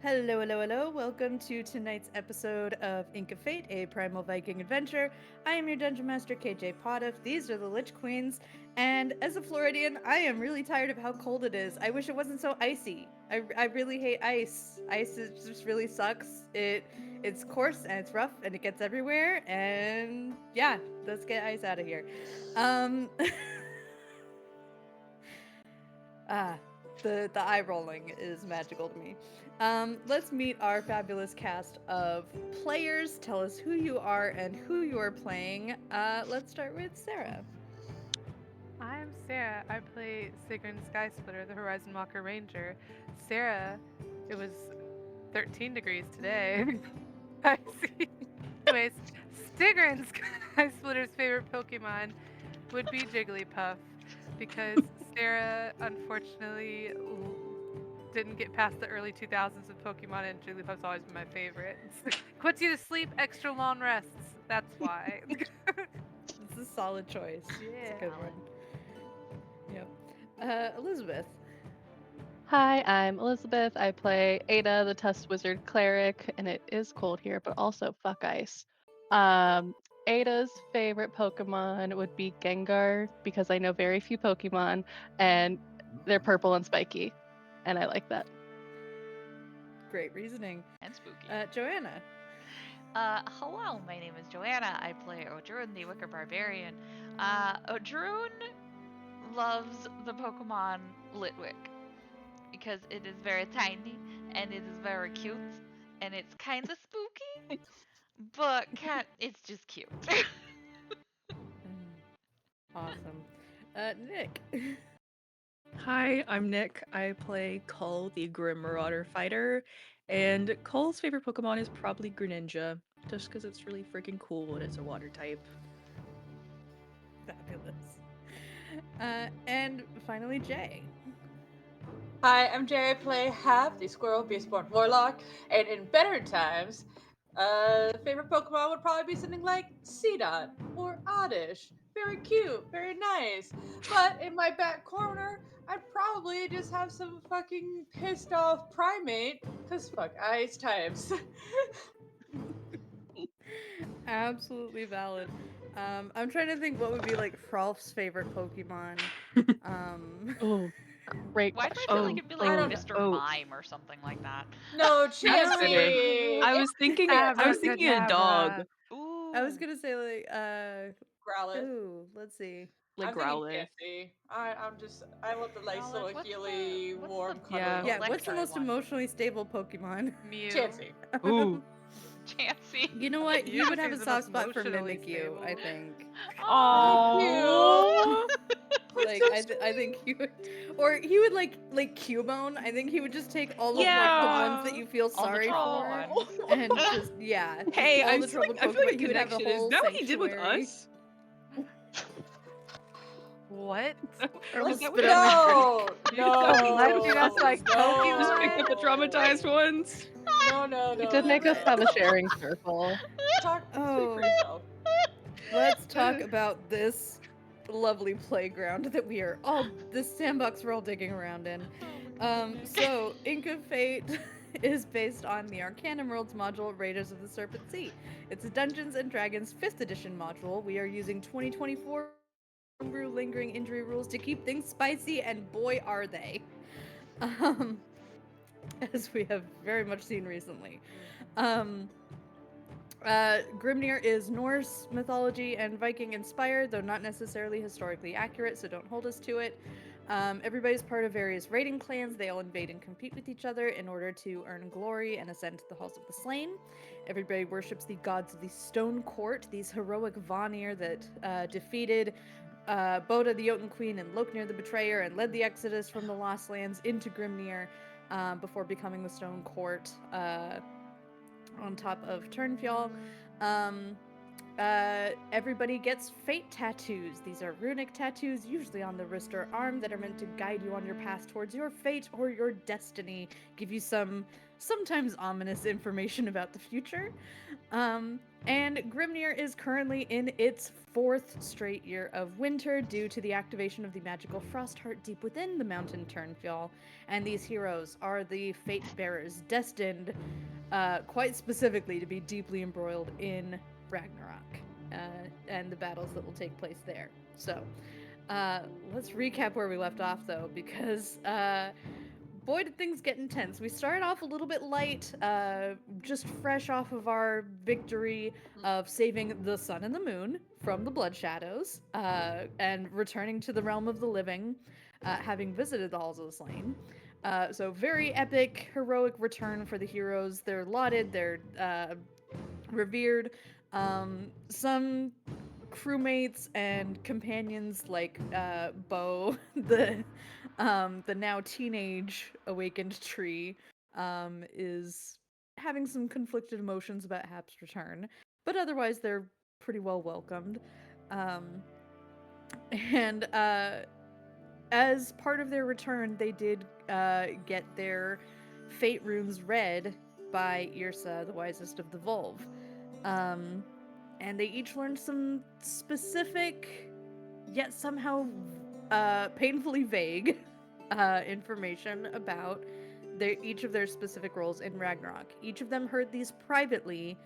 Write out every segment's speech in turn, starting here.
Hello, hello, hello. Welcome to tonight's episode of Ink of Fate, a primal Viking adventure. I am your Dungeon Master, KJ Potiff. These are the Lich Queens. And as a Floridian, I am really tired of how cold it is. I wish it wasn't so icy. I really hate ice. Ice just really sucks. It's coarse and it's rough and it gets everywhere. And yeah, let's get ice out of here. Um, Ah, the eye rolling is magical to me. Let's meet our fabulous cast of players. Tell us who you are and who you are playing. Let's start with Sarah. I'm Sarah. I play Sigrun Skysplitter, the Horizon Walker Ranger. Sarah, it was 13 degrees today. I see. Anyways, Sigrun Skysplitter's favorite Pokemon would be Jigglypuff because Sarah unfortunately didn't get past the early 2000s of Pokemon, and Jigglypuff's always been my favorite. Puts you to sleep, extra long rests. That's why. It's a solid choice. It's a Yeah. good one. Yep. Elizabeth. Hi, I'm Elizabeth. I play Ada, the Tusk Wizard Cleric, and it is cold here, but also fuck ice. Um, Ada's favorite Pokemon would be Gengar because I know very few Pokemon, and they're purple and spiky, and I like that. Great reasoning. And spooky. Joanna. Hello, my name is Joanna. I play Odrun, the Wicker Barbarian. Odrun loves the Pokemon Litwick because it is very tiny and it is very cute and it's kind of spooky, but it's just cute. Awesome. Nick. Hi, I'm Nick. I play Cull, the Grim Marauder Fighter, and Cull's favorite Pokemon is probably Greninja, just because it's really freaking cool and it's a water type. Fabulous. And finally, Jay. Hi, I'm Jay. I play Hap, the Squirrel Beastborn Warlock, and in better times, favorite Pokemon would probably be something like Seedot or Oddish. Very cute, very nice. But in my back corner, I'd probably just have some fucking pissed off primate, cause fuck ice types. Absolutely valid. I'm trying to think what would be like Frolf's favorite Pokemon. Oh, great Why do I question. feel like it'd be like I don't know. Mr. Mime or something like that? No, That's fitting. Chansey! I was thinking a dog, I was Ooh. gonna say like Growlithe. let's see. like I'm thinking Growlithe. Chansey. I love the nice little Growlithe. healy, What's warm, the cuddly Yeah. Yeah, what's the electric most one? emotionally stable Pokemon? Mew. Chansey. Ooh. Chansey. You know what? He would have a Chansey's the soft most spot for emotionally Mimikyu, I stable. think. Aww. Like I think he would, or he would like Cubone. I think he would just take all of like the ones that Yeah. you feel All the sorry trouble for, ones. and just Hey, all the troubled I feel like Pokemon. a He would have a connection is whole that what he did with sanctuary. us? What? Or was Let's that spit what on No, no, Unless you guys like no. just picked up the traumatized ones? No. We did make us have a sharing circle. Speak Oh. for yourself. Let's talk about this lovely playground that we are all this sandbox we're all digging around in. So Ink of Fate is based on the Arcanum Worlds module Raiders of the Serpent Sea. It's a Dungeons and Dragons 5th edition module. We are using 2024 homebrew lingering injury rules to keep things spicy, and boy are they. Um, as we have very much seen recently. Grimnir is Norse mythology and Viking inspired, though not necessarily historically accurate, so don't hold us to it. Everybody's part of various raiding clans. They all invade and compete with each other in order to earn glory and ascend to the halls of the slain. Everybody worships the gods of the Stone Court, these heroic Vanir that defeated Boda the Jotun Queen and Loknir the Betrayer and led the Exodus from the Lost Lands into Grimnir before becoming the Stone Court on top of Turnfjall. everybody gets fate tattoos. These are runic tattoos, usually on the wrist or arm, that are meant to guide you on your path towards your fate or your destiny, give you some sometimes ominous information about the future. And Grimnir is currently in its 4th straight year of winter due to the activation of the magical frost heart deep within the mountain Turnfjall. And these heroes are the fate bearers, destined quite specifically to be deeply embroiled in Ragnarok and the battles that will take place there. So, let's recap where we left off, though, because boy, did things get intense. We started off a little bit light, just fresh off of our victory of saving the sun and the moon from the blood shadows, and returning to the realm of the living, having visited the halls of the slain. So very epic, heroic return for the heroes. They're lauded, they're revered. Some crewmates and companions like Bo, the now teenage awakened tree, is having some conflicted emotions about Hap's return, but otherwise they're pretty well welcomed. Um, and as part of their return, they did get their fate runes read by Yrsa, the wisest of the Volve. Um, and they each learned some specific, yet somehow painfully vague information about each of their specific roles in Ragnarok. Each of them heard these privately,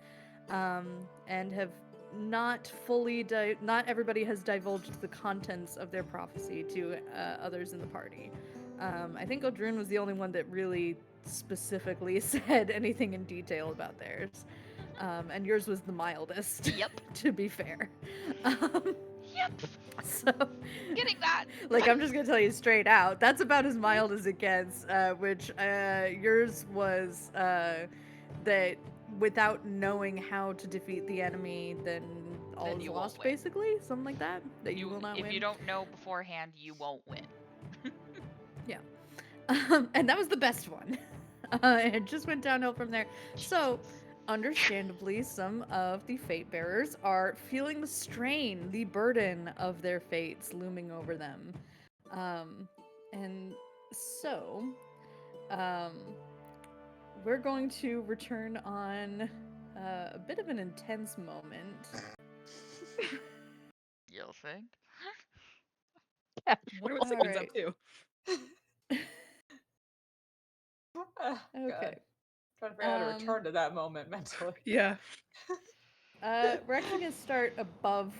and have not fully not everybody has divulged the contents of their prophecy to others in the party. I think Odrun was the only one that really specifically said anything in detail about theirs. And yours was the mildest. Yep. To be fair. Yep. So, Getting that. like, I'm just gonna tell you straight out, that's about as mild as it gets. Which yours was that without knowing how to defeat the enemy, then all Then is you won't lost, win. basically, something like that. That you will not if win. you don't know beforehand, you won't win. Yeah. And that was the best one. It just went downhill from there. So, understandably, some of the fate bearers are feeling the strain, the burden of their fates looming over them. And so, um, we're going to return on a bit of an intense moment. You'll think. I wonder what Sigurd's up Alright. to. Okay. Trying to figure out how to Um, return to that moment mentally. Yeah. We're actually going to start above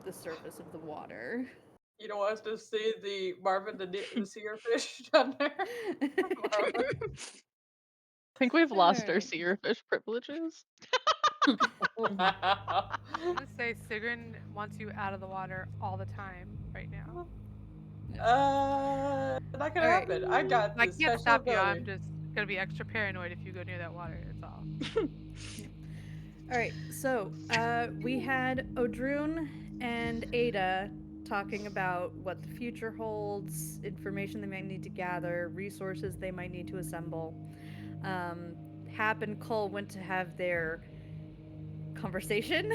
the surface of the water. You don't want us to see the Marvin the seer fish down there? Marvin. I think we've lost our Alright. seer fish privileges. Wow. I'm gonna say Sigrun wants you out of the water all the time right now. Not gonna Alright. happen. I got I this can't special stop you. ability. I'm just gonna be extra paranoid if you go near that water. That's all. Alright, so we had Odrun and Ada talking about what the future holds, information they might need to gather, resources they might need to assemble. Hap and Cole went to have their conversation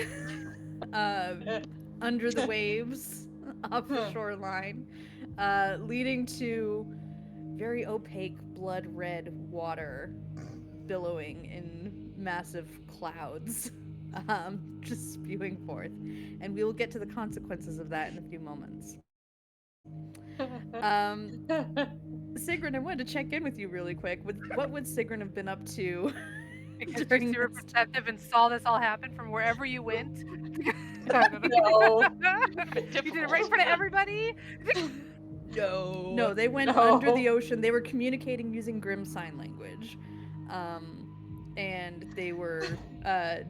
under the waves off the shoreline, leading to very opaque blood red water billowing in massive clouds, just spewing forth. And we will get to the consequences of that in a few moments. Sigrun, I wanted to check in with you really quick. What would Sigrun have been up to? Because during you were this perceptive and saw this all happen from wherever you went. No. You did it right in front of everybody. No, they went No. under the ocean. They were communicating using Grimm sign language. And they were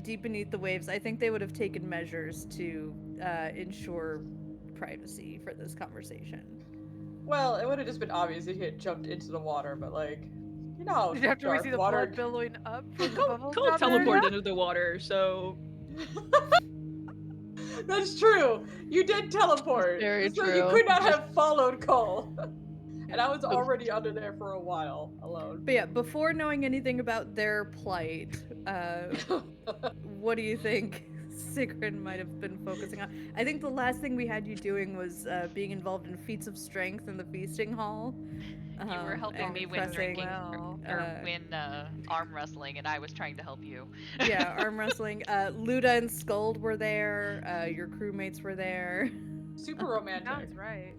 deep beneath the waves. I think they would have taken measures to ensure privacy for this conversation. Well, it would have just been obvious if he had jumped into the water, but like, you know, Did you have to dark see the water. blood billowing up from the Cole bubbles Cole down there? teleported into the water, so That's true. You did teleport. Very So true. you could not Just- have followed Cole. And I was already under there for a while alone. But yeah, before knowing anything about their plight, what do you think Sigrun might have been focusing on. I think the last thing we had you doing was being involved in feats of strength in the feasting hall. You were helping and me win pressing, drinking or win arm wrestling, and I was trying to help you. yeah, arm wrestling. Luda and Skuld were there. Your crewmates were there. Super romantic. Sounds right.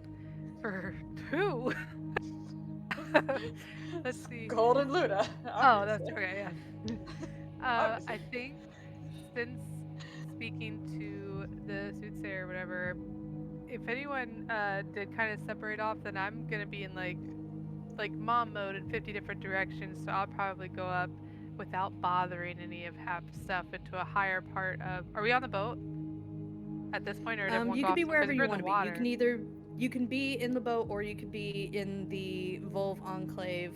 For who? Let's see. Golden Luna. Oh, that's obviously. okay. Yeah. Obviously. I think since speaking to the soothsayer or whatever, if anyone did kind of separate off, then I'm gonna be in like mom mode in 50 different directions. So I'll probably go up without bothering any of Hap's stuff into a higher part of. Are we on the boat at this point, or did everyone You go can off be somewhere? 'Cause wherever if you we're in want the to be. water. You can be in the boat or you could be in the Volve Enclave.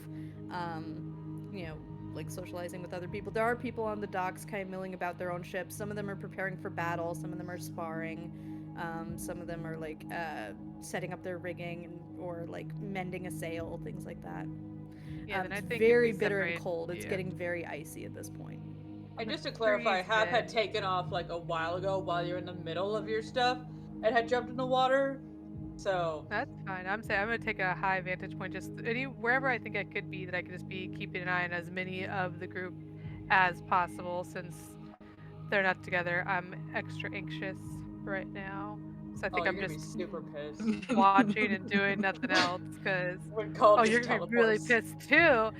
You know, like socializing with other people. There are people on the docks kind of milling about their own ships. Some of them are preparing for battle. Some of them are sparring. Some of them are like setting up their rigging or like mending a sail, things like that. Yeah, then I It's think if very we bitter and separate- cold. It's yeah. getting very icy at this point. And The just to clarify, trees Hap had dead. taken off like a while ago while you're in the middle of your stuff and had jumped in the water. So That's fine. I'm saying I'm gonna take a high vantage point, just wherever I think I could be, that I could just be keeping an eye on as many of the group as possible, since they're not together. I'm extra anxious right now, so I think you're I'm gonna be just super pissed watching and doing nothing else. Cause when Cole oh, just you're gonna be really teleports. pissed too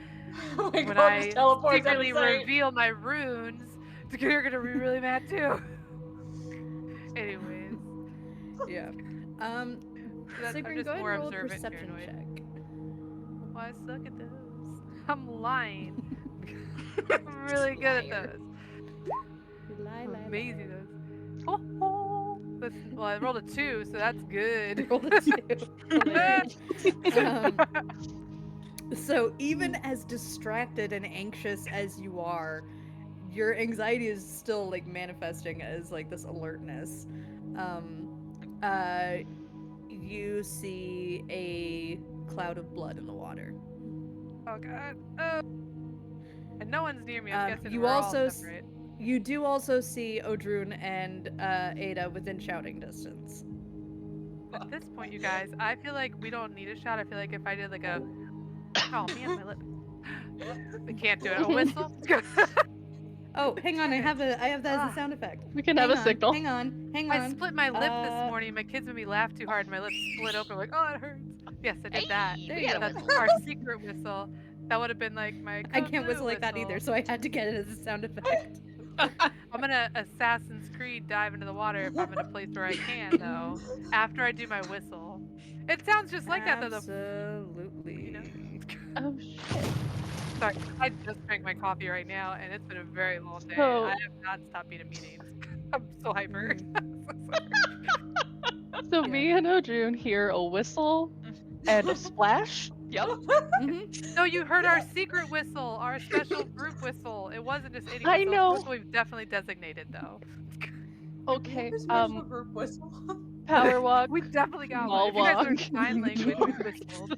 when when Cole just I teleports out of secretly sight. reveal my runes. You're gonna be really mad too. Anyways, Yeah. I'm Sigrun, just go ahead more and roll a observant perception paranoid. check. Well, I suck at those. I'm lying. I'm really good at Liar. those. Lie, I'm lie, amazing lie. at those. Oh, well, I rolled a 2, so that's good. Roll a 2. Roll a 2. So even as distracted and anxious as you are, your anxiety is still like manifesting as like this alertness. You see a cloud of blood in the water. Oh god. Oh. And no one's near me. I'm guessing You we're also all separate. you do also see Odrun and Ada within shouting distance. At this point, you guys, I feel like we don't need a shot. I feel like if I did like a, oh man, my lip. I can't do it. A whistle. Oh, hang on! I have that as Ah. a sound effect. We can have a signal. Hang on. I split my lip this Uh, morning. My kids made me laugh too hard. And my lip split open. Like, oh, it hurts. Yes, I did that. Hey, There we you got a go. That's whistle. our secret whistle. That would have been like my. I code can't blue whistle like that either, whistle. so I had to get it as a sound effect. I'm gonna Assassin's Creed dive into the water if I'm in a place where I can, though. After I do my whistle, it sounds just like that, though. Absolutely. You know? Oh shit. Sorry, I just drank my coffee right now, and it's been a very long day. So- I have not stopped being at meetings. I'm so hyper. So Yeah. me and Odrun hear a whistle and a splash. Yep. Mhm. No, you heard our secret whistle, our special group whistle. It wasn't just any I whistle. know. It's a whistle we've definitely designated, though. Okay. Where's special group whistle? Power walk. We definitely got small one. If you guys learn walk. sign language, we whistled.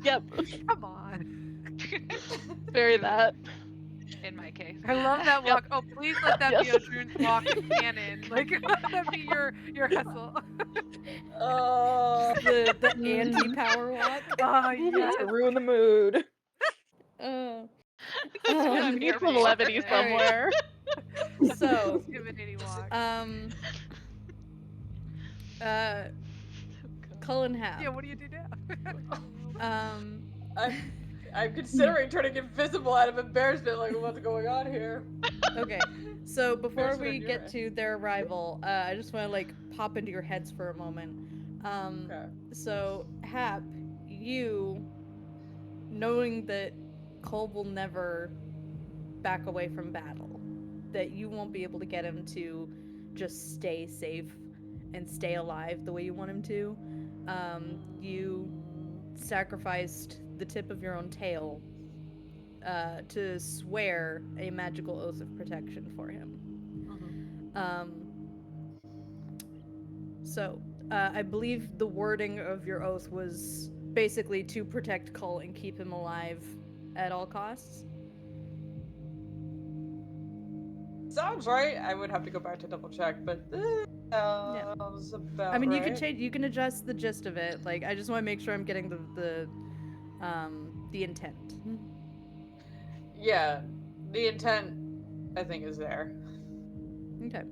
Yep. Come on. Very that. In my case. I love that Yep. walk. Oh, please let that be Yes. Odrun's walk canon. Like, let that be your hustle. Oh. The anti-power walk. Oh, yes. To ruin the mood. Uh, I'm We here need for some you. levity All right. somewhere. so, Intimidating walk. Cullen Hap. Yeah, what do you do now? I'm considering turning invisible out of embarrassment, like what's going on here. Okay, so before Embarrassment we of get to their arrival, I just want to like pop into your heads for a moment. Okay. So Hap, you knowing that Cole will never back away from battle, that you won't be able to get him to just stay safe and stay alive the way you want him to, you sacrificed the tip of your own tail to swear a magical oath of protection for him. So, I believe the wording of your oath was basically to protect Cull and keep him alive at all costs. sounds right. I would have to go back to double check, but this sounds about I mean, you right. can change. You can adjust the gist of it. Like, I just want to make sure I'm getting the intent. Yeah, the intent, I think, is there. Okay.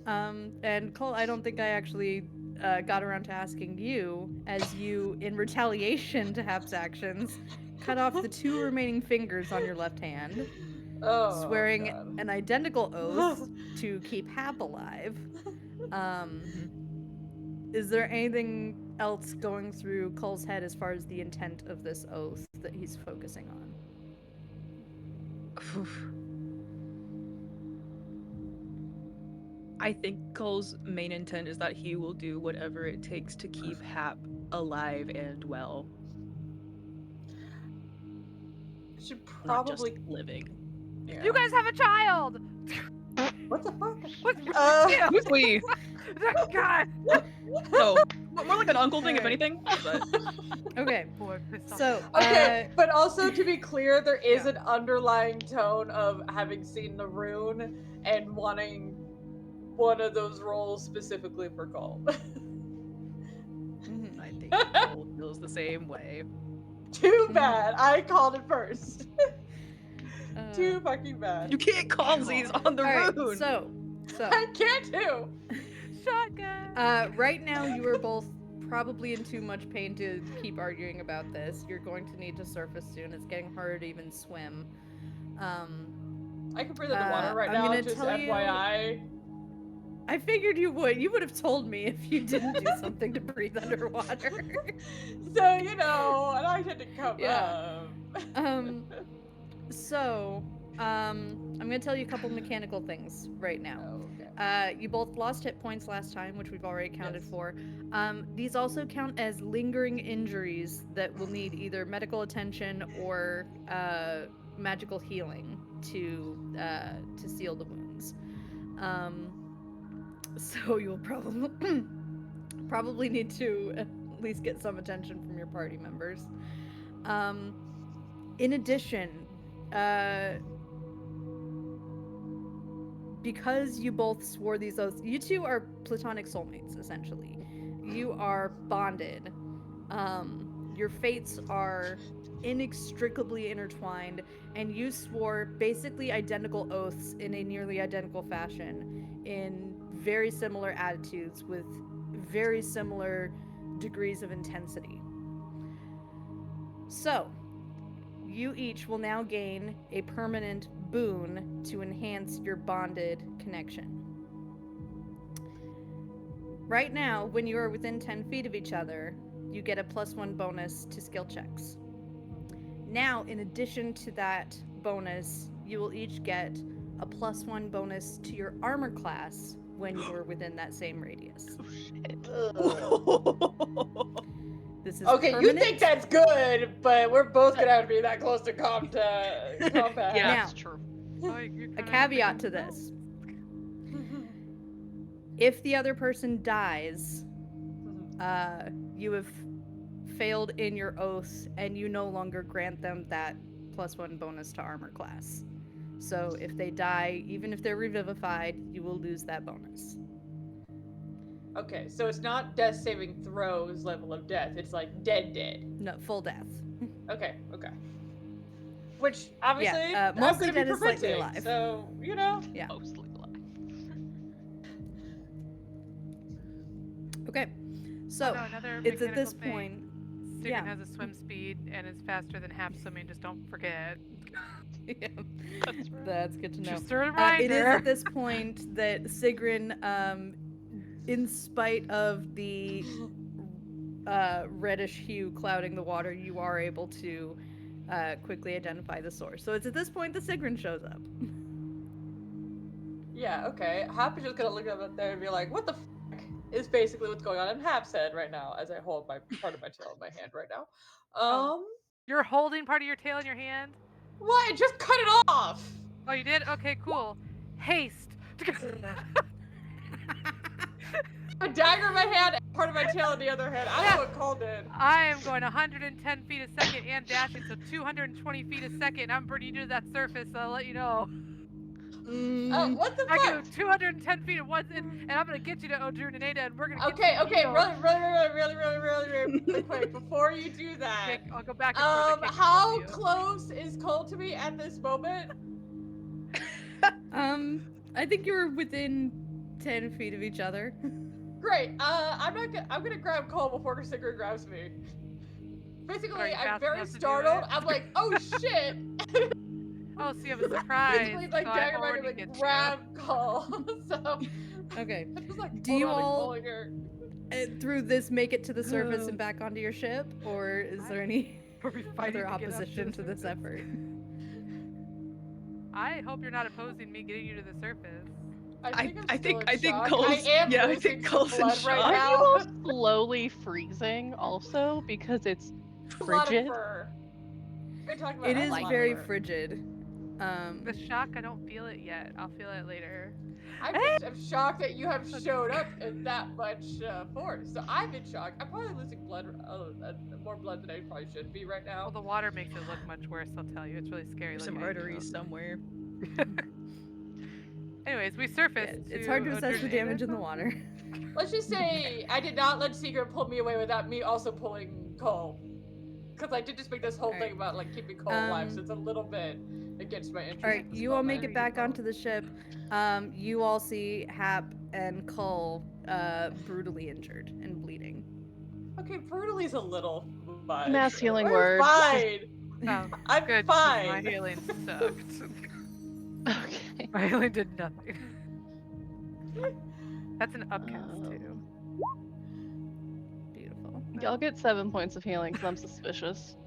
And Cole, I don't think I actually got around to asking you, as you, in retaliation to Hap's actions, cut off the 2 remaining fingers on your left hand, swearing God. an identical oath to keep Hap alive. Is there anything else going through Cole's head as far as the intent of this oath that he's focusing on? I think Cole's main intent is that he will do whatever it takes to keep Hap alive and well, Should not just probably. living. Yeah. You guys have a child! What the fuck? What's wrong with you? Who's we? God! Oh, more like an uncle thing, if Alright. anything. But Okay, Boy, pissed off. so Okay, but also to be clear, there is Yeah. an underlying tone of having seen the rune and wanting one of those roles specifically for Cole. mhm. I think Cole feels the same way. Too bad. I called it first. Uh, Too fucking bad. You can't call these on the Alright, rune. so I can't do. Shotgun! right now you are both probably in too much pain to keep arguing about this. You're going to need to surface soon. It's getting harder to even swim. I can breathe in the water right I'm now, gonna just tell you- FYI. I figured you would. You would have told me if you didn't do something to breathe underwater. So, you know, and I had to come Yeah. up. So, I'm gonna tell you a couple mechanical things right now. Oh, okay. You both lost hit points last time, which we've already accounted Yes. for. These also count as lingering injuries that will need either medical attention or magical healing to seal the wounds. So you'll probably need to at least get some attention from your party members. In addition, because you both swore these oaths, you two are platonic soulmates, essentially. You are bonded. Your fates are inextricably intertwined, and you swore basically identical oaths in a nearly identical fashion, in very similar attitudes, with very similar degrees of intensity. So, you each will now gain a permanent boon to enhance your bonded connection. Right now, when you are within 10 feet of each other, you get a +1 bonus to skill checks. Now, in addition to that bonus, you will each get a +1 bonus to your armor class when you are within that same radius. This is Okay, permanent. you think that's good, but we're both gonna have to be that close to combat. Yeah. Now, That's true. Oh, you're a kinda caveat to thinking- this. If the other person dies, you have failed in your oath and you no longer grant them that +1 bonus to armor class. So if they die, even if they're revivified, you will lose that bonus. Okay, so it's not death saving throws level of death. It's like dead. No, full death. Okay. Which obviously Yeah, I'm mostly gonna be dead is slightly preventing, alive. So you know. Yeah. Mostly alive. Okay. Oh, So no, another it's at this mechanical thing. point. Sigurd yeah. has a swim speed and is faster than Hap swimming. Just don't forget. Yeah, that's good to know. Just a reminder. It is at this point that Sigrun, in spite of the reddish hue clouding the water, you are able to quickly identify the source. So it's at this point that Sigrun shows up. Yeah. Okay. Hap is just gonna look up there and be like, "What the fuck is basically what's going on in Hap's head right now?" As I hold my part of my tail in my hand right now. Oh. You're holding part of your tail in your hand? What? Just cut it off. Oh, you did? Okay, cool. Haste. A dagger in my hand, and part of my tail in the other hand. I don't know what Cole did. I am going 110 feet a second and dashing, so 220 feet a second. I'm pretty new to that surface, so I'll let you know. Mm, What the I fuck? go 210 feet at once, and I'm gonna get you to Odrun and Ada, and we're gonna get Okay, you to heal. really quick, before you do that, Okay, I'll go back and forth. I can't get how close to you. close is Cole to me at this moment? I think you were within 10 feet of each other. Great. I'm gonna grab Cole before Sigrid grabs me. Basically, Are you I'm fast very enough to do startled. it? I'm like, oh shit! Oh, so you have a surprise. Basically, like so I dagger already like get grab Cole. So Okay. I'm just like, Do hold you on, I'm all- pulling her. Through this, make it to the surface and back onto your ship, or is there any Are we fighting other to get up opposition the to this surface? effort? I hope you're not opposing me getting you to the surface. I think Cole's I think am Cole's losing in some blood right shock. Are now. you all slowly freezing also because it's A lot of frigid? fur. We're talking about It a is lot of very fur. frigid. The shock, I don't feel it yet. I'll feel it later. I'm shocked that you have showed up in that much force. So I'm in shock. I'm probably losing blood, more blood than I probably should be right now. Well, the water makes it look much worse, I'll tell you. It's really scary. There's some looking at you. arteries somewhere. Anyways, we Yeah, surfaced. it's hard to assess the Odrun damage Ada. in the water. Let's just say I did not let Secret pull me away without me also pulling Cole. Because I did just make this whole Alright. thing about like keeping Cole alive, so it's a little bit against my interest. Alright, at this you all make moment. it back onto the ship. You all see Hap and Cull brutally injured and bleeding. Okay, brutally is a little much. Mass healing We're word. Fine. Oh, I'm good. 'cause My fine. healing sucked. Okay. My healing did nothing. That's an upcast Oh. too. Beautiful. Y'all get 7 points of healing because I'm suspicious.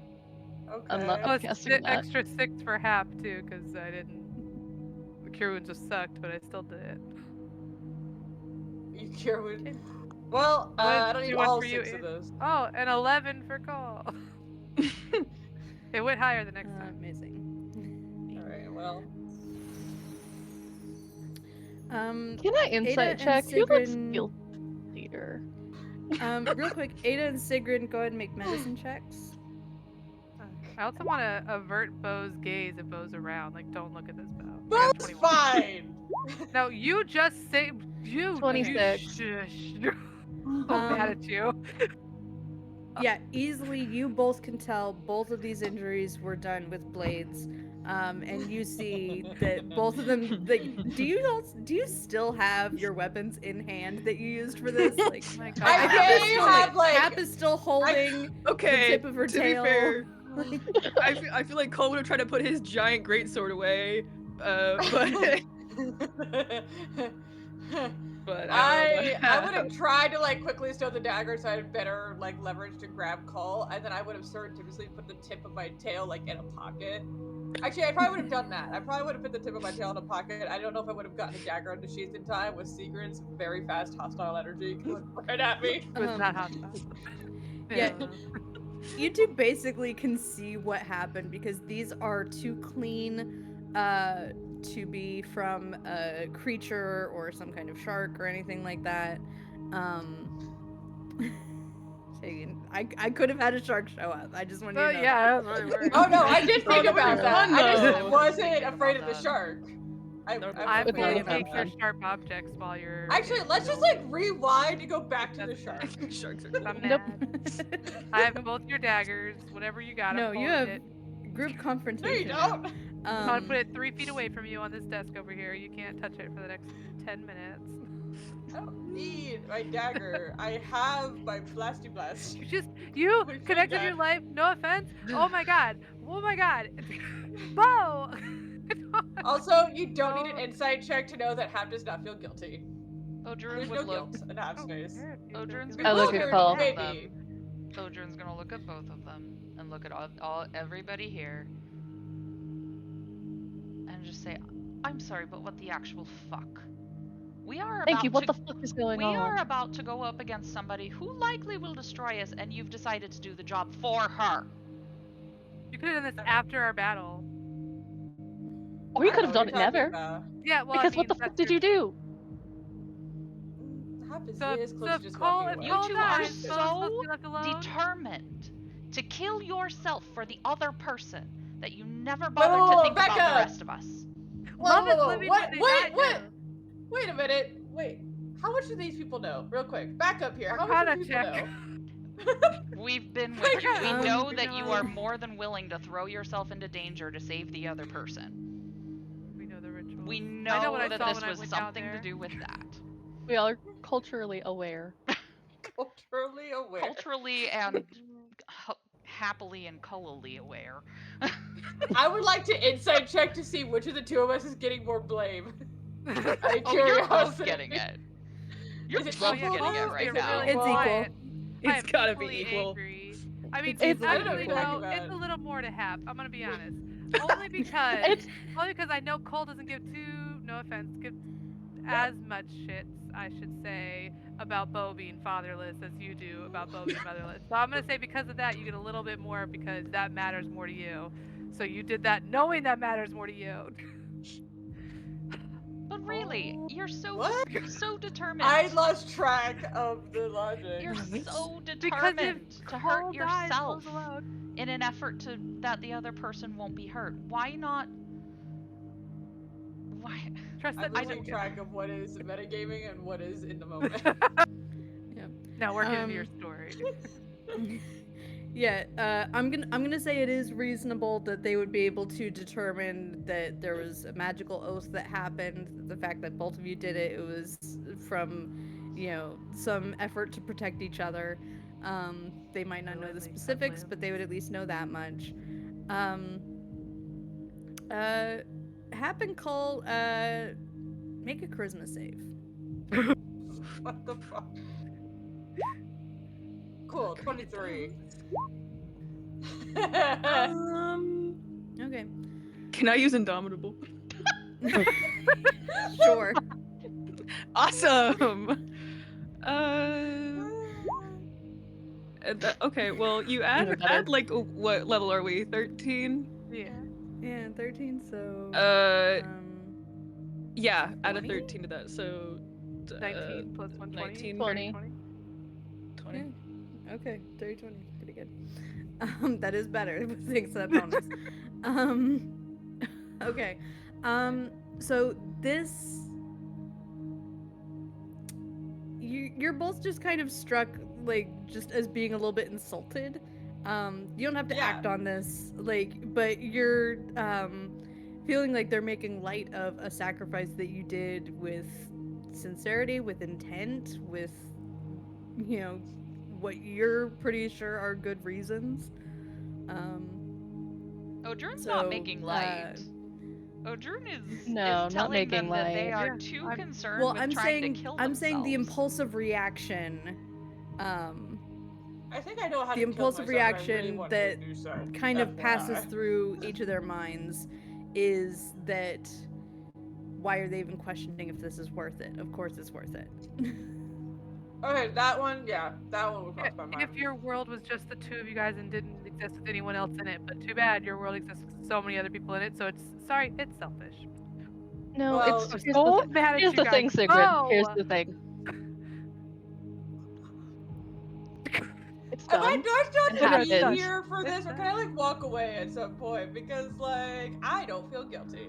Okay. I'm not Plus upcasting that. extra 6 for Hap too, because I didn't. The cure wounds just sucked, but I still did it. You cure wound. Well, I don't do need one all for you, 6 of those. Oh, an 11 for Cole. It went higher the next time. Amazing. Alright, well. Can I insight and check? Who looks Sigrun- guilty here? Real quick, Ada and Sigrun, go ahead and make medicine checks. I also want to avert Bo's gaze if Bo's around. Like, don't look at this Bo. I got Bo's 21. fine! No, you just say you. 26. You shush. I'm so mad at you. Yeah, easily you both can tell both of these injuries were done with blades. And you see that both of them. Like, do you still have your weapons in hand that you used for this? Like, Oh my I God. Hap is may still, have, like- Hap is still holding the Okay, tip of her to tail. be fair, I feel like Cole would have tried to put his giant greatsword away, but but I would have tried to like quickly stow the dagger so I had better like leverage to grab Cole, and then I would have surreptitiously put the tip of my tail like in a pocket. Actually, I probably would have done that. I probably would have put the tip of my tail in a pocket. I don't know if I would have gotten a dagger on the sheath in time with Sigurd's very fast hostile energy coming right at me. It was not hostile. Yeah. You two basically can see what happened because these are too clean to be from a creature or some kind of shark or anything like that. I could have had a shark show up. I just wanted you to know. Yeah, that's really weird. Oh no, I did think Oh, about no, that. I just no. wasn't afraid of the Well shark. I'm With gonna all take of your them. sharp objects while you're. Actually, let's just like rewind and go back to the That's shark. Sharks are I'm Nope. mad. I have both your daggers. Whatever you got. No, I'm you holding have it. group No, you confrontation. don't. I'm gonna put it 3 feet away from you on this desk over here. You can't touch it for the next 10 minutes. I don't need my dagger. I have my blasty blast. You My connected your dad. life. No offense. Oh my god. Oh my god. Bo. Also, you don't need an insight check to know that Hap does not feel guilty. Odrun There's would no look. guilt in Hap's face. Odrun's We I gonna look look at at Cole. both of Maybe. them. Odrun's gonna look at both of them and look at all everybody here and just say, "I'm sorry, but what the actual fuck? We are Thank about you. What to the fuck is going we on? are about to go up against somebody who likely will destroy us, and you've decided to do the job for her." You could have done this after our battle. Or you I could know have what done it you're talking never. about. Yeah, well, Because I what mean, the fuck that's did true. you do? Hap is So if- this close so to if just Cole- walking if away. You Cole two are dies, Bo's supposed to be left so alone? determined to kill yourself for the other person that you never Whoa, bothered whoa, to whoa, think back about the up. rest of us. Love is whoa. living What? when they Wait, die, what? too. Wait a minute. Wait. How much do these people know? Real quick. Back up here. How much do Arcana these people check. know? We've been with you. We Um, know that you are more than willing to throw yourself into danger to save the other person. We know the ritual. We I know what know I that saw this when I was went down something to there. do with that. We all are culturally aware. Culturally aware. Culturally and happily and cullily aware. I would like to insight check to see which of the two of us is getting more blame. Out of Oh, you're both curiosity. getting it. You're Is it both equal, getting though? it right Is it now. It's equal. quiet. I It's am gotta be equally equal. angry. I mean, It's easily actually, equal. no, About. it's a little more to Hap. I'm gonna be honest. Only because, It's I know Cole doesn't give no offense, give as much shits, I should say, about Bo being fatherless as you do about Bo being motherless. So I'm gonna say because of that, you get a little bit more because that matters more to you. So you did that knowing that matters more to you. But really, you're What? so determined. I lost track of the logic. You're so Because if determined to hurt Cole dies, yourself Bo's alone. in an effort to that the other person won't be hurt. Why not? Why? Trust I'm that losing you track of what is metagaming and what is in the moment. Yep. Now we're getting to your Um, story. Yeah, I'm gonna say it is reasonable that they would be able to determine that there was a magical oath that happened. The fact that both of you did it, it was from, some effort to protect each other. They might not know the Willingly, specifics, unwillingly. but they would at least know that much. Hap and Cole, make a charisma save. What the fuck? Cool, 23. Okay. Can I use Indomitable? Sure. Awesome. Okay. Well, you Even better. add like what level are we? 13. Yeah. Yeah, 13. So. Yeah, add a 20? 13 to that. So 19 plus 120. 19. 20. 20. Yeah. Okay, 30, 20. Pretty good. That is better. Thanks to that bonus. Okay. So this. You're both just kind of struck, like, just as being a little bit insulted. You don't have to act on this, like, but you're feeling like they're making light of a sacrifice that you did with sincerity, with intent, with, what you're pretty sure are good reasons. Odrun's So, not making light. Odrun is No, is not telling them making that they light. are Yeah, too I'm- concerned well, with I'm trying saying to kill I'm saying the themselves. impulsive reaction. I think I know how The to impulsive kill myself, and I really reaction want that to do so. kind of passes FYI. through each of their minds is that why are they even questioning if this is worth it? Of course it's worth it. Okay, that one will cross my mind. If your world was just the two of you guys and didn't exist with anyone else in it, but too bad your world exists with so many other people in it, so it's selfish. No, Well, it's I'm here's so the, mad at here's you the thing, guys. Sigrid. Here's Oh! the thing. It's Am I done. do I still It have to be happens. here for It's this, or can I like walk away at some point? Because like I don't feel guilty.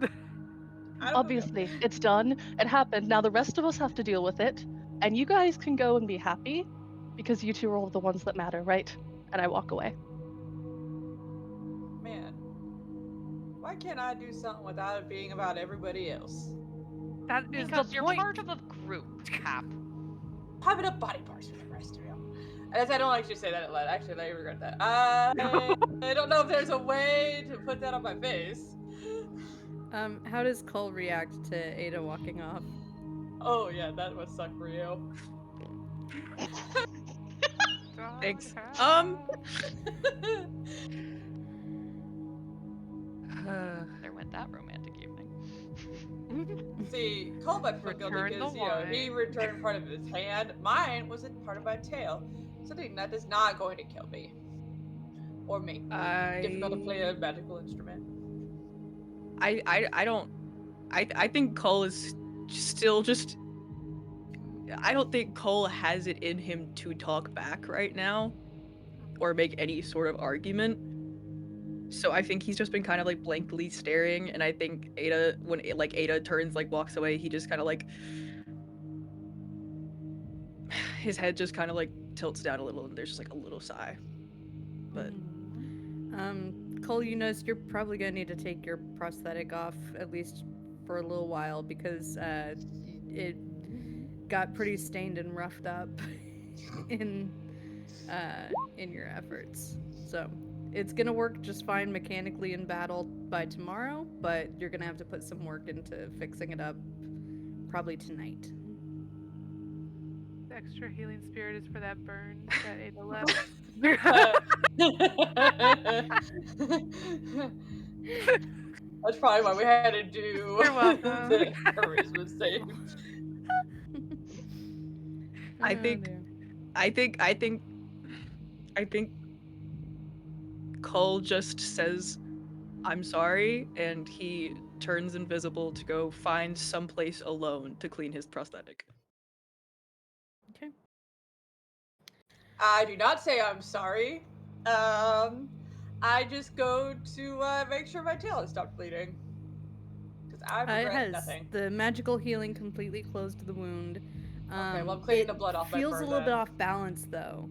I don't feel Obviously, guilty. it's done. It happened. Now the rest of us have to deal with it, and you guys can go and be happy because you two are all the ones that matter, right? And I walk away. Man, why can't I do something without it being about everybody else? That is Because the you're point. part of a group, Hap. Have enough body parts for the rest of you. As I don't actually say that out loud. Actually, I regret that. I don't know if there's a way to put that on my face. How does Cole react to Ada walking off? Oh yeah, that would suck for you. Thanks. There went that romantic evening. See, Cole might feel guilty Return the because he wine. returned part of his hand. Mine was a part of my tail. Something that is not going to kill me. Or make me difficult to play a magical instrument. I don't. I think Cole is still just. I don't think Cole has it in him to talk back right now, or make any sort of argument. So I think he's just been kind of like blankly staring, and I think Ada, when like Ada turns, like walks away, he just kind of like his head just kind of like tilts down a little, and there's just like a little sigh. But Cole, you notice you're probably gonna need to take your prosthetic off at least for a little while because it got pretty stained and roughed up in in your efforts. So it's gonna work just fine mechanically in battle by tomorrow, but you're gonna have to put some work into fixing it up probably tonight. The extra healing spirit is for that burn that Ada left. That's probably why we had to do You're welcome. the charisma save. I Oh, think, dear. I think, I think, I think Cole just says, "I'm sorry," and he turns invisible to go find someplace alone to clean his prosthetic. Okay. I do not say I'm sorry. I just go to make sure my tail has stopped bleeding. Because I It regret has nothing. the magical healing completely closed the wound. Okay, well, I'm cleaning It the blood off my feels a fur little bit then. off balance though.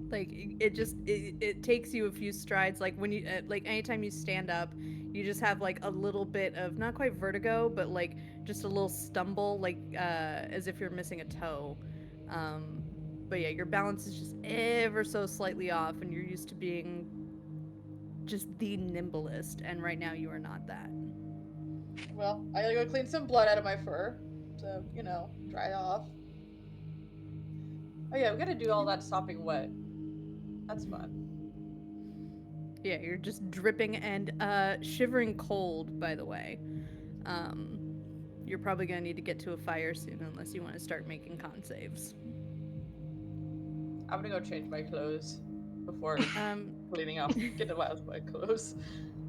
Like it just it takes you a few strides. Like when you like anytime you stand up, you just have like a little bit of not quite vertigo, but like just a little stumble, like as if you're missing a toe. Um, but yeah, your balance is just ever so slightly off, and you're used to being just the nimblest, and right now you are not that. Well, I gotta go clean some blood out of my fur. So, dry it off. Oh yeah, we gotta do all that sopping wet. That's fun. Yeah, you're just dripping and shivering cold, by the way. Um, you're probably going to need to get to a fire soon unless you want to start making con saves. I'm gonna go change my clothes before Um, cleaning off, getting out of my clothes.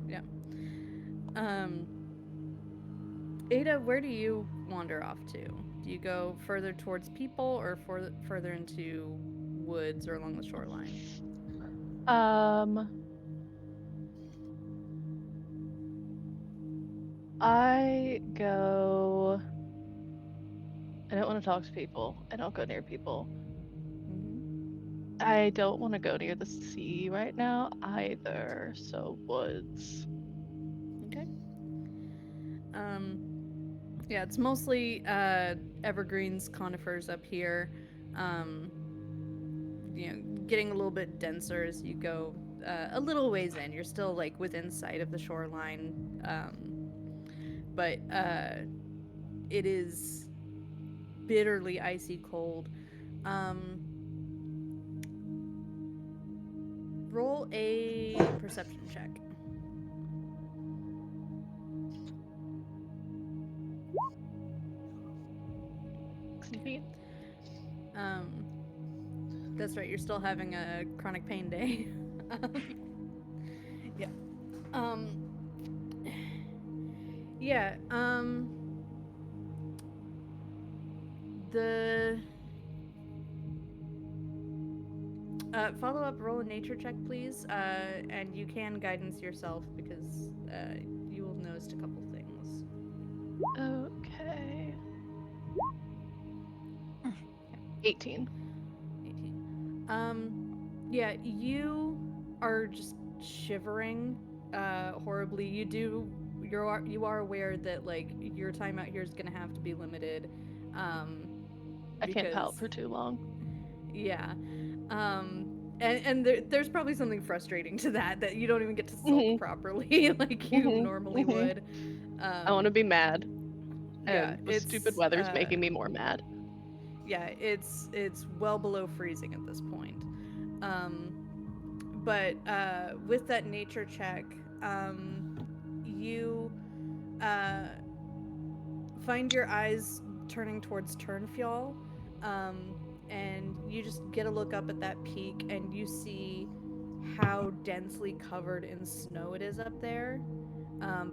yeah. Um, Ada, where do you wander off to? Do you go further towards people or further into woods or along the shoreline? Um, I go. I don't want to talk to people. I don't go near people. Mm-hmm. I don't want to go near the sea right now either. So woods. Okay. Um, yeah, it's mostly evergreens, conifers up here. Um, getting a little bit denser as you go a little ways in. You're still like within sight of the shoreline, but it is bitterly icy cold. Um, roll a perception check. 16. Um, that's right. You're still having a chronic pain day. Yeah. Um, yeah. The follow up, roll a nature check, please. And you can guidance yourself because you will notice a couple things. Okay. 18. 18. Yeah, you are just shivering horribly. You are aware that like your time out here is gonna have to be limited. Um, I can't pout because for too long. yeah. And there's probably something frustrating to that you don't even get to sulk Mhm. properly like you Mhm. normally Mhm. would. I want to be mad, Yeah, and the stupid weather's making me more mad. yeah, it's well below freezing at this point. Um, but with that nature check, you uh, find your eyes turning towards Turnfjall, um, and you just get a look up at that peak, and you see how densely covered in snow it is up there,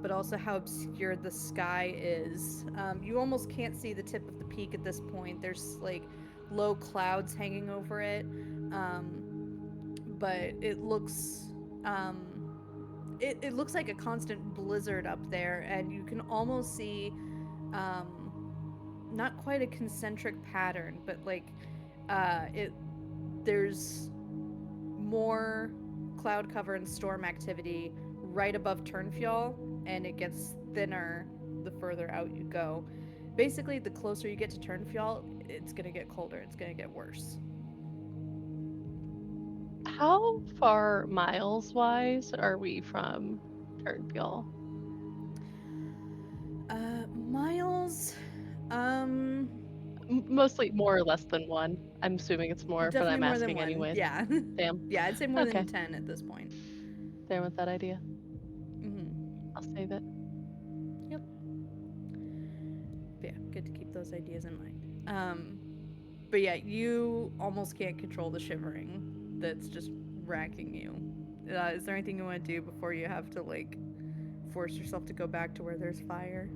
but also how obscured the sky is. You almost can't see the tip of the peak at this point. There's like low clouds hanging over it, but it looks it looks like a constant blizzard up there, and you can almost see not quite a concentric pattern, but like it there's more cloud cover and storm activity right above Turnfjall, and it gets thinner the further out you go. Basically, the closer you get to Turnfjall, it's gonna get colder. It's gonna get worse. How far miles wise are we from Turnfjall? Miles. Um, Mostly more or less than one. I'm assuming it's more, but Definitely I'm more than asking one. anyways. Yeah. Damn. Yeah, I'd say more Okay. than 10 at this point. There with that idea. Mm-hmm. I'll save it. Yep. But yeah, good to keep those ideas in mind. But yeah, you almost can't control the shivering that's just racking you. Is there anything you want to do before you have to like force yourself to go back to where there's fire?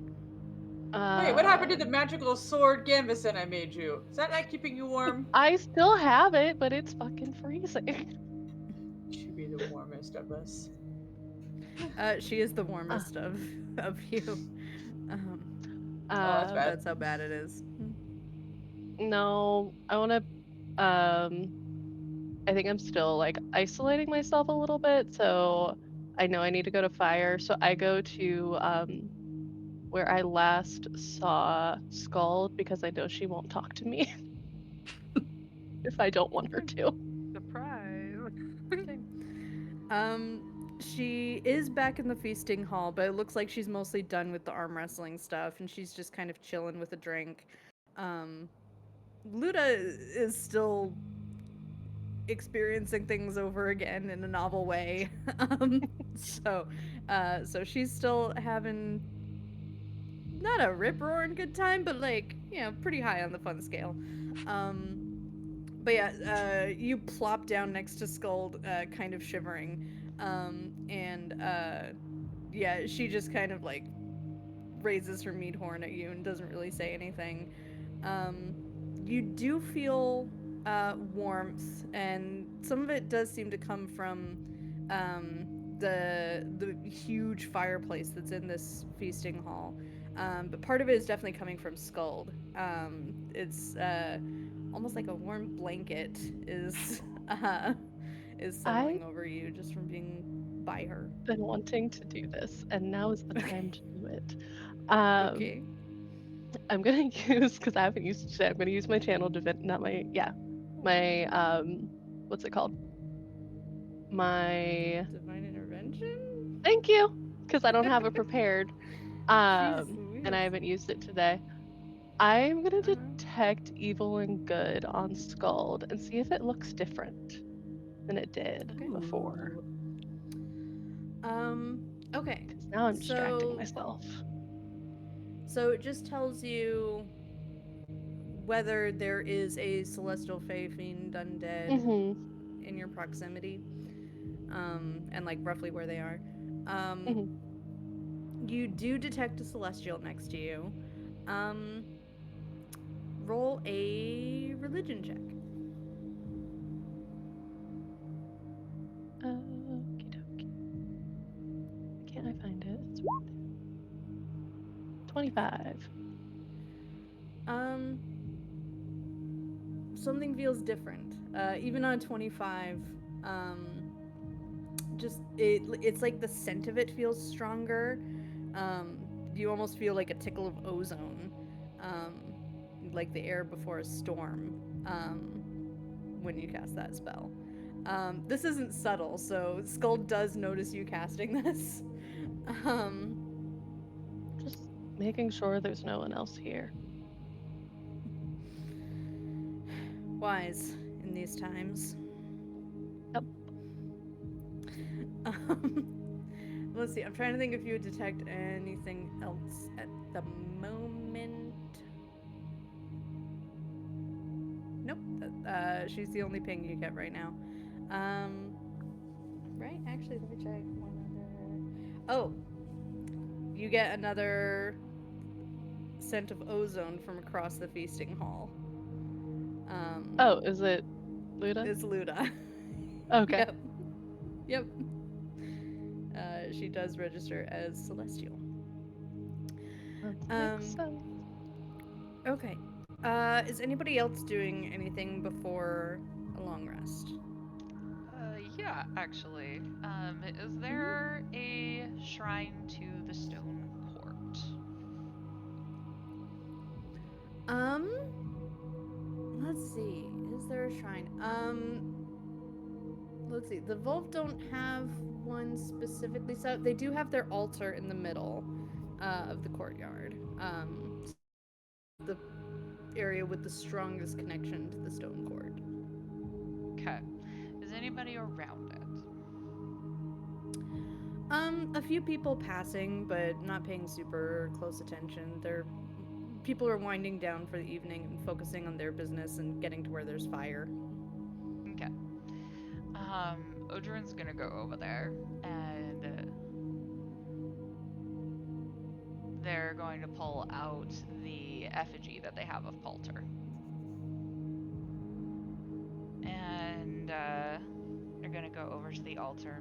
Wait, what happened to the Um, magical sword gambeson I made you? Is that not keeping you warm? I still have it, but it's fucking freezing. Should be the warmest of us. She is the Uh, warmest of you. Um, Oh, that's bad. that's how bad it is. no, I want to. I think I'm still like isolating myself a little bit, so I know I need to go to fire. So I go to where I last saw Scald because I know she won't talk to me if I don't want her to. Surprise. She is back in the feasting hall, but it looks like she's mostly done with the arm wrestling stuff, and she's just kind of chilling with a drink. Um, Luda is still experiencing things over again in a novel way. So, so she's still having not a rip roaring good time, but like pretty high on the fun scale. But yeah, you plop down next to Skuld, kind of shivering, and yeah, she just kind of like raises her meat horn at you and doesn't really say anything. Um, you do feel warmth, and some of it does seem to come from the huge fireplace that's in this feasting hall. But part of it is definitely coming from Skuld. It's almost like a warm blanket uh, is I've settling over you just from being by her. been wanting to do this, and now is the time to do it. Um, Okay. I'm gonna use because I haven't used it today. I'm gonna use my channel not my what's it called? My Divine intervention? thank you because I don't have it prepared. Jesus And I Louise. haven't used it today. I'm gonna Uh-huh. detect evil and good on Scald and see if it looks different than it did Okay. before. Okay. Because now I'm distracting So myself. so it just tells you whether there is a celestial fae fiend undead Mm-hmm. in your proximity. And like roughly where they are. Um, Mm-hmm. you do detect a celestial next to you. Um, roll a religion check. Okie dokie. Why can't I find it? It's 25. Um, something feels different. Even on 25, um, just it's like the scent of it feels stronger. Um, you almost feel like a tickle of ozone, um, like the air before a storm, when you cast that spell. This isn't subtle, so Skull does notice you casting this. Um, Just making sure there's no one else here. wise in these times. Yep. Let's see. I'm trying to think if you would detect anything else at the moment. Nope. She's the only ping you get right now. Right? Actually, let me check one other. Oh, you get another scent of ozone from across the feasting hall. Oh, is it Luda? It's Luda. Okay. Yep. Yep. she does register as celestial. That Um, makes sense. Okay. Is anybody else doing anything before a long rest? Yeah, actually. Is there a shrine to the stone court? Um, let's see. Is there a shrine? Let's see. The Volv don't have one specifically set up. They do have their altar in the middle of the courtyard. The area with the strongest connection to the stone court. Okay. Is anybody around it? A few people passing, but not paying super close attention. People are winding down for the evening and focusing on their business and getting to where there's fire. Okay. Odrin's gonna go over there and they're going to pull out the effigy that they have of Palter. And they're gonna go over to the altar.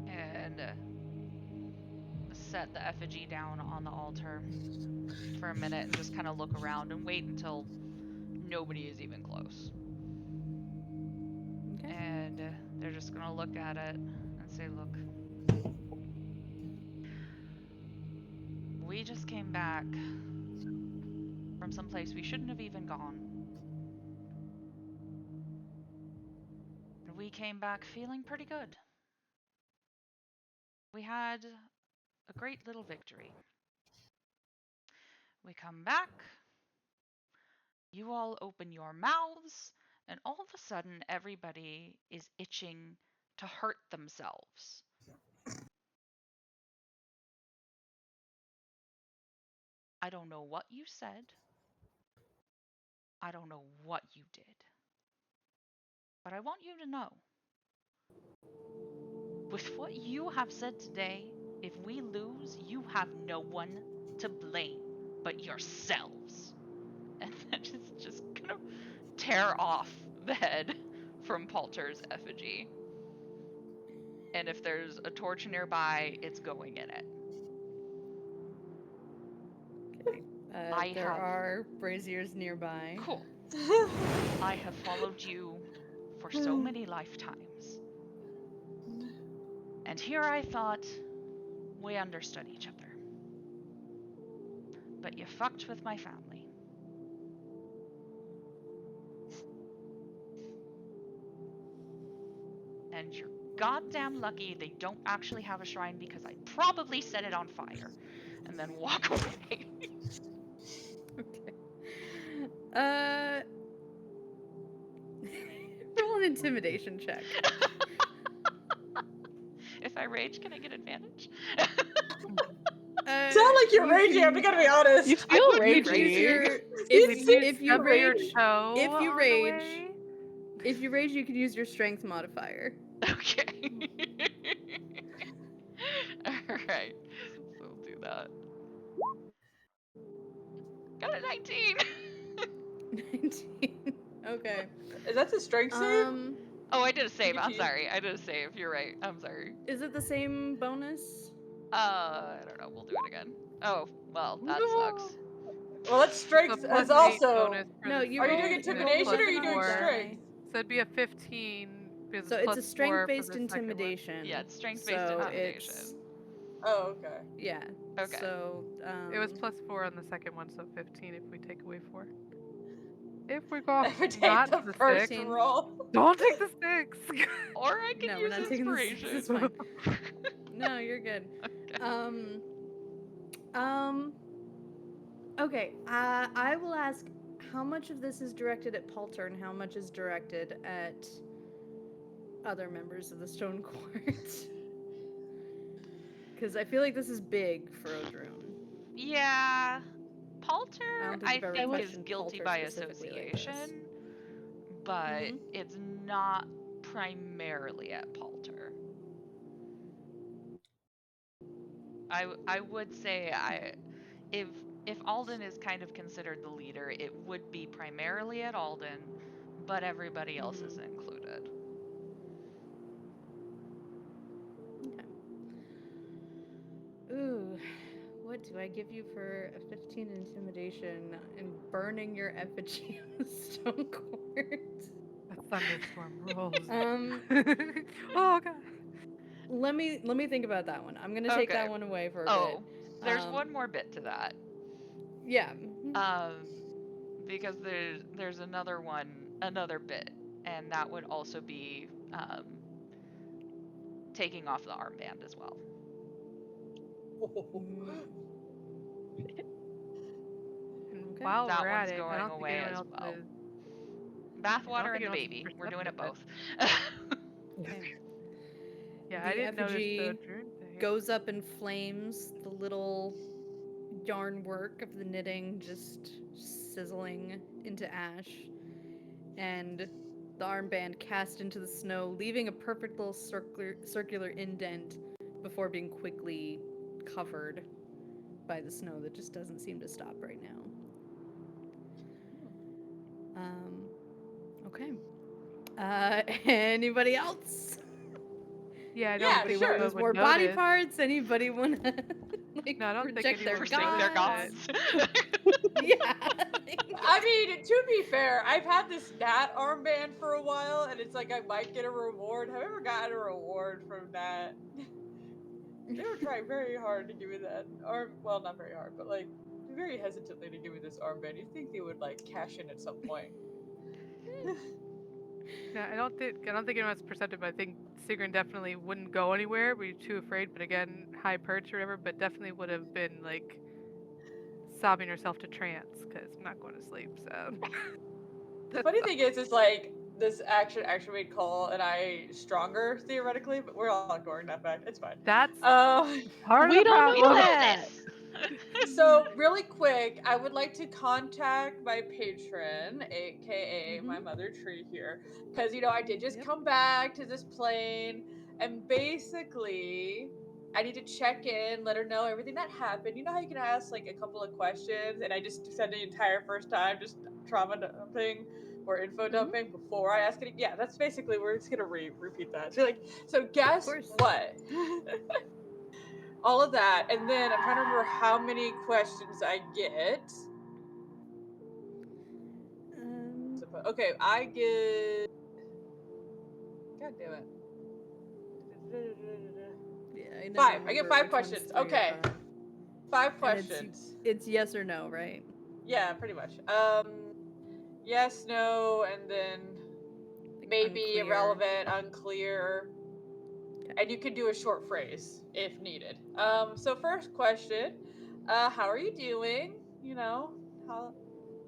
And set the effigy down on the altar for a minute and just kind of look around and wait until nobody is even close. Okay. And they're just gonna look at it and say, look, we just came back from someplace we shouldn't have even gone. And we came back feeling pretty good. We had a great little victory. We come back, you all open your mouths, and all of a sudden everybody is itching to hurt themselves. I don't know what you said. I don't know what you did. But I want you to know, with what you have said today, if we lose, you have no one to blame but yourselves. And then just gonna tear off the head from Palter's effigy. And if there's a torch nearby, it's going in it. Okay. There are braziers nearby. Cool. I have followed you for so many lifetimes. And here I thought we understood each other. But you fucked with my family. And you're goddamn lucky they don't actually have a shrine because I'd probably set it on fire. And then walk away. Okay. Roll an intimidation check. If I rage, can I get advantage? Sound like you're raging. I'm gonna be honest. You feel would be ragey. Use You if you Stub your rage, toe if you on the rage- way? if you rage, you can use your strength modifier. Okay. Alright. So we'll do that. Got a 19! 19. Okay. Is that the strength save? Oh, I did a save. get I'm to- sorry. I did a save. You're right. I'm sorry. Is it the same bonus? I don't know. We'll do it again. Oh, well, that sucks. Well, that's The strength plus as 8 also. bonus for No, the you Are you rolled, doing save, you and intimidation rolled or are you one doing on +4. strength? So it'd be a 15 because So it's it's a +4 for strength-based the second one. intimidation. Yeah, it's strength-based so intimidation. It's, Oh, okay. yeah. Okay. So It was +4 on the second one, so 15 if we take away 4. If we go Never take not the the first 6, roll. don't take the 6. Or I can no, we're use not taking this. inspiration. This is fine. No, you're good. Okay. Okay. I will ask how much of this is directed at Palter and how much is directed at other members of the Stone Court. Because I feel like this is big for Odrune. Yeah. I Palter, don't think I I've ever think, is questioned guilty Palter by specifically like association, this. but Mhm. it's not primarily at Palter. I would say if Alden is kind of considered the leader, it would be primarily at Alden, but everybody else is included. I give you for a 15 intimidation and burning your effigy on the stone court? A thunderstorm rolls. Um, Oh god. let me think about that one. I'm gonna take Okay. that one away for a Oh, bit. there's one more bit to that. Yeah. Because there's another bit, and that would also be taking off the armband as well. And Okay. while That we're at one's it, I going don't think away anyone as else well. is. Bathwater and think the anyone else is baby. We're doing it perceptive, both. Okay. Yeah, The I didn't notice the effigy drone thing. goes up in flames. The little yarn work of the knitting just sizzling into ash, and the armband cast into the snow, leaving a perfect little circular indent before being quickly covered by the snow that just doesn't seem to stop right now. Okay. Anybody else? Yeah, I don't Yeah, think Anybody want to sure. use anyone more would body notice. parts? Anybody want to like No, I don't think reject their anyone Forsake their gods? gods. Yeah. I mean, to be fair, I've had this Nat armband for a while, and it's like I might get a reward. Have I ever gotten a reward from Nat? They were trying very hard to give me that arm. Well, not very hard, but like very hesitantly to give me this armband. You'd think they would like cash in at some point. Yeah, I don't think anyone's perceptive. I think Sigrun definitely wouldn't go anywhere. We're too afraid. But again, high perch or whatever. But definitely would have been like sobbing herself to trance because I'm not going to sleep. So The funny thing is like this actually made Cole and I stronger theoretically, but we're all ignoring that fact. It's fine. that's Um, part of We the don't We know don't problem. know that. this. so really quick, I would like to contact my patron, aka my mother tree here, because I did just Yep. come back to this plane, and basically I need to check in, let her know everything that happened. You know how you can ask like a couple of questions, and I just said the entire first time just trauma dumping or info dumping before I ask it. Yeah, that's basically we're just gonna repeat that. So Of guess course. what? All of that, and then I'm trying to remember how many questions I get. Um, Okay, I get. God damn it. yeah, I never 5. I get remember 5 which one's questions. 3 or Okay, 5. 5 And questions. it's yes or no, right? Yeah, pretty much. Yes, no, and then Like maybe, unclear. irrelevant, unclear, Okay. and you can do a short phrase if needed. So first question, how are you doing? How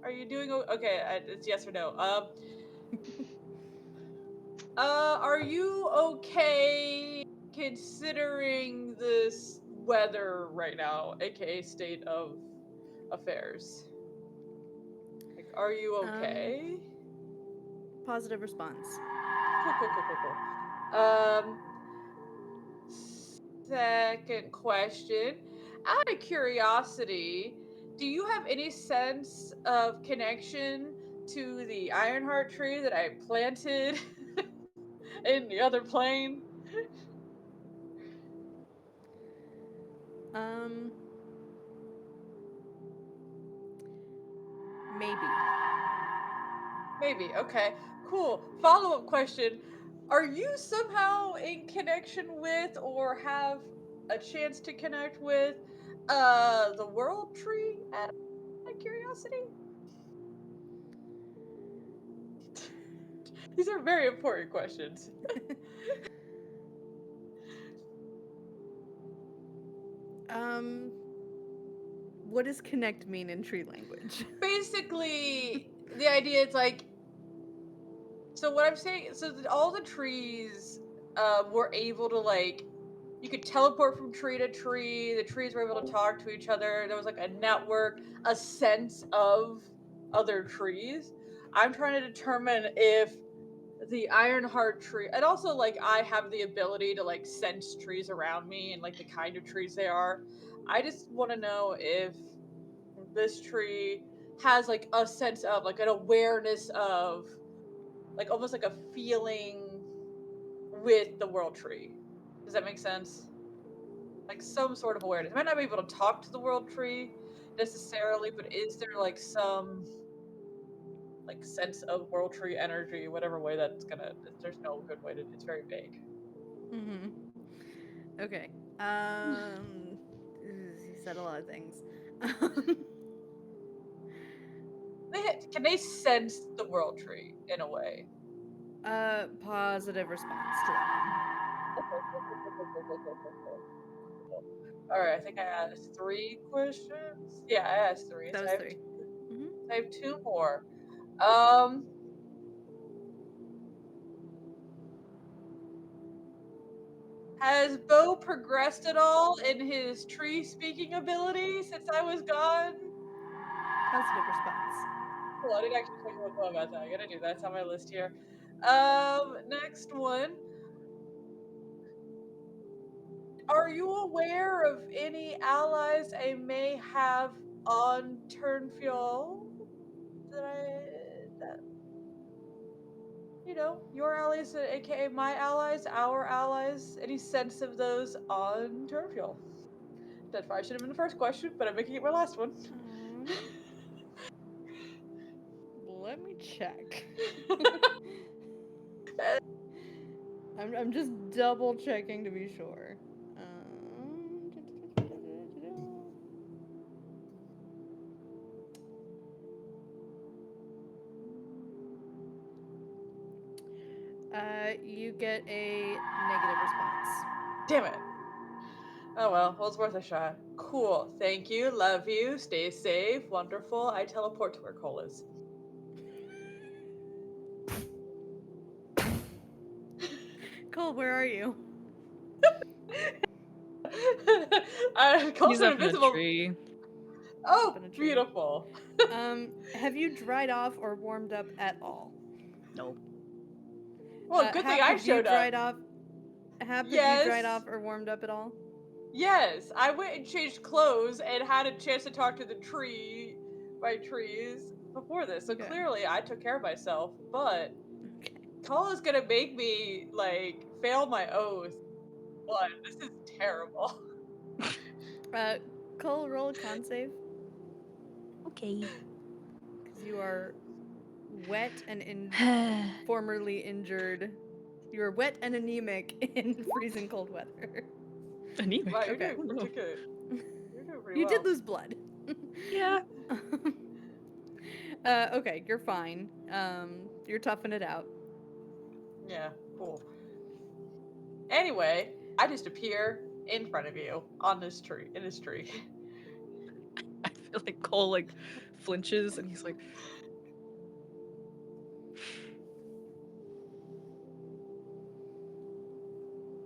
are you doing? Okay, it's yes or no. Are you okay considering this weather right now, aka state of affairs? Like, are you okay? Positive response. Cool. Second question. Out of curiosity, do you have any sense of connection to the Ironheart tree that I planted in the other plane? Um, maybe. Maybe. Okay. Cool. Follow up question. Are you somehow in connection with or have a chance to connect with the world tree out of curiosity? These are very important questions. um, what does connect mean in tree language? Basically, the idea is like, so what I'm saying, so all the trees were able to like, you could teleport from tree to tree. The trees were able to talk to each other. There was like a network, a sense of other trees. I'm trying to determine if the Ironheart tree, and also like I have the ability to like sense trees around me and like the kind of trees they are. I just want to know if this tree has like a sense of like an awareness of like almost like a feeling with the world tree. Does that make sense? like some sort of awareness. I might not be able to talk to the world tree necessarily, but is there like some like sense of world tree energy, whatever way that's gonna? There's no good way to. It's very vague. Mm-hmm. Okay. He said a lot of things. Can they sense the world tree in a way? Positive response to that All right, I think I asked 3 questions. Yeah, I asked 3. one. That So was 3. Mm-hmm. I have 2 more. Um, has Bo progressed at all in his tree speaking ability since I was gone? Positive response. Cool. I didn't actually check with Bo about that. I gotta do that. It's on my list here. Next one. Are you aware of any allies I may have on Turnfjall? That your allies, aka my allies, our allies. Any sense of those on Turnfjall? That probably should have been the first question, but I'm making it my last one. Let me check. I'm just double checking to be sure. You get a negative response. Damn it. Oh well, it's worth a shot. Cool. Thank you. Love you. Stay safe. Wonderful. I teleport to where Cole is. Cole, where are you? Cole's He's an up in a invisible. tree. Oh, Up in a tree. beautiful. Have you dried off or warmed up at all? Nope. Well, good thing I Have you showed dried up. off? Have you dried Yes. off or warmed up at all? Yes, I went and changed clothes and had a chance to talk to my trees before this. So Okay. clearly I took care of myself, but Okay. Cole is gonna make me like fail my oath. One, this is terrible. Cole, roll a con save Okay. because you are wet and formerly injured. You are wet and anemic in freezing cold weather. Anemic. Wow, you're Okay. doing Oh, no. you're doing pretty You well. did lose blood. Yeah. Okay, you're fine. You're toughing it out. Yeah, cool. Anyway, I just appear in front of you on this tree, in this tree. I feel like Cole like flinches and he's like,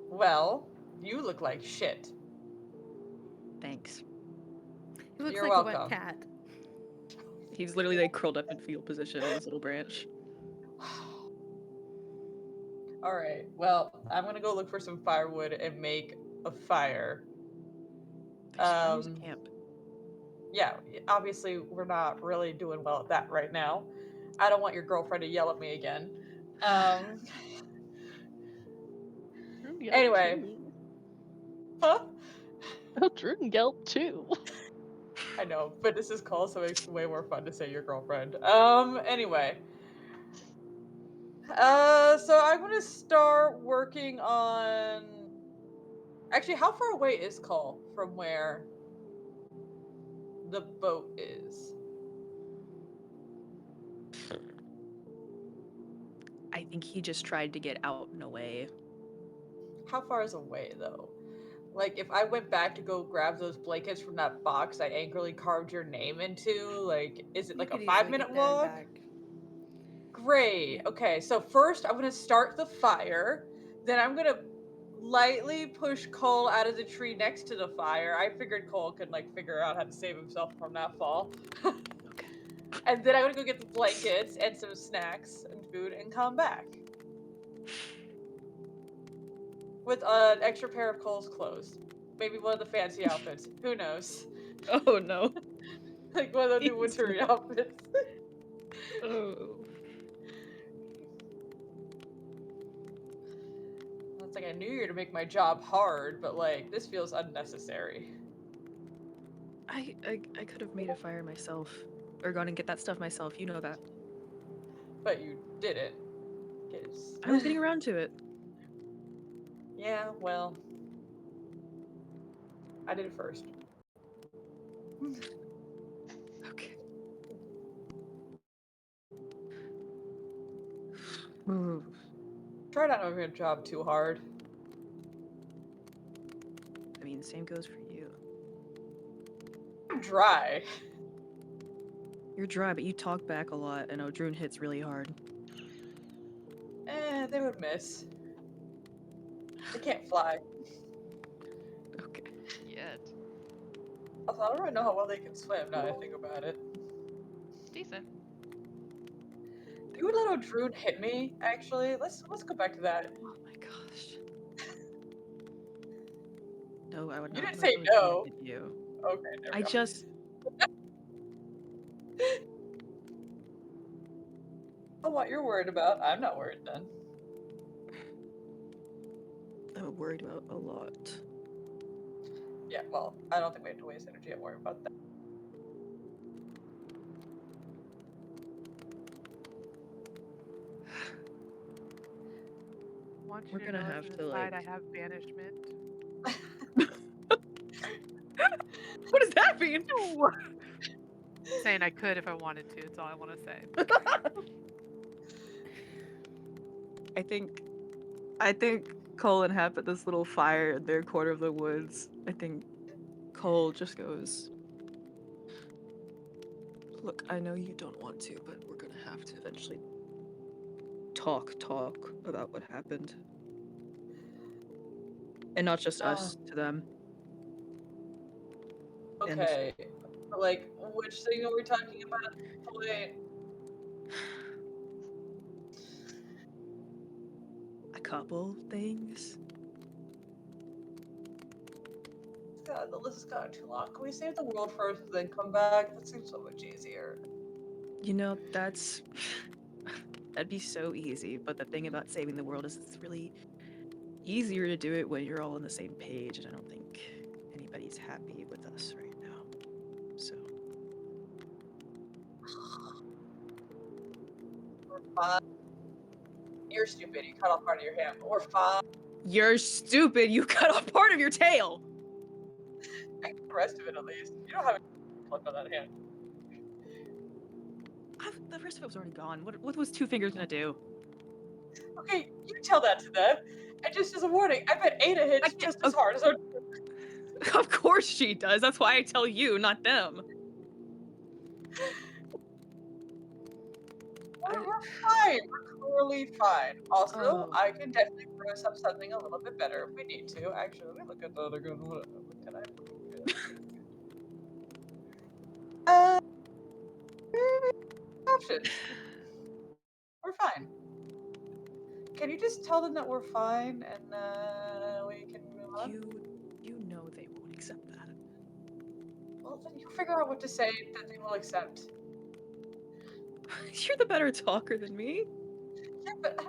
Well, you look like shit. thanks. He looks You're like a wet welcome. cat. He's literally like curled up in fetal position on his little branch. All right. Well, I'm gonna go look for some firewood and make a fire. They should probably use a camp. Yeah. Obviously, we're not really doing well at that right now. I don't want your girlfriend to yell at me again. Drew yelped Anyway. too. Huh? Drew yelped too. I know, but this is Cole, so it makes it way more fun to say your girlfriend. Anyway. So I'm gonna start working on. Actually, how far away is Cole from where the boat is? I think he just tried to get out and away. How far is away though? Like if I went back to go grab those blankets from that box I angrily carved your name into, like is it You like a could easily 5-minute get there and walk? back. Great. Yeah. Okay, so first I'm gonna start the fire. Then I'm gonna lightly push Cole out of the tree next to the fire. I figured Cole could like figure out how to save himself from that fall. Okay. And then I'm gonna go get the blankets and some snacks and food and come back. With an extra pair of Cole's clothes. Maybe one of the fancy outfits. Who knows? Oh no. Like one of the new Please wintry no. outfits. Oh. Let's It's like I knew you were to make my job hard, but like this feels unnecessary. I could have made a fire myself. Or gone and get that stuff myself, you know that. But you didn't. 'Cause I was getting around to it. yeah, well, I did it first. Okay. Ooh. Try not to make a job too hard. I mean, same goes for you. I'm dry. You're dry, but you talk back a lot, and Odrun hits really hard. They would miss. They can't fly. Okay. Yet. Also, I don't really know how well they can swim now that I think about it. Decent. You would let Odrun hit me, actually. Let's go back to that. Oh my gosh. No, I would You not. didn't let say Odrun no. hit you. Okay, there we I go. just. Oh, what you're worried about? I'm not worried then. I'm worried about a lot. Yeah, well, I don't think we have to waste energy on worrying about that. Want We're you gonna know, as have an to, aside, I like- have banishment. What does that mean? Saying I could if I wanted to. That's all I want to say. I think Cole and Hap at this little fire in their corner of the woods. I think Cole just goes, "Look, I know you don't want to, but we're gonna have to eventually talk about what happened. And not just us, to them." And Okay. Like, which thing are we talking about? Wait. a couple things. God, the list has gotten too long. Can we save the world first and then come back? That seems so much easier. You know, that'd be so easy, but the thing about saving the world is it's really easier to do it when you're all on the same page, and I don't think anybody's happy with us right now. So We're fine. You're stupid. You cut off part of your hand, but we're fine. you're stupid, you cut off part of your tail! I get the rest of it at least. You don't have a clip on that hand. The rest of it was already gone. What was Two Fingers gonna do? Okay, you tell that to them. And just as a warning, I bet Ada hits can't- just as hard as our. Of course she does. That's why I tell you, not them. We're fine. We're clearly fine. Also, Oh. I can definitely brew us up something a little bit better if we need to. Actually, let me look at the other good one. What can I brew? Options. We're fine. Can you just tell them that we're fine and we can move on? You know they won't accept that. Well, then you figure out what to say that they will accept. You're the better talker than me. Yeah, but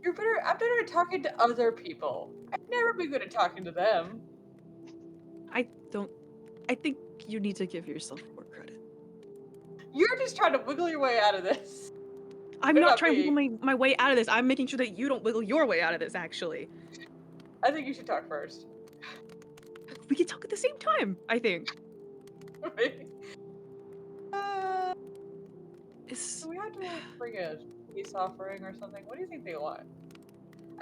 you're better. I'm better at talking to other people. I've never been good at talking to them. I think you need to give yourself more credit. You're just trying to wiggle your way out of this. I'm You're not not trying to me. wiggle my way out of this. I'm making sure that you don't wiggle your way out of this, actually. I think you should talk first. We can talk at the same time, I think. Do we have to like bring a peace offering or something? What do you think they want?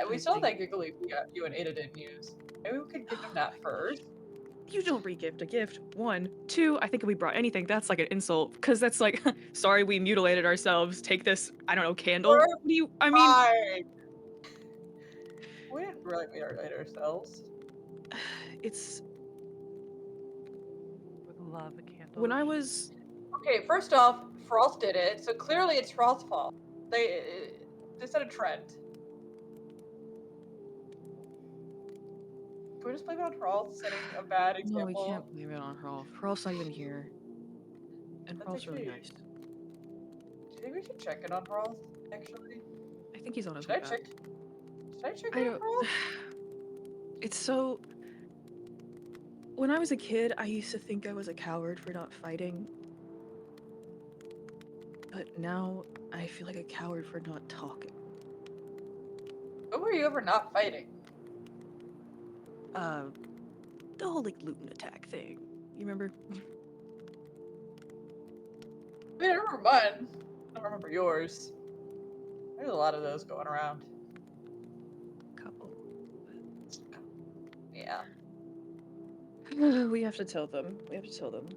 We I still think- have that giggly you and Ada didn't use. Maybe we could give them that first. You don't re-gift a gift. 1. 2, I think if we brought anything, that's like an insult. Because that's like, sorry, we mutilated ourselves. Take this, I don't know, candle. We're What do you, I mean, fine. We didn't really mutilate ourselves. it's, Would love a candle. when I was, Okay, first off, Frost did it, so clearly it's Frost's fault. They set a trend. Can we just blame it on Frost setting a bad example? no, we can't blame it on Hrolf. Hrolf's not even here. And That's Hrolf's really actually- nice. Do you think we should check in on Frost, actually? I think he's on his Should way I back. check? Should I check I in on don't, Frost? It's so. When I was a kid, I used to think I was a coward for not fighting. But now I feel like a coward for not talking. When were you ever not fighting? The whole like Luton attack thing. You remember? I mean, I remember mine. I don't remember yours. There's a lot of those going around. Couple. Yeah. We have to tell them. We have to tell them.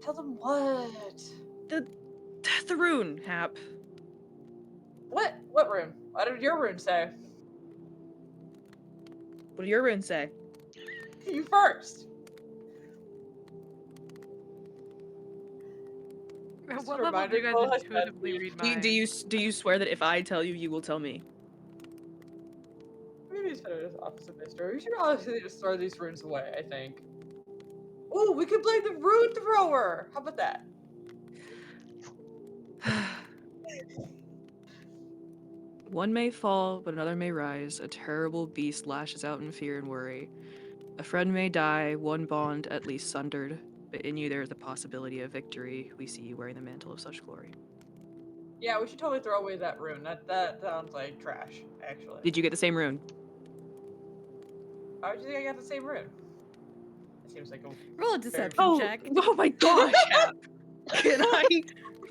Tell them what? The rune, Hap. What? What rune? What did your rune say? What did your rune say? You first. At Just what a level do you reminder, guys Cole has intuitively been- read Do minds? you swear that if I tell you, you will tell me? Maybe it's better as opposite mystery. We should honestly just throw these runes away, I think. Ooh, we could play the rune thrower! How about that? One may fall, but another may rise. A terrible beast lashes out in fear and worry. A friend may die, one bond at least sundered. But in you there is the possibility of victory. We see you wearing the mantle of such glory. Yeah, we should totally throw away that rune. That sounds like trash, actually. Did you get the same rune? Why would you think I got the same rune? It seems like a Roll a deception Oh, check. oh my gosh, Hap.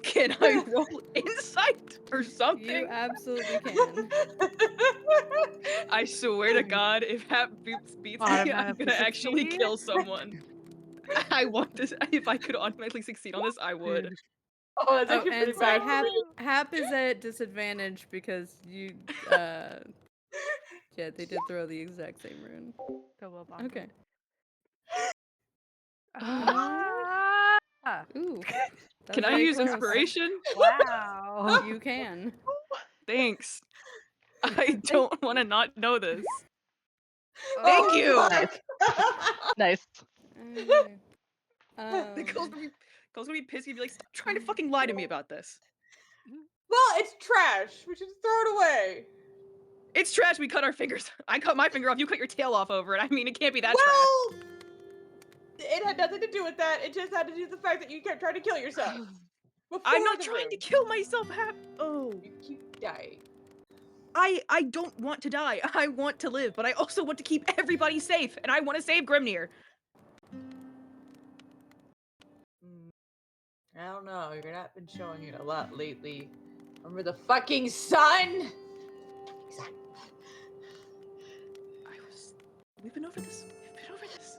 Can I roll insight or something? You absolutely can. I swear to God, if Hap beats me, I'm Automatically gonna actually succeed? kill someone. I want this. If I could automatically succeed on this, I would. Oh, that's Oh, actually pretty and sorry, bad for me. Hap is at disadvantage because you, yeah, they did throw the exact same rune. Go well, Bongo. Okay. Ah! Ooh. That Can was I very use close. inspiration? Wow. You can. Thanks. I don't want to not know this. Oh Thank you. my Nice. Okay. Nicole's gonna be pissy and be like, stop trying to fucking lie to me about this. Well, it's trash. We should throw it away. It's trash. We cut our fingers. I cut my finger off. You cut your tail off over it. I mean, it can't be that trash. Well, it had nothing to do with that. It just had to do with the fact that you kept trying to kill yourself. I'm not the trying to rune. kill myself, Hap. Oh. You keep dying. I don't want to die. I want to live, but I also want to keep everybody safe, and I want to save Grimnir. I don't know. You're not been showing it a lot lately. Remember the fucking sun? We've been over this. We've been over this.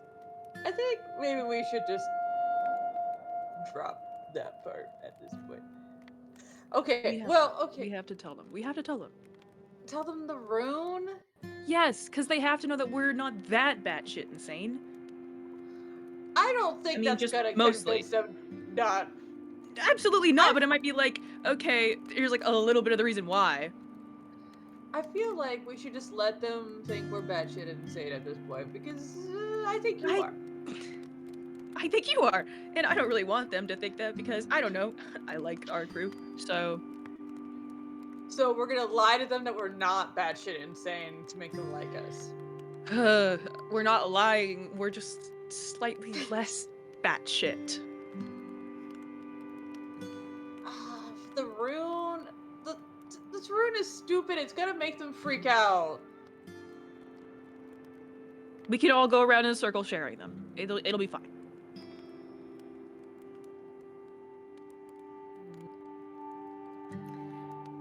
I think maybe we should just drop that part at this point. Okay, okay. We have to tell them. We have to tell them. Tell them the rune? Yes, because they have to know that we're not that batshit insane. I don't think that's just gonna mostly. convince them not. Absolutely not, but it might be like, okay, here's like a little bit of the reason why. I feel like we should just let them think we're batshit insane at this point, because I think you are. I think you are, and I don't really want them to think that because, I don't know, I like our crew, so... So we're gonna lie to them that we're not batshit insane to make them like us. We're not lying, we're just slightly less batshit. The rune... This rune is stupid, it's gonna make them freak out. We can all go around in a circle sharing them. It'll be fine.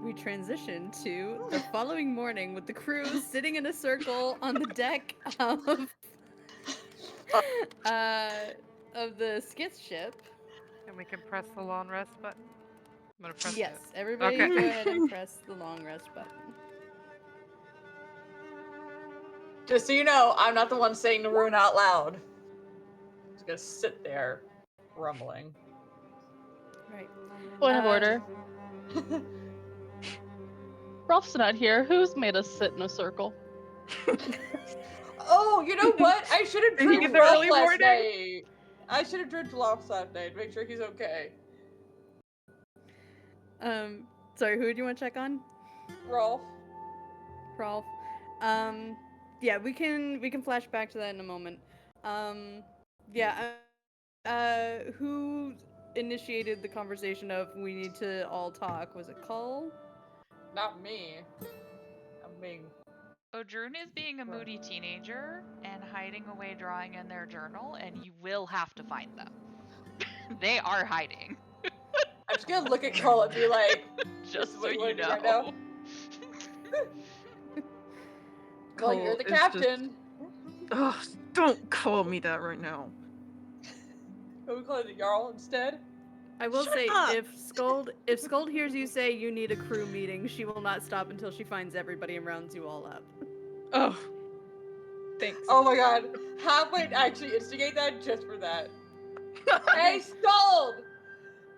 We transition to the following morning with the crew sitting in a circle on the deck of the Skith ship. And we can press the long rest button. I'm gonna press Yes, it. everybody Okay. go ahead and press the long rest button. Just so you know, I'm not the one saying the rune out loud. I'm just gonna sit there, rumbling. Right. Point of order. Rolf's not here. Who's made us sit in a circle? Oh, you know what? I should have Did he drinked get the Rolf early last morning? night. I should have drinked Rolf last night. Make sure he's okay. Sorry, who do you want to check on? Rolf. Rolf. Yeah, we can flash back to that in a moment. Yeah, who initiated the conversation of we need to all talk? Was it Cole? Not me. I'm being. Odrun is being a moody teenager and hiding away drawing in their journal, and you will have to find them. They are hiding, I'm just gonna look at Cole and be like, "This just is so what you you want to do know. right now." Well, you're Cole the is just. captain. Ugh, don't call me that right now. Can we call it the Jarl instead? I will Shut say, up! if Scold hears you say you need a crew meeting, she will not stop until she finds everybody and rounds you all up. Oh, thanks. Oh my god. Hap might actually instigate that just for that. Hey, Scold!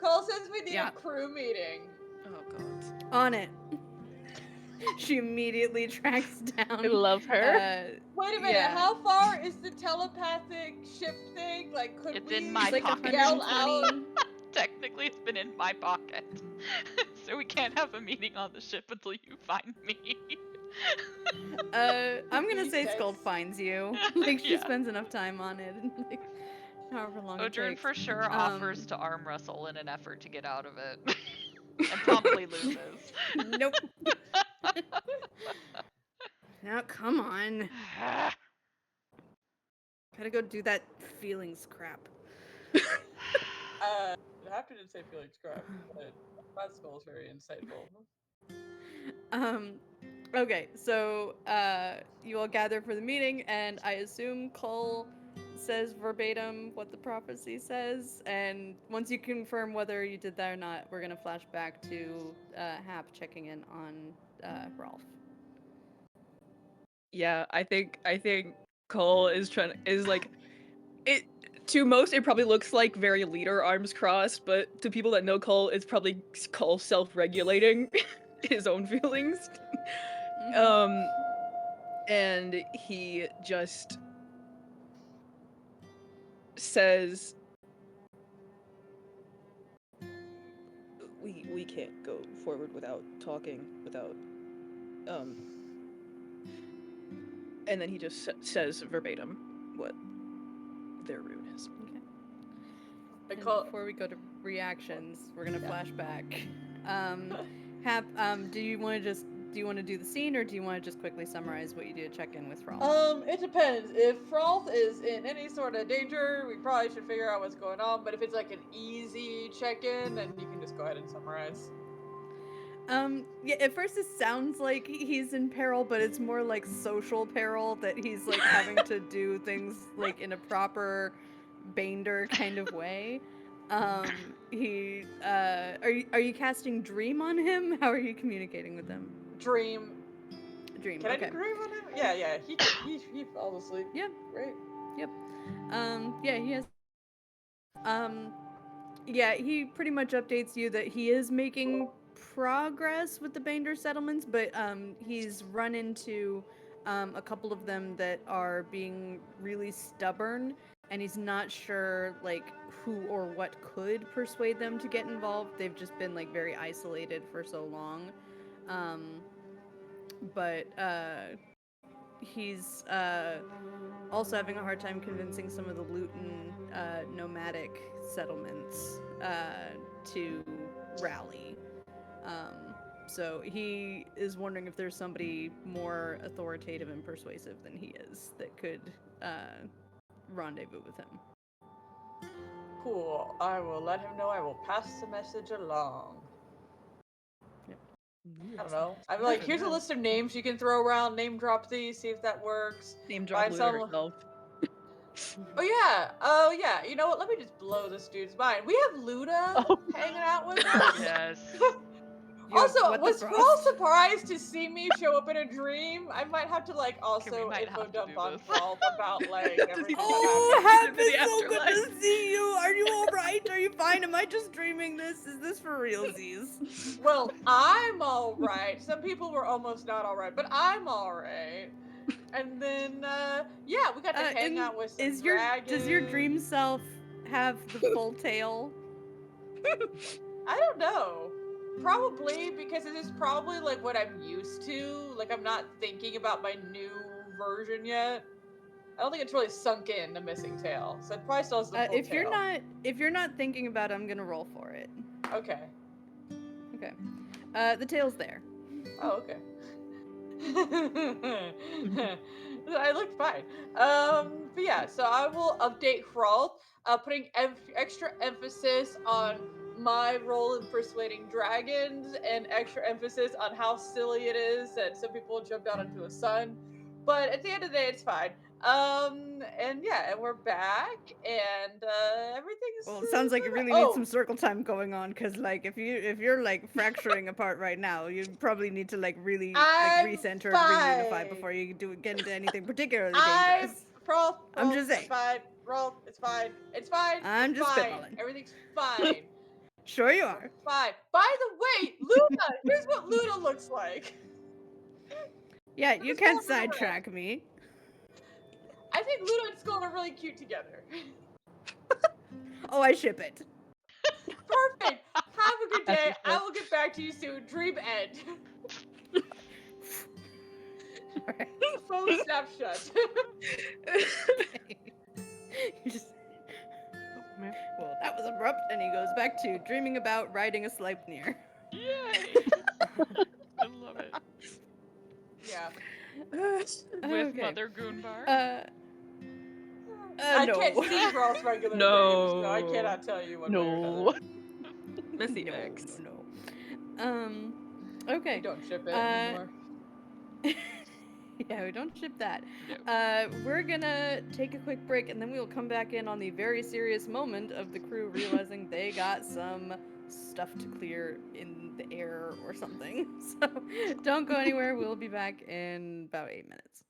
Cole says we need Yeah. a crew meeting. Oh god. On it. She immediately tracks down. I love her. Wait a minute, Yeah. how far is the telepathic ship thing? Like, could It's we in my It's like pocket. yell 120. out? Technically, it's been in my pocket. So we can't have a meeting on the ship until you find me. I'm gonna say Makes Scold sense. finds you. Like she Yeah. spends enough time on it, and like however long it Odrun takes. for sure offers to arm wrestle in an effort to get out of it. And promptly loses. Nope. Now come on. Gotta go do that feelings crap. I have to say Felix crap, but that Skull's very insightful. Okay, so you all gather for the meeting, and I assume Cole says verbatim what the prophecy says, and once you confirm whether you did that or not, we're gonna flash back to Hap checking in on Rolf. Yeah, I think Cole is like it to most it probably looks like very leader arms crossed, but to people that know Cole, it's probably Cole self-regulating his own feelings. Mhm. And he just says we can't go forward without talking without and then he just says verbatim what their rune is. Okay. I And call. before we go to reactions, we're gonna Yeah. flash back. Hap, do you want to do the scene, or do you want to just quickly summarize what you do to check in with Rolf? It depends. If Rolf is in any sort of danger, we probably should figure out what's going on. But if it's like an easy check-in, then you can just go ahead and summarize. Yeah, at first it sounds like he's in peril, but it's more like social peril that he's like having to do things like in a proper Bander kind of way. Are you casting Dream on him? How are you communicating with him? Dream. Dream, Can I okay. do dream on him? Yeah. He falls asleep. Yeah. Right. Yeah, he has yeah, he pretty much updates you that he is making progress with the Bander settlements, but he's run into a couple of them that are being really stubborn, and he's not sure like who or what could persuade them to get involved. They've just been like very isolated for so long. But he's also having a hard time convincing some of the Luton nomadic settlements to rally. So he is wondering if there's somebody more authoritative and persuasive than he is that could rendezvous with him. Cool. I will let him know. I will pass the message along. I don't know. I'm like, here's a list of names you can throw around. Name drop these. See if that works. Name drop Find Luda some. herself. Oh yeah. You know what? Let me just blow this dude's mind. We have Luda hanging out with us. Yes. Also, What the was frost? Thrall surprised to see me show up in a dream? I might have to like also might info have to dump do on this. Thrall about like Does he everything think that he's happened. in the so good afterlife? to see you. Are you all right? Are you fine? Am I just dreaming this? Is this for realsies? Well, I'm all right. Some people were almost not all right, but I'm all right. And then, yeah, we got to hang out with some dragons. Does your dream self have the full tail? I don't know. Probably because it is probably like what I'm used to. Like I'm not thinking about my new version yet. I don't think it's really sunk in the missing tail, so it probably still has the full If tail. you're not thinking about it, I'm gonna roll for it. Okay. Okay. The tail's there. Oh, okay. I looked fine. But yeah, so I will update Hralt, putting extra emphasis on my role in persuading dragons and extra emphasis on how silly it is that some people jump out into a sun. But at the end of the day, it's fine. And yeah, and we're back, and everything's. Well, it sounds like you really need some circle time going on, cause like if you're like fracturing apart right now, you probably need to like really like I'm recenter and reunify fine. before you get into anything particularly I'm dangerous. roll. I'm just saying. It's fine. Roll. It's fine. It's fine. I'm It's just fine. spitballing. Everything's fine. Sure you We're are. fine. By the way, Luna. Here's what Luna looks like. Yeah, you Just can't walking around. sidetrack me. I think Luna and Skull are really cute together. Oh, I ship it. Perfect. Have a good As day. you I should. will get back to you soon. Dream end. Alright. Phone snapshot. You just. Well, that was abrupt, and he goes back to dreaming about riding a Sleipnir. Yay! I love it. Yeah. With Okay. Mother Goonbar. I No. can't see Hralt's regular No. names, so I cannot tell you one way or No. another. Messy no, X. no. Okay. We don't ship it anymore. Yeah, we don't ship that. No. We're gonna take a quick break, and then we will come back in on the very serious moment of the crew realizing they got some stuff to clear in the air or something. So don't go anywhere. We'll be back in about 8 minutes.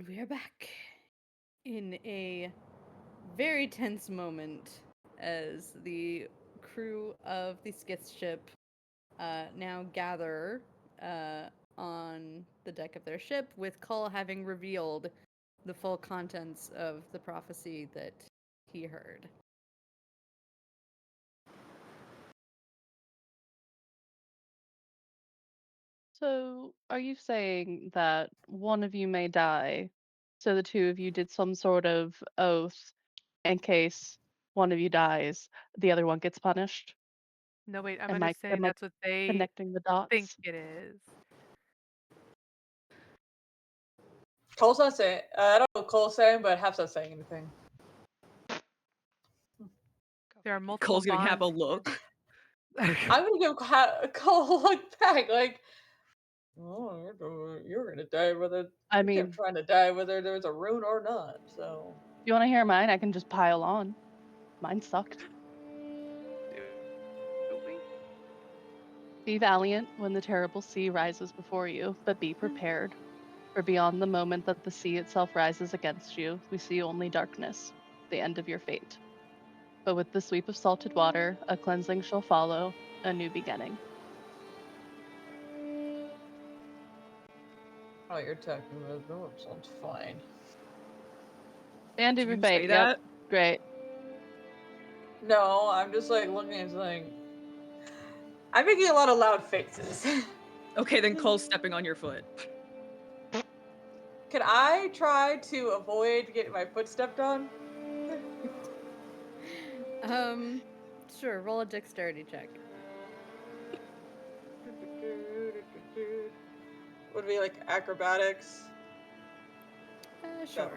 And we are back in a very tense moment as the crew of the Skith ship now gather uh, on the deck of their ship, with Cull having revealed the full contents of the prophecy that he heard. So, are you saying that one of you may die, so the two of you did some sort of oath in case one of you dies, the other one gets punished? No, wait, I'm Am gonna I say am I that's what they connecting the think dots? it is. Cole's not saying. I don't know what Cole's saying, but Hap's not saying anything. There are multiple Cole's giving Hap a bonds. look. I'm gonna give Cole a look back, like, oh, you're gonna die whether I you kept mean, trying to die whether there's a rune or not. So you want to hear mine? I can just pile on. Mine sucked. Be valiant when the terrible sea rises before you, but be prepared. For beyond the moment that the sea itself rises against you, we see only darkness, the end of your fate. But with the sweep of salted water, a cleansing shall follow, a new beginning. oh, you're talking about no, it sounds fine. The end Do of your you say fate. Yep. that? Great. No, I'm just like looking at saying. I'm making a lot of loud faces. Okay, then Cole's stepping on your foot. Can I try to avoid getting my foot stepped on? Sure, roll a dexterity check. Would it be like acrobatics? Sure.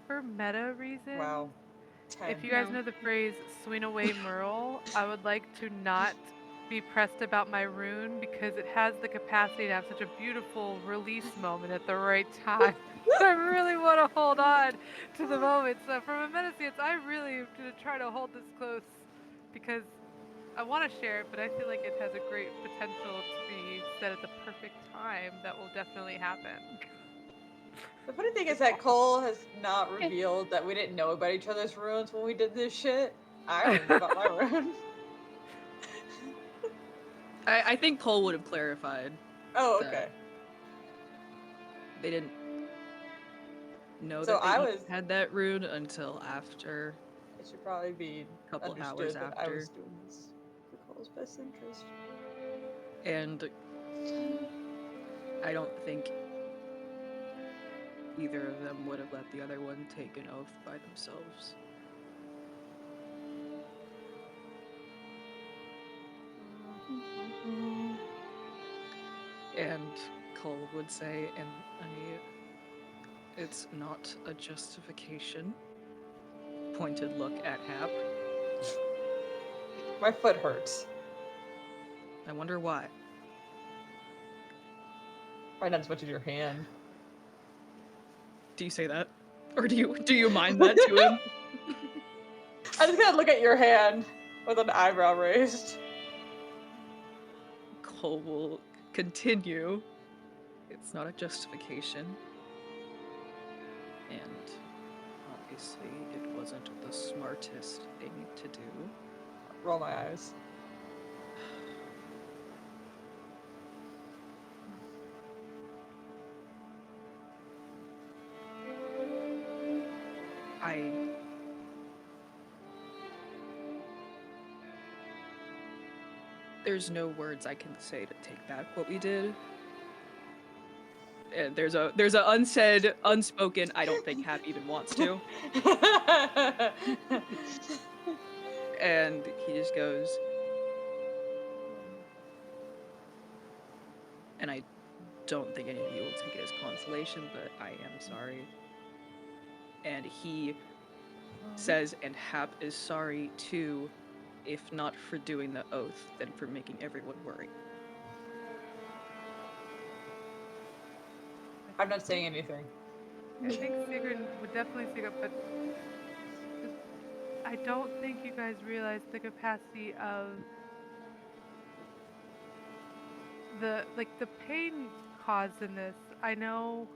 For meta reasons, Wow. 10. if you guys No. know the phrase "swing away Merle," I would like to not be pressed about my rune because it has the capacity to have such a beautiful release moment at the right time. So I really want to hold on to the moment. So from a meta stance, I really am going to try to hold this close because I want to share it, but I feel like it has a great potential to be said at the perfect time that will definitely happen. The funny thing is that Cole has not Okay. revealed that we didn't know about each other's runes when we did this shit. I don't know about my rune. I think Cole would have clarified Oh, that okay. they didn't know So that they I each was. had that rune until after It should probably be a couple hours understood that I after. was doing this for Cole's best interest. And I don't think either of them would have let the other one take an oath by themselves. And Cole would say, and it's not a justification. Pointed look at Hap. My foot hurts. I wonder why. Probably not as much as your hand. Do you say that? Or do you mind that to him? I just gotta look at your hand with an eyebrow raised. Cole will continue. It's not a justification. And obviously it wasn't the smartest thing to do. Roll my eyes. There's no words I can say to take back what we did. And there's a unsaid, unspoken, I don't think Hap even wants to. And he just goes, and I don't think any of you will take it as consolation, but I am sorry. And he says, and Hap is sorry too, if not for doing the oath, then for making everyone worry. I'm not saying anything. I think Sigrun would definitely speak up, but I don't think you guys realize the capacity of the pain caused in this. I know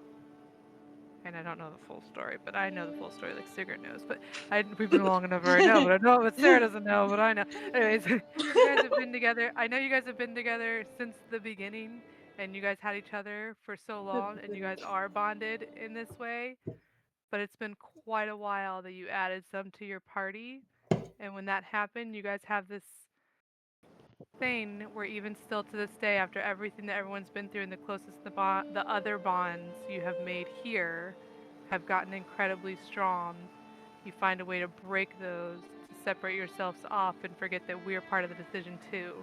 and I don't know the full story, but I know the full story like Sigurd knows. But we've been long enough where I know, but I know what Sarah doesn't know, but I know. Anyways, you guys have been together. I know you guys have been together since the beginning, and you guys had each other for so long, and you guys are bonded in this way. But it's been quite a while that you added some to your party, and when that happened, you guys have this thing where even still to this day, after everything that everyone's been through and the other bonds you have made here have gotten incredibly strong, you find a way to break those, to separate yourselves off and forget that we're part of the decision too.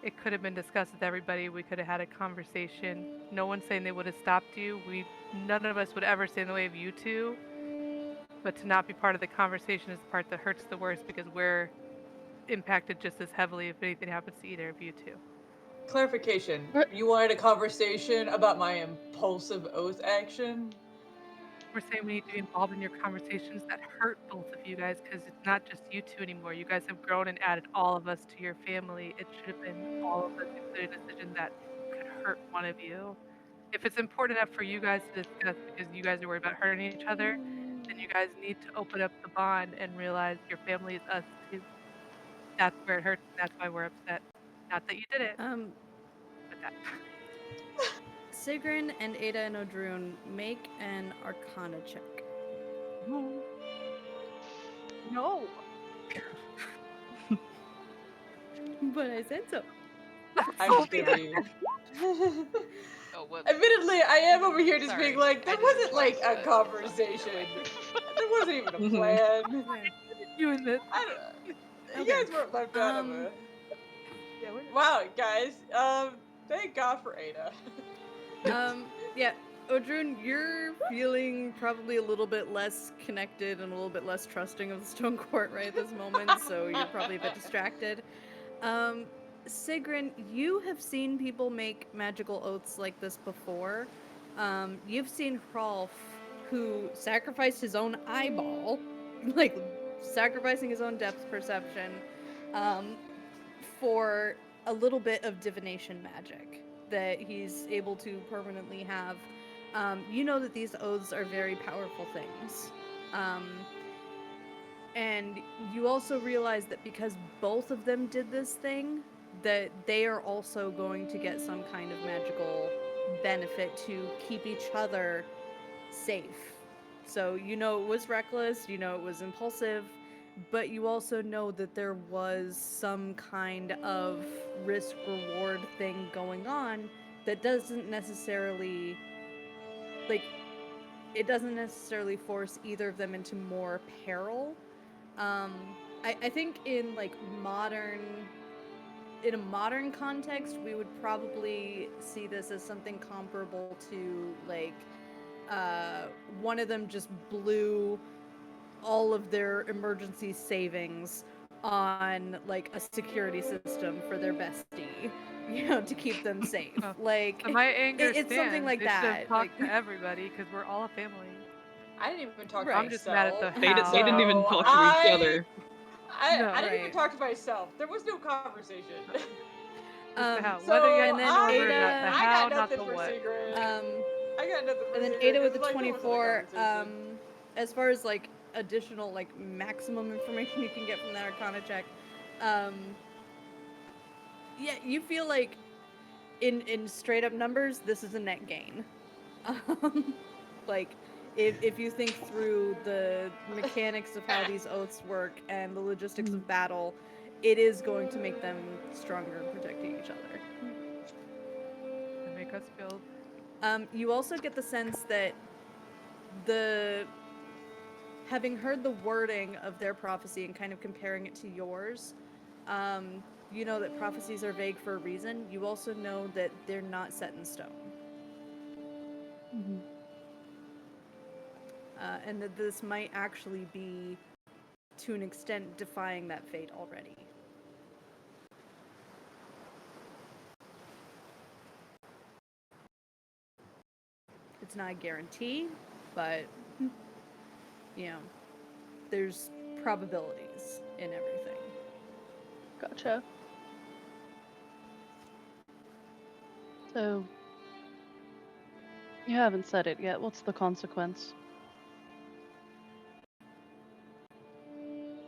It could have been discussed with everybody. We could have had a conversation. No one's saying they would have stopped you. None of us would ever stand in the way of you two. But to not be part of the conversation is the part that hurts the worst because we're impacted just as heavily if anything happens to either of you two. Clarification. What? You wanted a conversation about my impulsive oath action? We're saying we need to be involved in your conversations that hurt both of you guys because it's not just you two anymore. You guys have grown and added all of us to your family. It should have been all of us, including a decision that could hurt one of you. If it's important enough for you guys to discuss because you guys are worried about hurting each other, then you guys need to open up the bond and realize your family is us too. That's where it hurts, and that's why we're upset. Not that you did it, but that. Sigrun and Ada and Odrun, make an Arcana check. No. But I said so. I'm just kidding. Oh, whoops. Admittedly, I am over here just Sorry, being like, there I did it wasn't like twice, a but conversation. There wasn't even a plan. Okay. You and this. I don't, you Okay. guys weren't left out of it. Yeah, we're Wow, guys. Thank God for Ada. Yeah, Odrun, you're feeling probably a little bit less connected and a little bit less trusting of the Stone Court right at this moment, so you're probably a bit distracted. Sigrun, you have seen people make magical oaths like this before. You've seen Hrolf, who sacrificed his own eyeball, like sacrificing his own depth perception, for a little bit of divination magic that he's able to permanently have. You know that these oaths are very powerful things. And you also realize that because both of them did this thing, that they are also going to get some kind of magical benefit to keep each other safe. So you know it was reckless, you know it was impulsive, but you also know that there was some kind of risk reward thing going on that doesn't necessarily, like, it doesn't necessarily force either of them into more peril. I think in like in a modern context, we would probably see this as something comparable to like one of them just blew all of their emergency savings on like a security system for their bestie, you know, to keep them safe. Oh, Like So my anger it's something stands. like They should that. have talked Like, to everybody because we're all a family. I didn't even talk to Right. I'm just mad at myself. the They, how. they didn't even So talk to each other. No. I didn't even Right. talk to myself. There was no conversation. Just the how. So Whether you guys and then know it or not, Ada- the I how, got not nothing the for what. Secret. um, I got nothing for and then Secret, Ada with 'cause, the like, there wasn't a 24. conversation. As far as like additional like maximum information you can get from that Arcana check, um, yeah, you feel like in straight up numbers, this is a net gain. Like, if you think through the mechanics of how these oaths work and the logistics of battle, it is going to make them stronger in protecting each other. To make us feel. You also get the sense that having heard the wording of their prophecy and kind of comparing it to yours, you know that prophecies are vague for a reason. You also know that they're not set in stone. Mhm. And that this might actually be, to an extent, defying that fate already. It's not a guarantee, but, you know, there's probabilities in everything. Gotcha. So, You haven't said it yet. What's the consequence?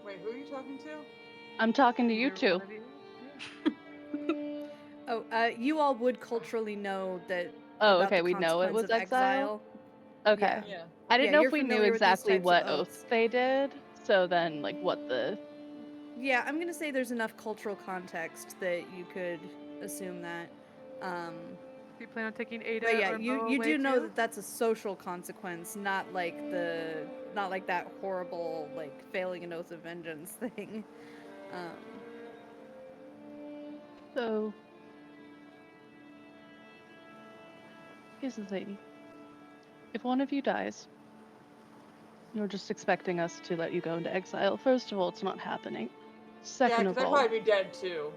Wait, who are you talking to? I'm talking to you Either two. one of you. Yeah. Oh, you all would culturally know that Oh, about okay. the We know it consequence was of exile. exile. Okay. Yeah. Yeah. I didn't Yeah, know you're if we knew familiar with these exactly types of what oath oaths. they did. So then, like, what the. Yeah, I'm gonna say there's enough cultural context that you could assume that. Um, Do you plan on taking Ada but yeah, or you Mo you away do know too? that that's a social consequence, not like that horrible like failing an oath of vengeance thing. Um, So. Here's the thing. If one of you dies, you're just expecting us to let you go into exile. First of all, it's not happening. Yeah, Second because of I'd all, probably be dead too.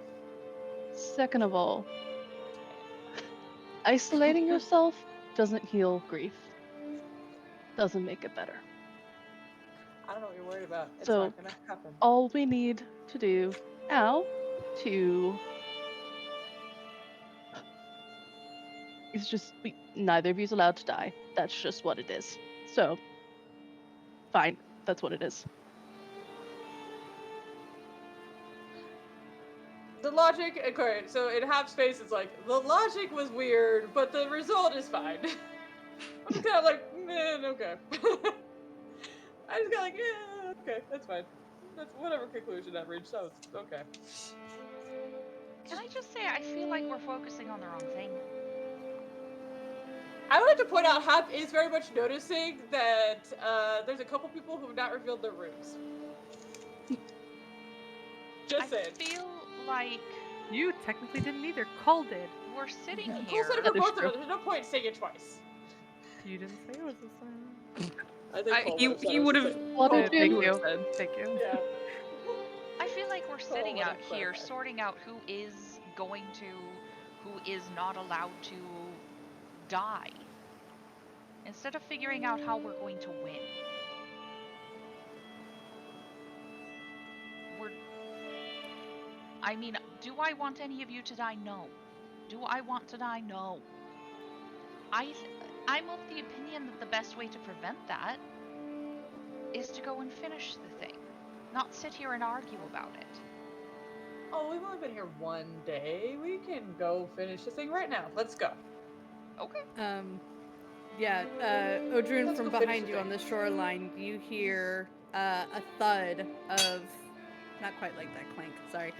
isolating yourself doesn't heal grief. Doesn't make it better. I don't know what you're worried about. It's So not gonna happen. all we need to do now to is just neither of you's allowed to die. That's just what it is. So fine, that's what it is. The logic, okay, so in half space, it's like, the logic was weird, but the result is fine. I'm just kind of like, man, okay. I just got like, yeah, okay, that's fine. That's whatever conclusion that reached, that was okay. Can I just say, I feel like we're focusing on the wrong thing. I would like to point out, Hap is very much noticing that there's a couple people who have not revealed their rooms. Just I saying. feel like You technically didn't either. Cole did. we're sitting Cole here. said it That for is both of true. us. There's no point in saying it twice. You didn't say it was the same. I think Cole would have said He it was would the have. same. What Cole, did he Thank you? would have you. said. Thank you. Yeah. I feel like we're Cole sitting would out have here clarified. sorting out who is going to, who is not allowed to die, instead of figuring out how we're going to win. We're. I mean, do I want any of you to die? No. Do I want to die? No. I'm of the opinion that the best way to prevent that is to go and finish the thing, not sit here and argue about it. Oh, we've only been here one day. We can go finish the thing right now. Let's go. Okay. yeah, Odrun, Let's from go finish behind the you thing. on the shoreline, you hear a thud of, not quite like that clank, sorry,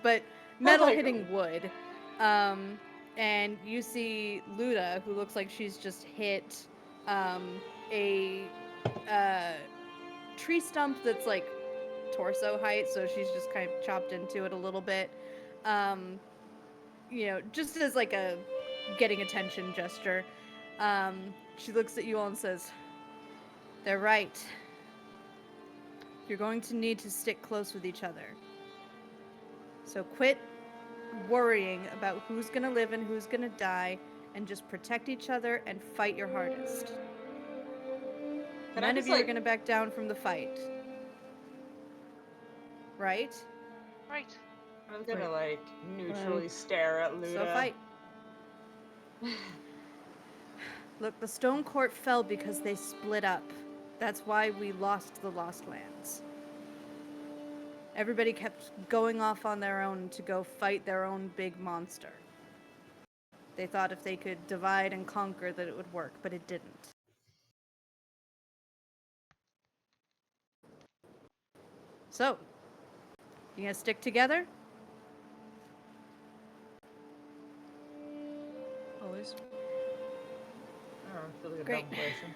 but metal like, hitting wood. And you see Luda, who looks like she's just hit a tree stump that's like torso height, so she's just kind of chopped into it a little bit. Just as like a getting attention gesture. She looks at you all and says, "They're right. You're going to need to stick close with each other. So quit worrying about who's going to live and who's going to die, and just protect each other and fight your hardest. Can None I of just you are like going to back down from the fight. Right? Right. I'm gonna like neutrally Right. stare at Luda. So fight. Look, the Stone Court fell because they split up. That's why we lost the Lost Lands. Everybody kept going off on their own to go fight their own big monster. They thought if they could divide and conquer that it would work, but it didn't. So, you gonna stick together? Always. I don't know, feel like a Great. dumb question.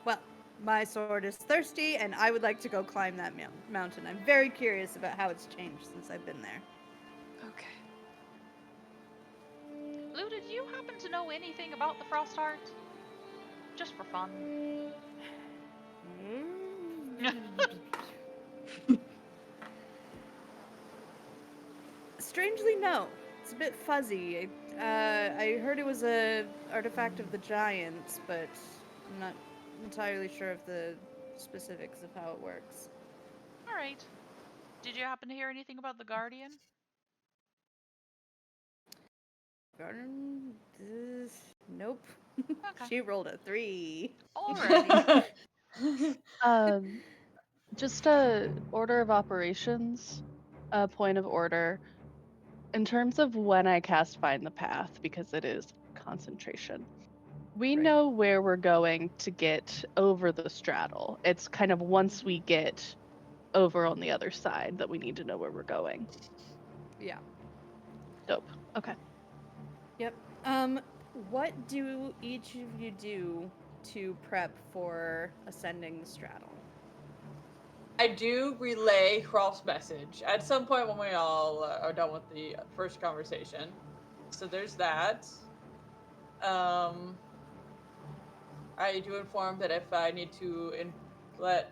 Well, my sword is thirsty, and I would like to go climb that mountain. I'm very curious about how it's changed since I've been there. Okay. Lou, did you happen to know anything about the Frost Heart? Just for fun. Strangely, no. It's a bit fuzzy. I heard it was a artifact of the giants, but I'm not entirely sure of the specifics of how it works. All right. Did you happen to hear anything about the Guardian? Garden? Nope. Okay. She rolled a 3. Alrighty. Um, just a order of operations, a point of order. In terms of when I cast Find the Path, because it is concentration, we Right. know where we're going to get over the straddle. It's kind of once we get over on the other side that we need to know where we're going. Yeah. Dope. Okay. Yep. What do each of you do to prep for ascending the straddle? I do relay Hrolf's message at some point when we all are done with the first conversation. So there's that. Um, I do inform that if I need to let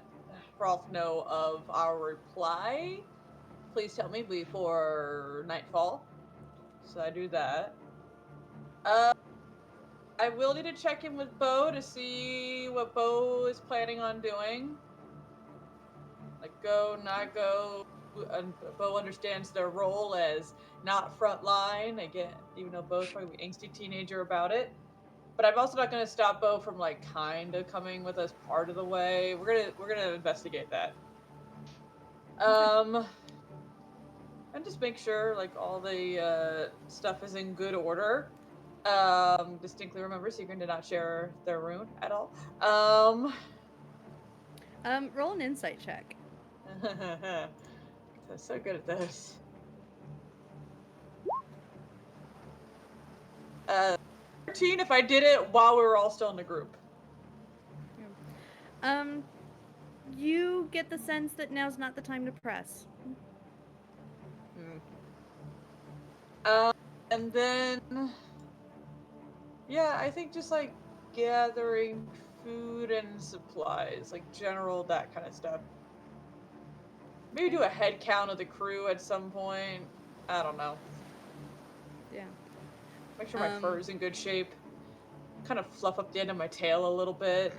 Hrolf know of our reply, please tell me before nightfall. So I do that. Uh, I will need to check in with Bo to see what Bo is planning on doing. Like go, not go. And Bo understands their role as not front line. Again, even though Bo's probably an angsty teenager about it. But I'm also not gonna stop Bo from like kind of coming with us part of the way. We're gonna investigate that. Um and just make sure like all the stuff is in good order. Distinctly remember Secret did not share their rune at all. Roll an insight check. I'm so good at this. 13 if I did it while we were all still in the group. Um, you get the sense that now's not the time to press. Hmm. And then, yeah, I think just like gathering food and supplies, like general that kind of stuff. Maybe do a head count of the crew at some point. I don't know. Yeah. Make sure my fur is in good shape. Kind of fluff up the end of my tail a little bit.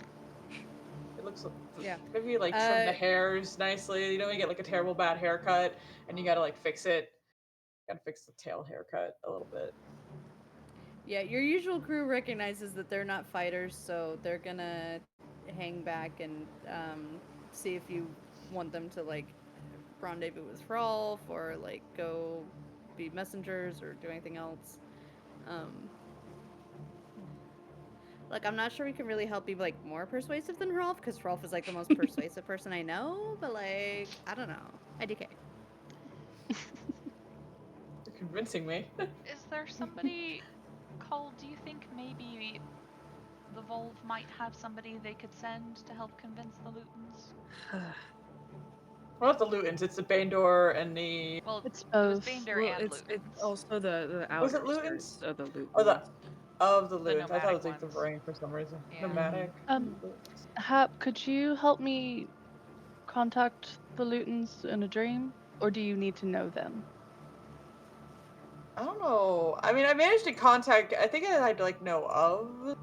It looks Yeah. maybe like trim the hairs nicely. You know, you get like a terrible bad haircut and you gotta like fix it. Gotta fix the tail haircut a little bit. Yeah, your usual crew recognizes that they're not fighters, so they're gonna hang back and see if you want them to like rendezvous with Rolf or like go be messengers or do anything else. Um, like I'm not sure we can really help be like more persuasive than Rolf because Rolf is like the most persuasive person I know, but like I don't know, IDK. You're convincing me. Is there somebody, Cole, do you think maybe the Volve might have somebody they could send to help convince the Lutons? Well, not the Lutons, it's the Bandor and the. Well, It's it was both. Bander Well, and it's Lutons. also the Was it outskirts Lutons? of the Or the Lutons. of the The Lutons. I thought it nomadic was like the ones. ring for some reason. Yeah. Nomadic. Um, Lutons. Hap, could you help me contact the Lutons in a dream, or do you need to know them? I don't know. I mean, I managed to contact. I think I had to like know of.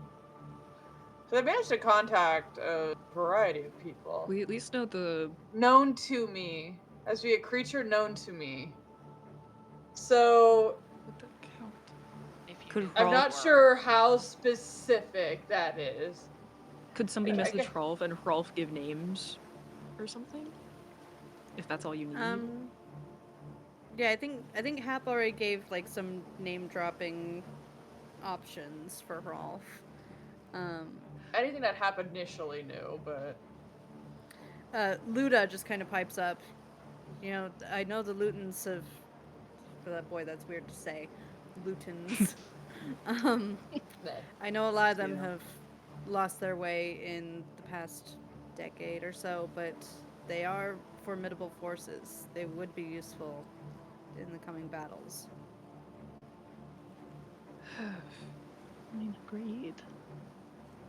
So I managed to contact a variety of people We at least know the. known to me as be a creature known to me. So Would that count? If you Could knew I'm who they not Hrolf. were. sure how specific that is. Could somebody I message guess, Hrolf and Hrolf give names or something? If that's all you need. Yeah, I think Hap already gave like some name dropping options for Rolf. Um, anything that happened initially knew, but Luda just kind of pipes up. You know, I know the Lutons have. For that boy, that's weird to say. Lutons. um, nah. I know a lot of them Yeah. have lost their way in the past decade or so, but they are formidable forces. They would be useful in the coming battles. I mean, agreed.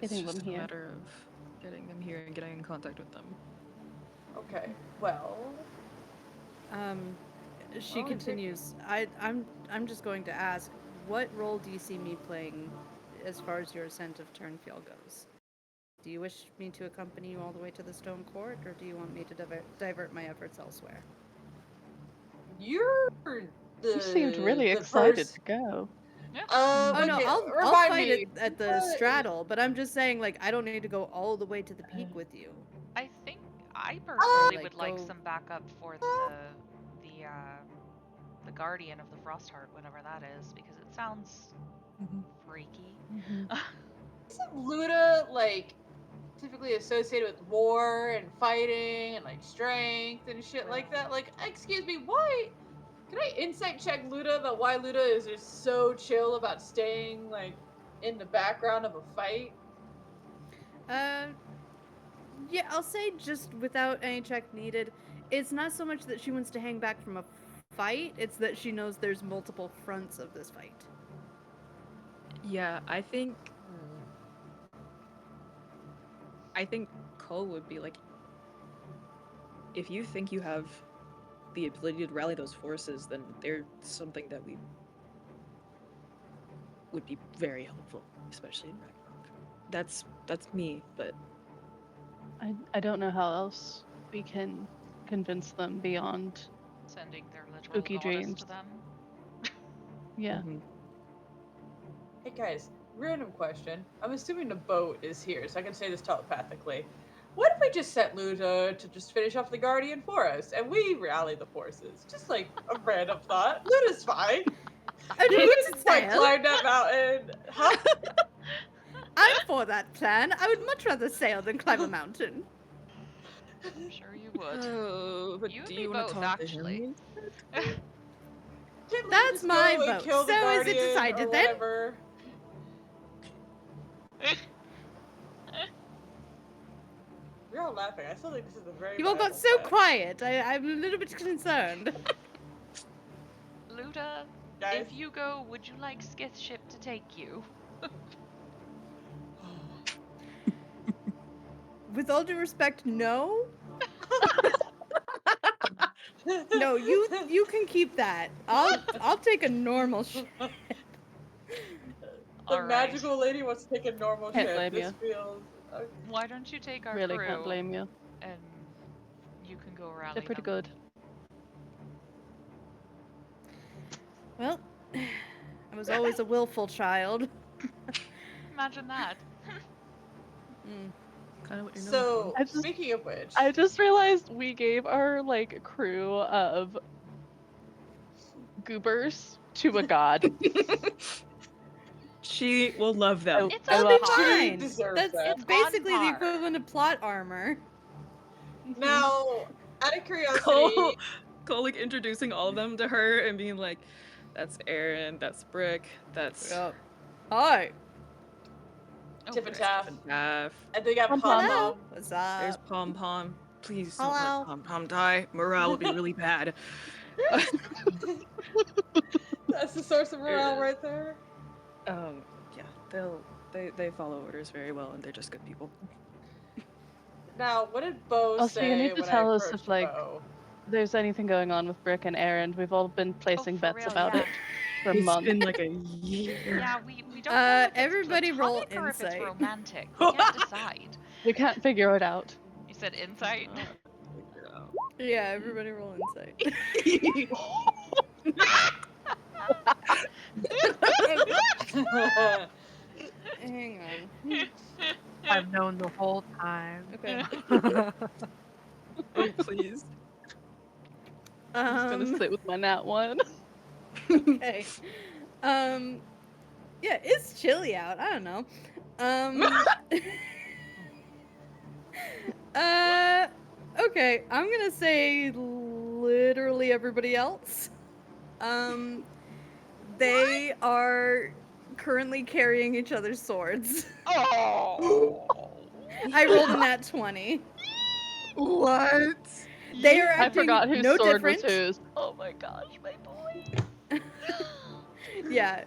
It's Getting them just a here. matter of getting them here and getting in contact with them. Okay. Well, Um, she only pick- continues. I'm just going to ask, what role do you see me playing as far as your ascent of Turnfjall goes? Do you wish me to accompany you all the way to the Stone Court, or do you want me to divert my efforts elsewhere? you're You seemed really the excited person. to go. Yeah. Oh no, okay, I'll remind fight me. it at the what- straddle, but I'm just saying like I don't need to go all the way to the peak with you. I think I personally like, would like go- some backup for the uh, the guardian of the Frostheart, whatever that is, because it sounds freaky. Isn't Luda like typically associated with war and fighting and like strength and shit like that? Like, excuse me, why? Can I insight check Luda about why Luda is just so chill about staying like in the background of a fight? Uh, yeah, I'll say just without any check needed. It's not so much that she wants to hang back from a fight; it's that she knows there's multiple fronts of this fight. Yeah, I think Cole would be like, if you think you have the ability to rally those forces, then there's something that we would be very helpful, especially in Ragnarok. That's me, but I don't know how else we can convince them beyond. Sending their literal Spooky goddess dreams. to them. Yeah. Hey guys, random question. I'm assuming the boat is here, so I can say this telepathically. What if we just sent Luda to just finish off the Guardian for us, and we rally the forces? Just like a random thought. Luda's fine. I We mean, what's can it like say? climb that mountain. Huh? I'm for that plan. I would much rather sail than climb a mountain. I'm sure you would. oh, but You and do me you want both, to talk to actually. him? Can Luda That's just my go and vote. kill the So is it Guardian decided or then? whatever? You're all laughing. I still think this is a very You all got viable so plan. quiet. I'm a little bit concerned. Luda, Guys, if you go, would you like Skith's ship to take you? With all due respect, no. No, you can keep that. I'll take a normal ship. The All right. magical lady wants to take a normal Can't ship. blame This you. feels. Why don't you take our Really crew can't blame you. and you can go rally They're pretty them. good. Well, I was always a willful child. Imagine that. Mm. Kind of what you're known So, I just- speaking of which, I just realized we gave our like crew of goobers to a god. She will love them. It's I on That'll be par. She fine. deserves That's that. It's basically on the par. equivalent of plot armor. Now, out of curiosity, Cole like introducing all of them to her and being like, "That's Aaron, that's Brick, that's Yep. Hi. Oh, Tip and frick. Taff, Taff. and they got Pom Pom Pom. Pom. What's There's up? Pom Pom. Please don't Hello. let Pom Pom die. Morale will be really bad." That's the source of morale right there. Yeah, they follow orders very well and they're just good people. Now, what did Bo Also, you say need to when I tell us approached if like Bo? there's anything going on with Brick and Aaron. We've all been placing for bets real, about yeah. it for It's months. been like a year. Yeah, we don't know if it's Everybody roll platonic or if it's insight. romantic. We can't decide. We can't figure it out. You said insight? Yeah, everybody roll insight. Hang on. I've known the whole time. Okay. Oh, please. I'm just gonna sit with my nat one. Okay. Yeah, it's chilly out. I don't know. Okay, I'm gonna say literally everybody else. They are currently carrying each other's swords. Oh! I rolled a nat 20. What? They are I acting forgot whose no sword different. was whose. Oh my gosh, my boy. Yeah,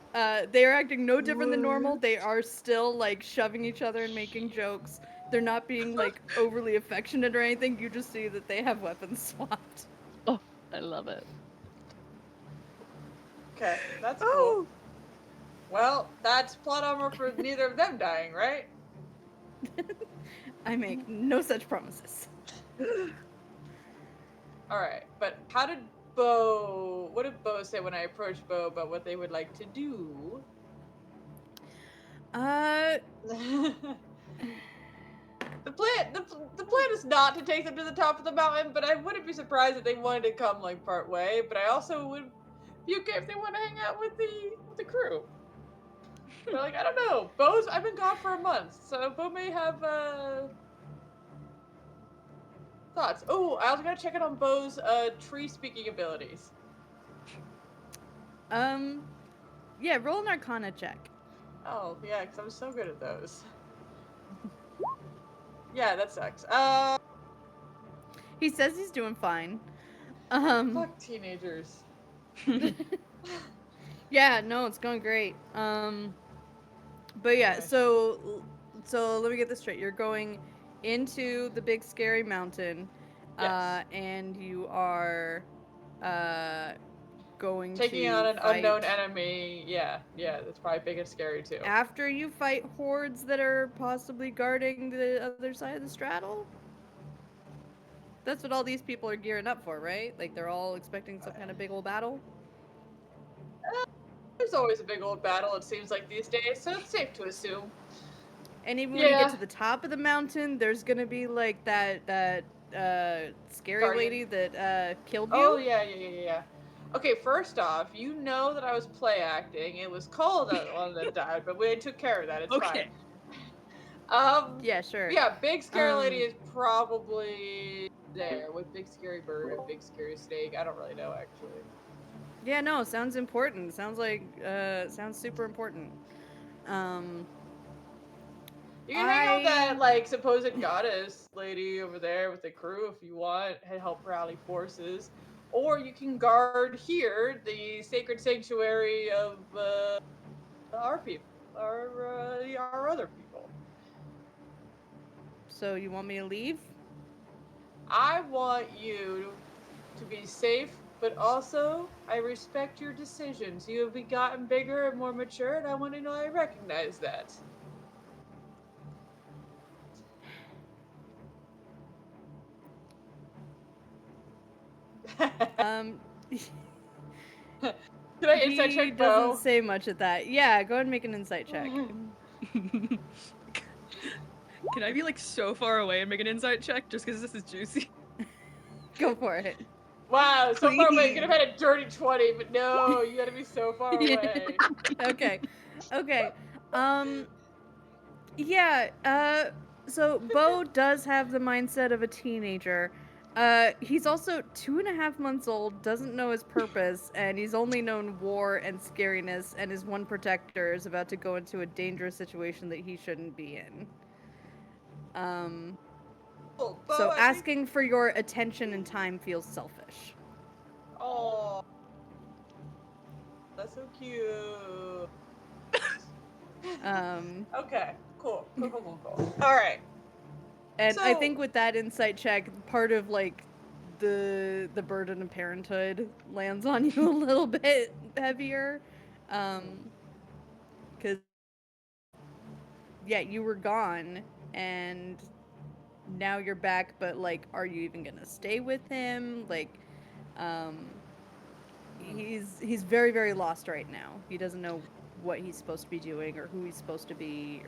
they are acting no different than normal. They are still like shoving each other and making jokes. They're not being like overly affectionate or anything. You just see that they have weapons swapped. Oh, I love it. Okay, that's cool. Oh, Well, that's plot armor for neither of them dying, right? I make no such promises. Alright, but how did Bo... What did Bo say when I approached Bo about what they would like to do? Uh, The plan is not to take them to the top of the mountain, but I wouldn't be surprised if they wanted to come like part way. But I also would be okay if they want to hang out with the crew. But like I don't know, Bo's. I've been gone for a month, so Bo may have thoughts. Oh, I also gotta check it on Bo's tree speaking abilities. yeah, roll an Arcana check. Oh yeah, because I'm so good at those. Yeah, that sucks. He says he's doing fine. Fuck teenagers. Yeah, no, it's going great. But yeah, Okay. so let me get this straight. You're going into the big scary mountain, Yes. and you are, going Taking to on an fight. unknown enemy. Yeah, that's probably big and scary too. After you fight hordes that are possibly guarding the other side of the straddle. That's what all these people are gearing up for, right? Like they're all expecting some kind of big old battle. There's always a big old battle, it seems like these days, so it's safe to assume. And even when you Yeah. get to the top of the mountain, there's gonna be like that scary Guardian. lady that killed you. Oh, yeah. Okay, first off, you know that I was play acting. It was Cole that one that died, but we took care of that. It's Okay. fine. Yeah, sure. Yeah, big scary lady is probably there with big scary bird and big scary snake. I don't really know actually. Yeah, no, sounds important. Sounds like sounds super important. Um, You can hang out with that like supposed goddess lady over there with the crew if you want and help rally forces, or you can guard here the sacred sanctuary of our people, our other people. So you want me to leave? I want you to be safe, but also I respect your decisions. You have gotten bigger and more mature, and I want to know I recognize that. Um, Can I insight he check doesn't Bo? say much at that. Yeah, go ahead and make an insight check. Can I be like so far away and make an insight check just because this is juicy? Go for it. Wow, so far away. You could have Please. had a dirty 20, but no, you gotta be so far away. Okay. Okay. Yeah, so Bo does have the mindset of a teenager. He's also 2.5 months old, doesn't know his purpose, and he's only known war and scariness, and his one protector is about to go into a dangerous situation that he shouldn't be in. Oh, Bo, So I think- asking for your attention and time feels selfish. Oh, that's so cute. Okay, cool. All right. And I So- think with that insight check, part of like the burden of parenthood lands on you a little bit heavier, because yeah, you were gone and now you're back, but like, are you even gonna stay with him? Like, um, he's very very lost right now. He doesn't know what he's supposed to be doing or who he's supposed to be.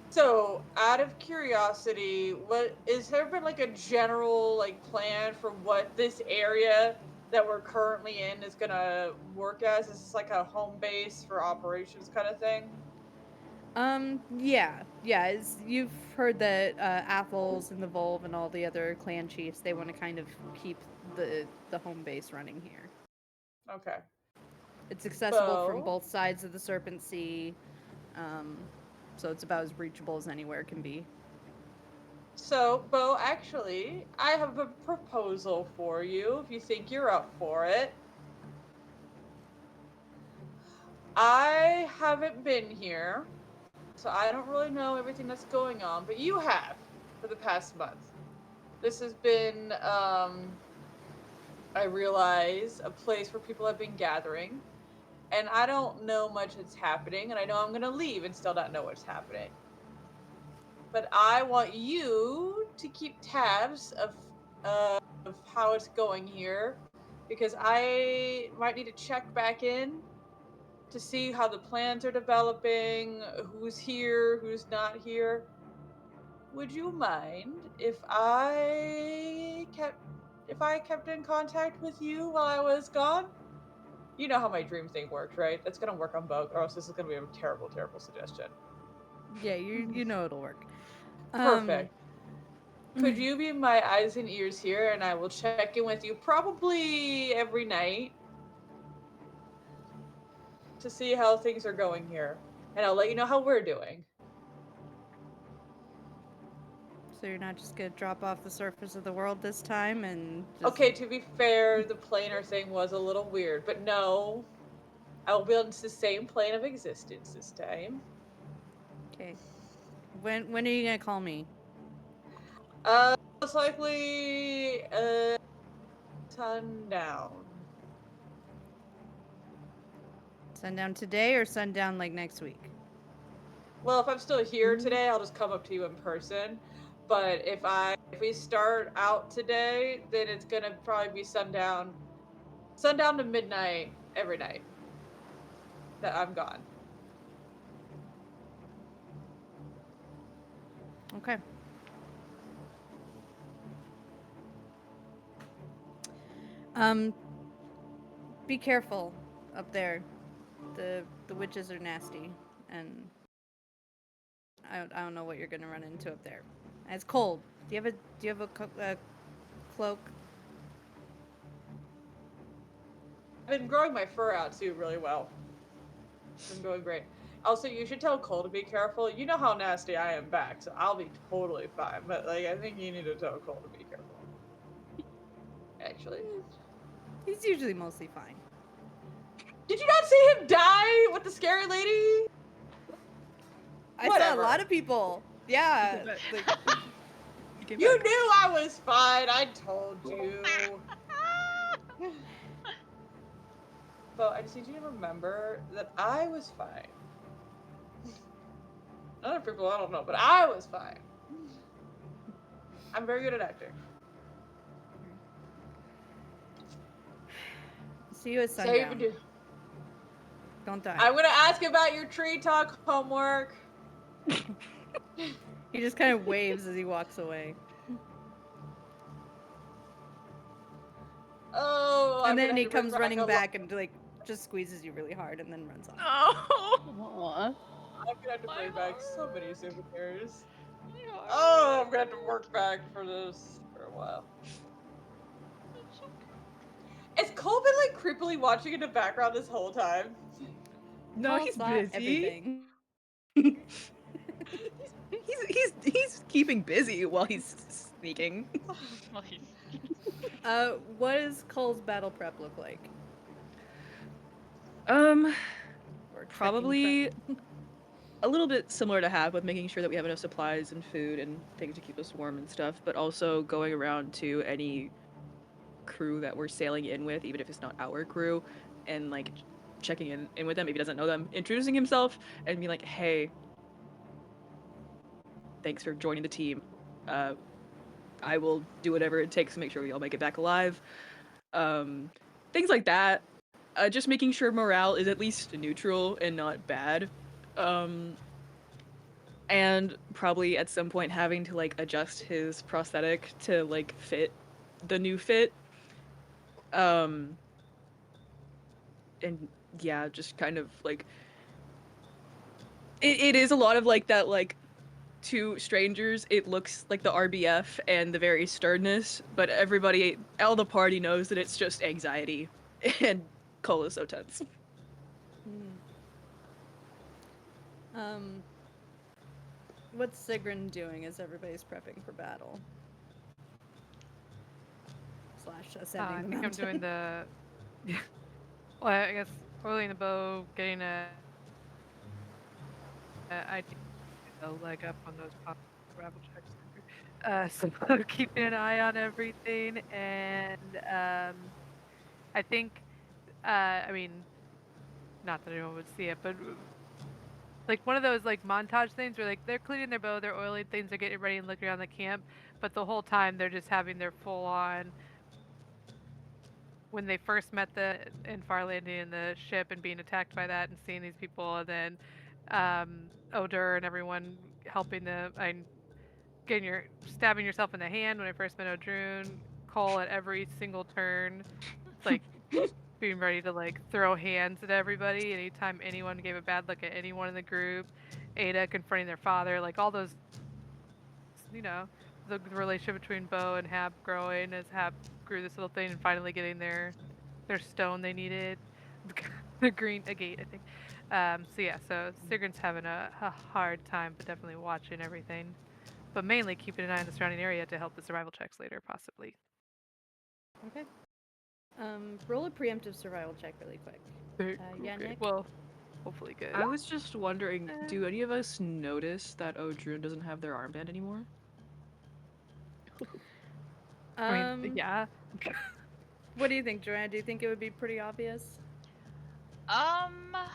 So, out of curiosity, what is there been like a general like plan for what this area that we're currently in is gonna work as? Is this like a home base for operations kind of thing? Yeah. You've heard that Athel's and the Volve and all the other clan chiefs, they want to kind of keep the home base running here. Okay. It's accessible from Bo? both sides of the Serpent Sea, so it's about as reachable as anywhere can be. So, Bo, actually, I have a proposal for you if you think you're up for it. I haven't been here, so I don't really know everything that's going on, but you have for the past month. This has been, I realize, a place where people have been gathering, and I don't know much that's happening, and I know I'm going to leave and still not know what's happening. But I want you to keep tabs of how it's going here, because I might need to check back in to see how the plans are developing, who's here, who's not here. Would you mind if I kept in contact with you while I was gone? You know how my dream thing worked, right? That's gonna work on both, or else this is gonna be a terrible, terrible suggestion. Yeah, you know it'll work. Perfect. Could you be my eyes and ears here, and I will check in with you probably every night to see how things are going here, and I'll let you know how we're doing. So you're not just gonna drop off the surface of the world this time and just Okay, to be fair, the planar thing was a little weird, but no, I will be on the same plane of existence this time. okay. When are you gonna call me? Most likely, sundown. Sundown today or sundown like next week? Well, if I'm still here today, I'll just come up to you in person. But if we start out today, then it's gonna probably be sundown to midnight every night that I'm gone. Okay. Um, be careful up there. The witches are nasty, and I don't know what you're gonna run into up there. And it's cold. Do you have a cloak? I've been growing my fur out too really well. It's been going great. Also, you should tell Cole to be careful. You know how nasty I am back, so I'll be totally fine. But like, I think you need to tell Cole to be careful. Actually, He's usually mostly fine. did you not see him die with the scary lady? I saw a lot of people. Yeah. He came You back. knew I was fine. I told you. But I just need you to remember that I was fine. Other people, I don't know, but I was fine. I'm very good at acting. See you at So you sundown. do. Don't die. I'm gonna ask about your tree talk homework. He just kind of waves as he walks away. Oh, And I'm then gonna he have to bring comes running a back and like just squeezes you really hard and then runs off. Oh. Aw. I'm gonna have to My bring back so heart. many souvenirs. My heart. Oh, I'm gonna have to work back for this for a while. That's so cute. Has Cole been like creepily watching in the background this whole time? No, Cole he's saw busy. everything. He's keeping busy while he's sneaking. Well, he's What does Cole's battle prep look like? Or trekking Probably prep? a little bit similar to Have with making sure that we have enough supplies and food and things to keep us warm and stuff, but also going around to any crew that we're sailing in with, even if it's not our crew, and like checking in with them if he doesn't know them, introducing himself and being like, hey, thanks for joining the team. I will do whatever it takes to make sure we all make it back alive. Things like that. Just making sure morale is at least neutral and not bad. And probably at some point having to like adjust his prosthetic to like fit the new fit. And yeah, just kind of like it is a lot of like that like to strangers it looks like the RBF and the very sternness, but all the party knows that it's just anxiety and Cole is so tense. What's Sigrun doing as everybody's prepping for battle? / ascending I the think I'm mountain. doing the. Well, I guess oiling the bow, getting I a leg up on those pop gravel checks. So keeping an eye on everything, and I think, I mean, not that anyone would see it, but like one of those like montage things where like they're cleaning their bow, they're oiling things, they're getting ready and looking around the camp, but the whole time they're just having their full on when they first met in Far Landing in the ship and being attacked by that and seeing these people, and then Odur and everyone helping and getting stabbing yourself in the hand when I first met Odrun, Cole at every single turn, like being ready to like throw hands at everybody anytime anyone gave a bad look at anyone in the group, Ada confronting their father, like all those, you know, the relationship between Bo and Hab growing as Hab grew this little thing and finally getting their stone they needed, the green agate, I think. So yeah, so Sigrun's having a hard time, but definitely watching everything, but mainly keeping an eye on the surrounding area to help the survival checks later, possibly. Okay. Roll a preemptive survival check really quick. Yeah, Okay, Nick? well, hopefully good. I was just wondering, do any of us notice that Odrun doesn't have their armband anymore? I mean, yeah. What do you think, Joanna? Do you think it would be pretty obvious? Like,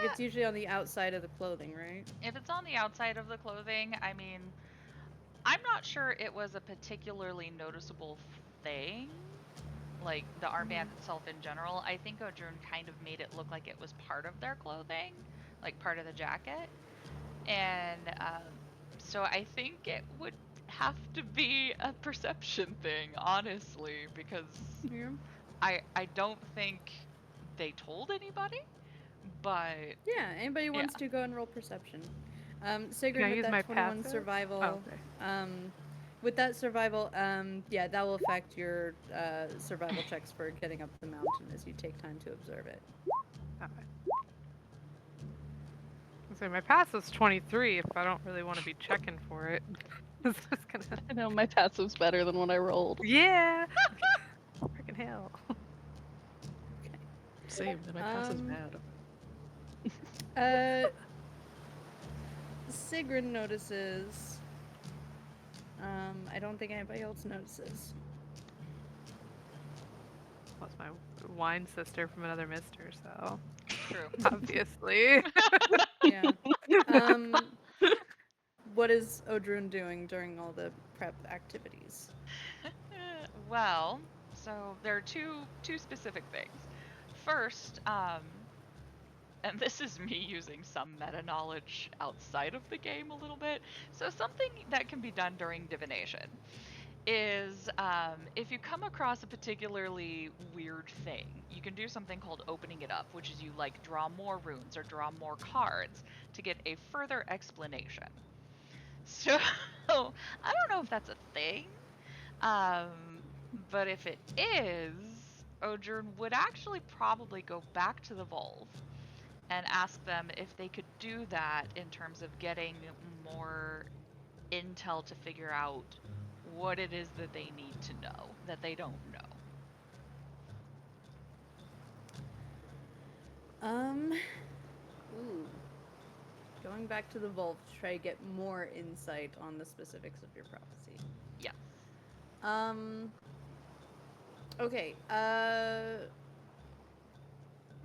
it's usually on the outside of the clothing, right? If it's on the outside of the clothing, I mean, I'm not sure it was a particularly noticeable thing, like the armband itself in general. I think Odrun kind of made it look like it was part of their clothing, like part of the jacket. And so I think it would have to be a perception thing, honestly, because Yeah. I don't think they told anybody, but Yeah, anybody yeah. wants to go and roll perception. Can I Sigrun, with use my that 21 passive? survival, Oh, okay. with that survival, yeah, that will affect your survival checks for getting up the mountain as you take time to observe it. Okay. So my passive's 23 if I don't really want to be checking for it. It's just gonna... I know my passive's better than what I rolled. Yeah! Freaking hell. Same, then my passive's bad. Sigrun notices. I don't think anybody else notices. That's my wine sister from another mister, so True. obviously. Yeah. What is Odrun doing during all the prep activities? Well, so there are two specific things. First, and this is me using some meta knowledge outside of the game a little bit. So something that can be done during divination is if you come across a particularly weird thing, you can do something called opening it up, which is you like draw more runes or draw more cards to get a further explanation. So I don't know if that's a thing, but if it is, Odrun would actually probably go back to the Volve and ask them if they could do that in terms of getting more intel to figure out what it is that they need to know that they don't know. Going back to the vault to try to get more insight on the specifics of your prophecy. Yeah. Okay,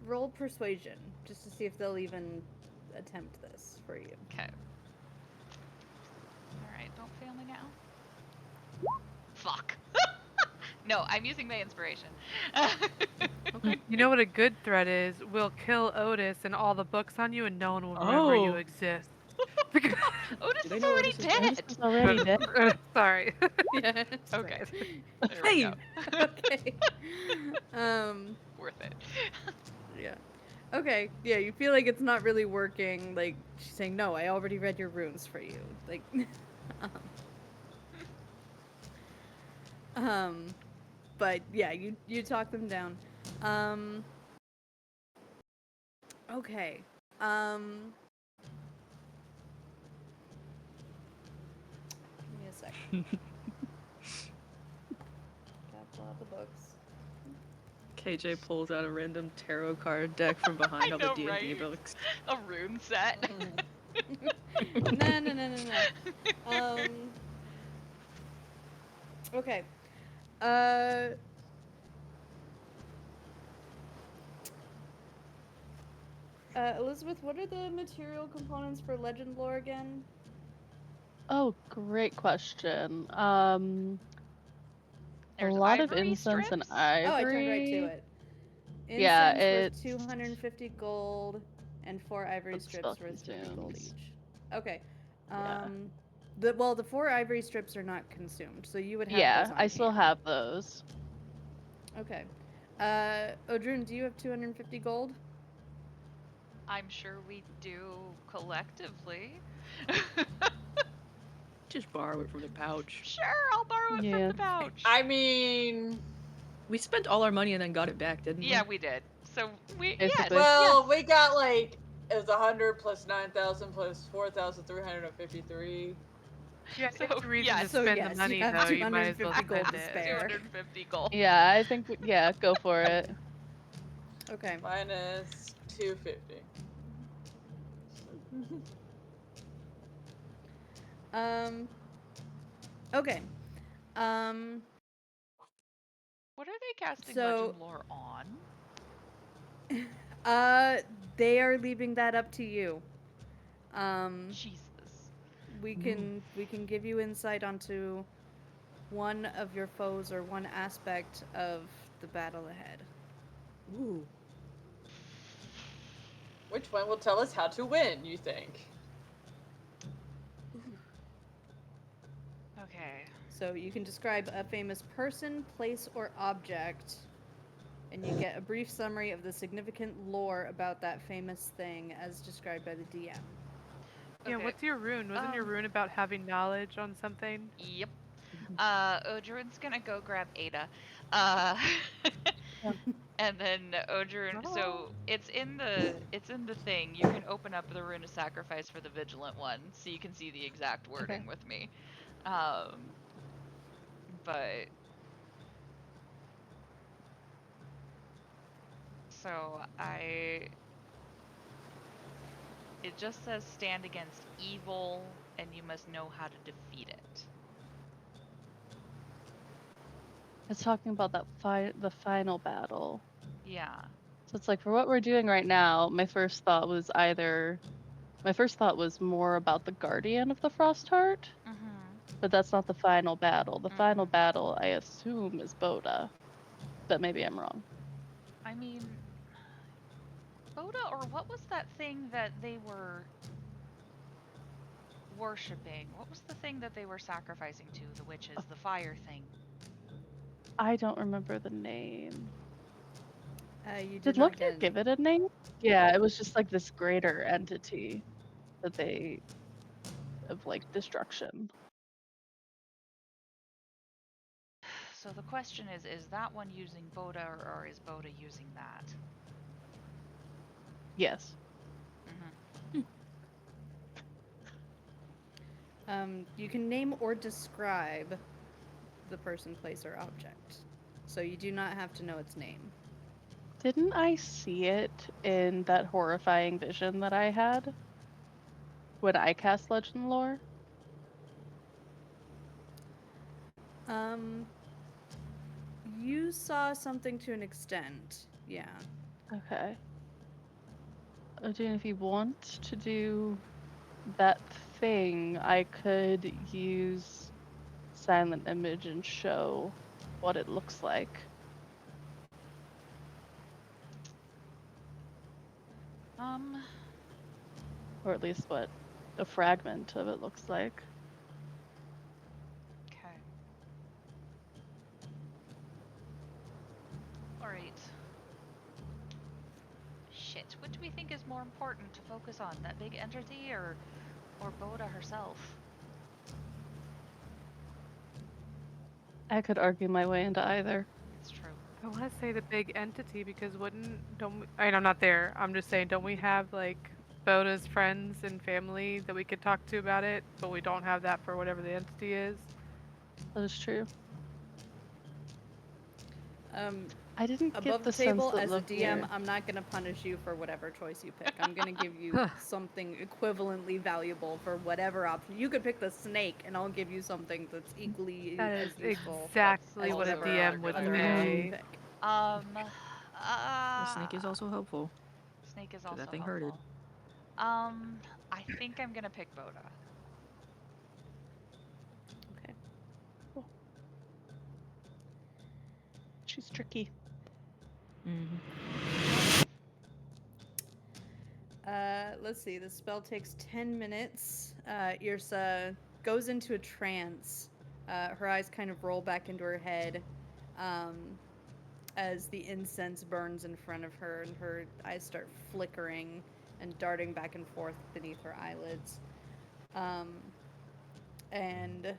roll persuasion, just to see if they'll even attempt this for you. Okay. Alright, don't fail me now. Fuck. No, I'm using my inspiration. Okay. You know what a good threat is? We'll kill Otis and all the books on you and no one will remember you exist. Otis Do they is know already Otis is dead! dead? It's already dead. Sorry. Yeah. Okay. sorry. There we go. Okay. Worth it. Yeah. Okay. Yeah, you feel like it's not really working. Like she's saying, "No, I already read your runes for you." Like. But yeah, you talk them down. Okay. Give me a second. Gotta pull out the books. KJ pulls out a random tarot card deck from behind all the know, D&D right? books. A rune set. No. Okay. Elizabeth, what are the material components for legend lore again? Oh, great question. A There's lot of ivory incense and strips. Oh, I turned right to ivory. it. Yeah, Incense worth it's 250 gold, and 4 ivory but spell strips worth 50 gold consumes. each. Okay. Yeah. The 4 ivory strips are not consumed, so you would have those Yeah, on I still hand. have those. Okay. Odrun, do you have 250 gold? I'm sure we do collectively. Just borrow it from the pouch. Sure, I'll borrow it Yeah. from the pouch. I mean, We spent all our money and then got it back, didn't we? Yeah, we did. So yes, Basically. well, yes. we got like it was 100 plus 9,000 plus 4,353. Yeah, So, it's a reason yes. to So spend yes, the you money have though. You might as well 250 gold spend to it. spare. 250 gold. Yeah, I think yeah, go for it. Okay. Minus 250. Okay. Um. What are they casting So- legend lore on? They are leaving that up to you. Jesus. We can give you insight onto one of your foes or one aspect of the battle ahead. Ooh. Which one will tell us how to win, you think? Okay. So you can describe a famous person, place, or object, and you get a brief summary of the significant lore about that famous thing as described by the DM. Yeah, Okay. what's your rune? Wasn't your rune about having knowledge on something? Yep. Odrun's gonna go grab Ada. Uh and then Odrun, so it's in the thing. You can open up the rune of sacrifice for the vigilant one, so you can see the exact wording with me. But so it just says stand against evil and you must know how to defeat it. It's talking about that the final battle. Yeah. So it's like for what we're doing right now, my first thought was more about the Guardian of the Frost Heart, but that's not the final battle. The final battle, I assume, is Boda, but maybe I'm wrong. I mean, Boda, or what was that thing that they were worshipping? What was the thing that they were sacrificing to, the witches, the fire thing? I don't remember the name. You Did not Loki get give it a name? Yeah, it was just like this greater entity that they of like destruction. So the question is that one using Boda, or is Boda using that? Yes. You can name or describe the person, place, or object. So you do not have to know its name. Didn't I see it in that horrifying vision that I had when I cast Legend Lore? You saw something to an extent, yeah. Okay. Odin, if you want to do that thing, I could use silent image and show what it looks like. Or at least what a fragment of it looks like. Okay. Alright. Shit, what do we think is more important to focus on? That big entity or Boda herself? I could argue my way into either. It's true. I want to say the big entity because I'm not there. I'm just saying, don't we have like Boda's friends and family that we could talk to about it, but we don't have that for whatever the entity is? That is true. I didn't get Above the the table, sense that as a DM, Loki... I'm not going to punish you for whatever choice you pick. I'm going to give you something equivalently valuable for whatever option. You could pick the snake, and I'll give you something that's equally That as is useful. exactly as what a whatever DM would other option you say. pick. The snake is also helpful. Snake is 'Cause also that thing helpful. hurted. I think I'm gonna pick Boda. Okay. She's tricky. Mhm. Let's see. The spell takes 10 minutes. Yrsa goes into a trance. Her eyes kind of roll back into her head as the incense burns in front of her, and her eyes start flickering and darting back and forth beneath her eyelids. And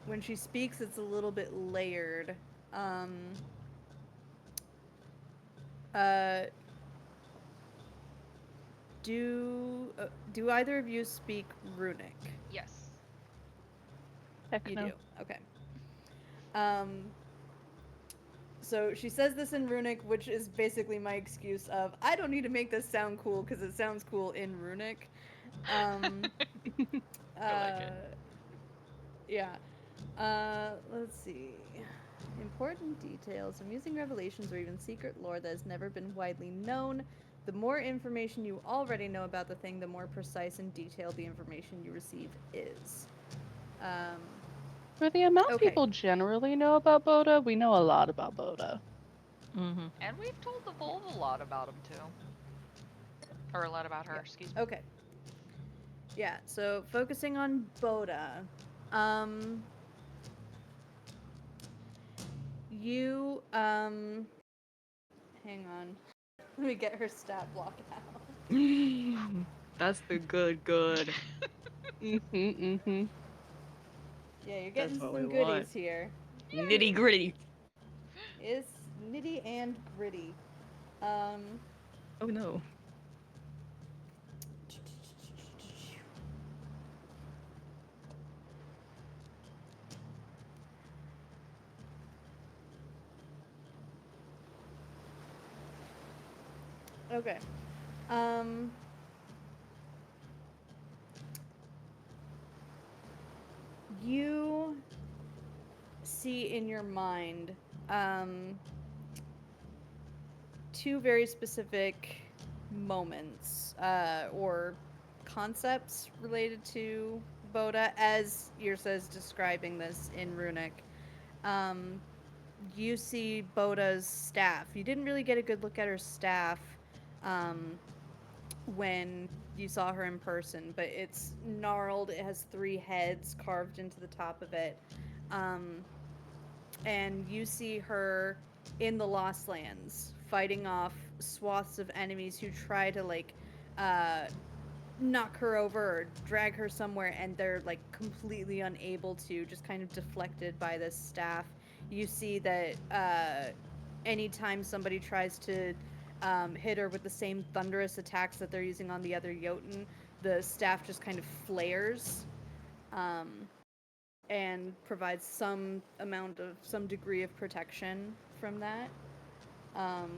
when she speaks, it's a little bit layered. Uh, do either of you speak Runic? Yes. Heck You no. do. Okay. So she says this in Runic, which is basically my excuse of I don't need to make this sound cool because it sounds cool in Runic. Um, I like it. Yeah. Let's see. Important details, amusing revelations, or even secret lore that has never been widely known. The more information you already know about the thing, the more precise and detailed the information you receive is. For the amount Okay. people generally know about Boda, we know a lot about Boda. Mhm. And we've told the Volve a lot about him too. Or a lot about her, Yep. excuse me. Okay. Yeah, so focusing on Boda. You, hang on. Let me get her stat block out. That's the good. Mm-hmm. Yeah, you're That's getting what we some want. goodies here. Nitty gritty. It's nitty and gritty. Um, Oh no. okay. Um, you see in your mind, two very specific moments, or concepts related to Boda, as Yrsa is describing this in Runic. Um, you see Boda's staff. You didn't really get a good look at her staff when you saw her in person, but it's gnarled. It has 3 heads carved into the top of it. Um, and you see her in the Lost Lands fighting off swaths of enemies who try to uh, knock her over or drag her somewhere, and they're like completely unable to, just kind of deflected by this staff. You see that anytime somebody tries to hit her with the same thunderous attacks that they're using on the other Jotun, the staff just kind of flares and provides some degree of protection from that. Um,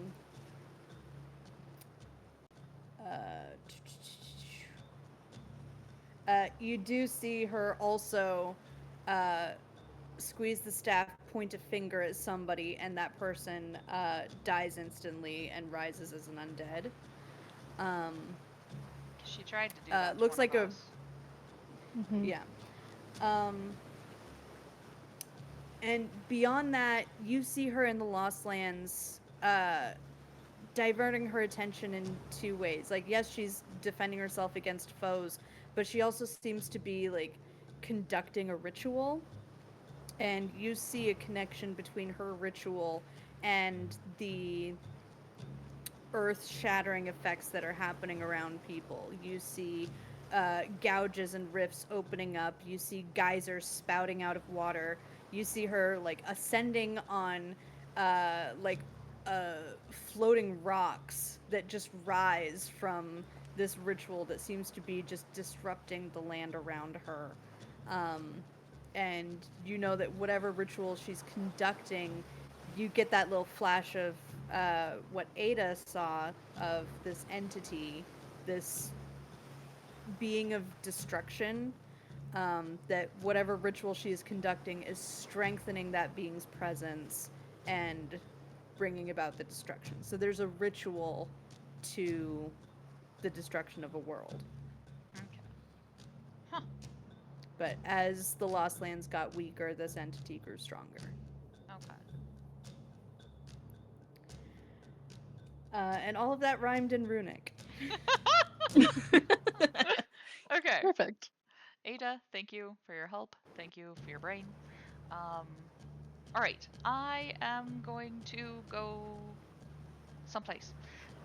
uh, you do see her also uh, squeeze the staff, point a finger at somebody, and that person dies instantly and rises as an undead. She tried to do that to Looks one of like a us. Mm-hmm. yeah. And beyond that, you see her in the Lost Lands, diverting her attention in 2 ways. Like, yes, she's defending herself against foes, but she also seems to be like conducting a ritual, and you see a connection between her ritual and the earth-shattering effects that are happening around people. You see gouges and rifts opening up. You see geysers spouting out of water. You see her like ascending on like floating rocks that just rise from this ritual that seems to be just disrupting the land around her. Um, and you know that whatever ritual she's conducting, you get that little flash of what Ada saw of this entity, this being of destruction. That whatever ritual she is conducting is strengthening that being's presence and bringing about the destruction. So there's a ritual to the destruction of a world. Okay. Huh. But as the Lost Lands got weaker, this entity grew stronger. Okay. And all of that rhymed in runic. Okay. Perfect. Ada, thank you for your help. Thank you for your brain. All right. I am going to go someplace.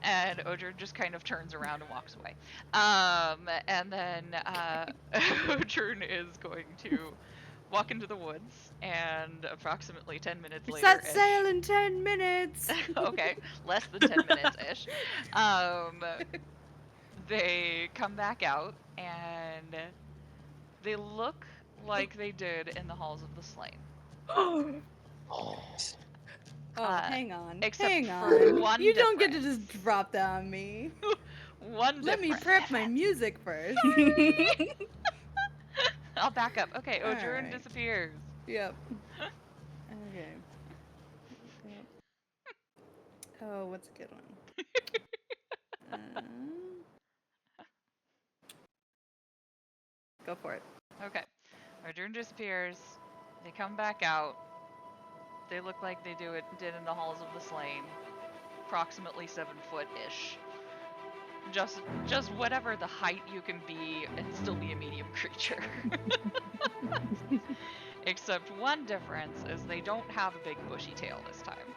And Odrin just kind of turns around and walks away. And then Odrin is going to walk into the woods, and approximately 10 minutes We later set sail in 10 minutes. okay, less than 10 minutes ish. They come back out, and they look like they did in the halls of the slain. Oh, hang on. Except Hang for on. one You don't get to difference. just drop that on me. One Let me difference. prep my music first. I'll back up. Okay, Odrin Alright. disappears. Yep. Okay. Yep. Oh, what's a good one? Go for it. Okay. Odrin disappears. They come back out. They look like they did in the halls of the slain. Approximately 7 foot-ish. Just whatever the height you can be and still be a medium creature. Except one difference is they don't have a big bushy tail this time.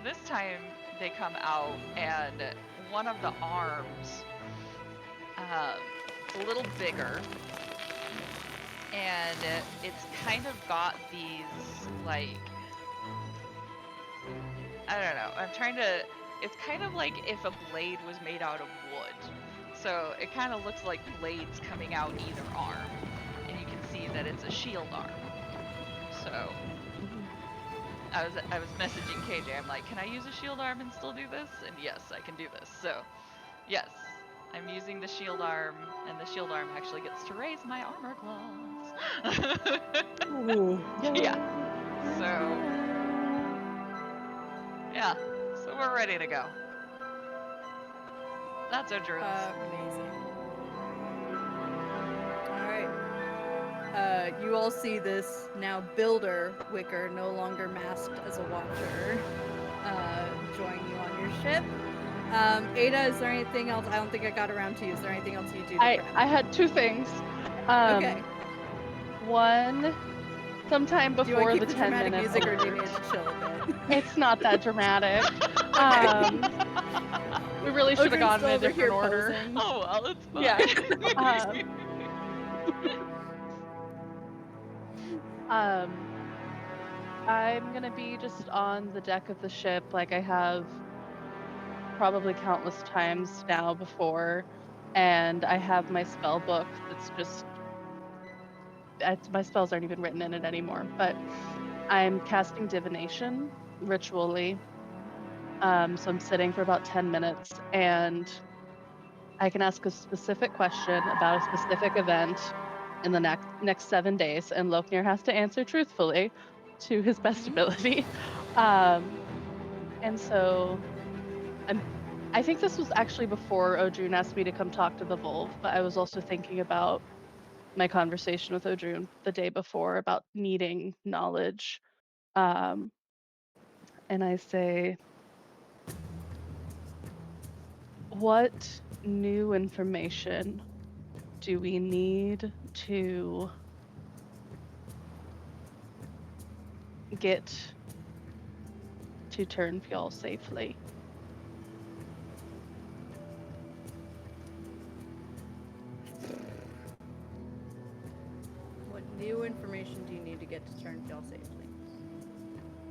This time they come out and one of the arms is a little bigger, and it's kind of got these, like, I don't know, it's kind of like if a blade was made out of wood. So it kind of looks like blades coming out either arm, and you can see that it's a shield arm. So I was messaging KJ, I'm like, can I use a shield arm and still do this? And yes, I can do this. So yes, I'm using the shield arm, and the shield arm actually gets to raise my armor class. Ooh. Yeah. Yeah, so we're ready to go. That's our drills. Amazing. Alright. You all see this now builder Wicker, no longer masked as a watcher, join you on your ship. Ada, is there anything else? I don't think I got around to you. Is there anything else you do to prep? I had two things. Okay. One, sometime Do you want before to the keep the 10 dramatic minutes. music, or do you need to chill a bit? It's not that dramatic. We really should have gone in a different order. Oh well, it's fine. Yeah. I'm gonna be just on the deck of the ship like I have probably countless times now before, and I have my spell book that's just my spells aren't even written in it anymore, but I'm casting divination ritually. So I'm sitting for about 10 minutes, and I can ask a specific question about a specific event in the next 7 days, and Loknir has to answer truthfully to his best ability. And so I think this was actually before Odrun asked me to come talk to the Volve, but I was also thinking about my conversation with Odrun the day before about needing knowledge. And I say, what new information do we need to get to Turnfjall safely? What new information do you need to get to Turnfjall safely?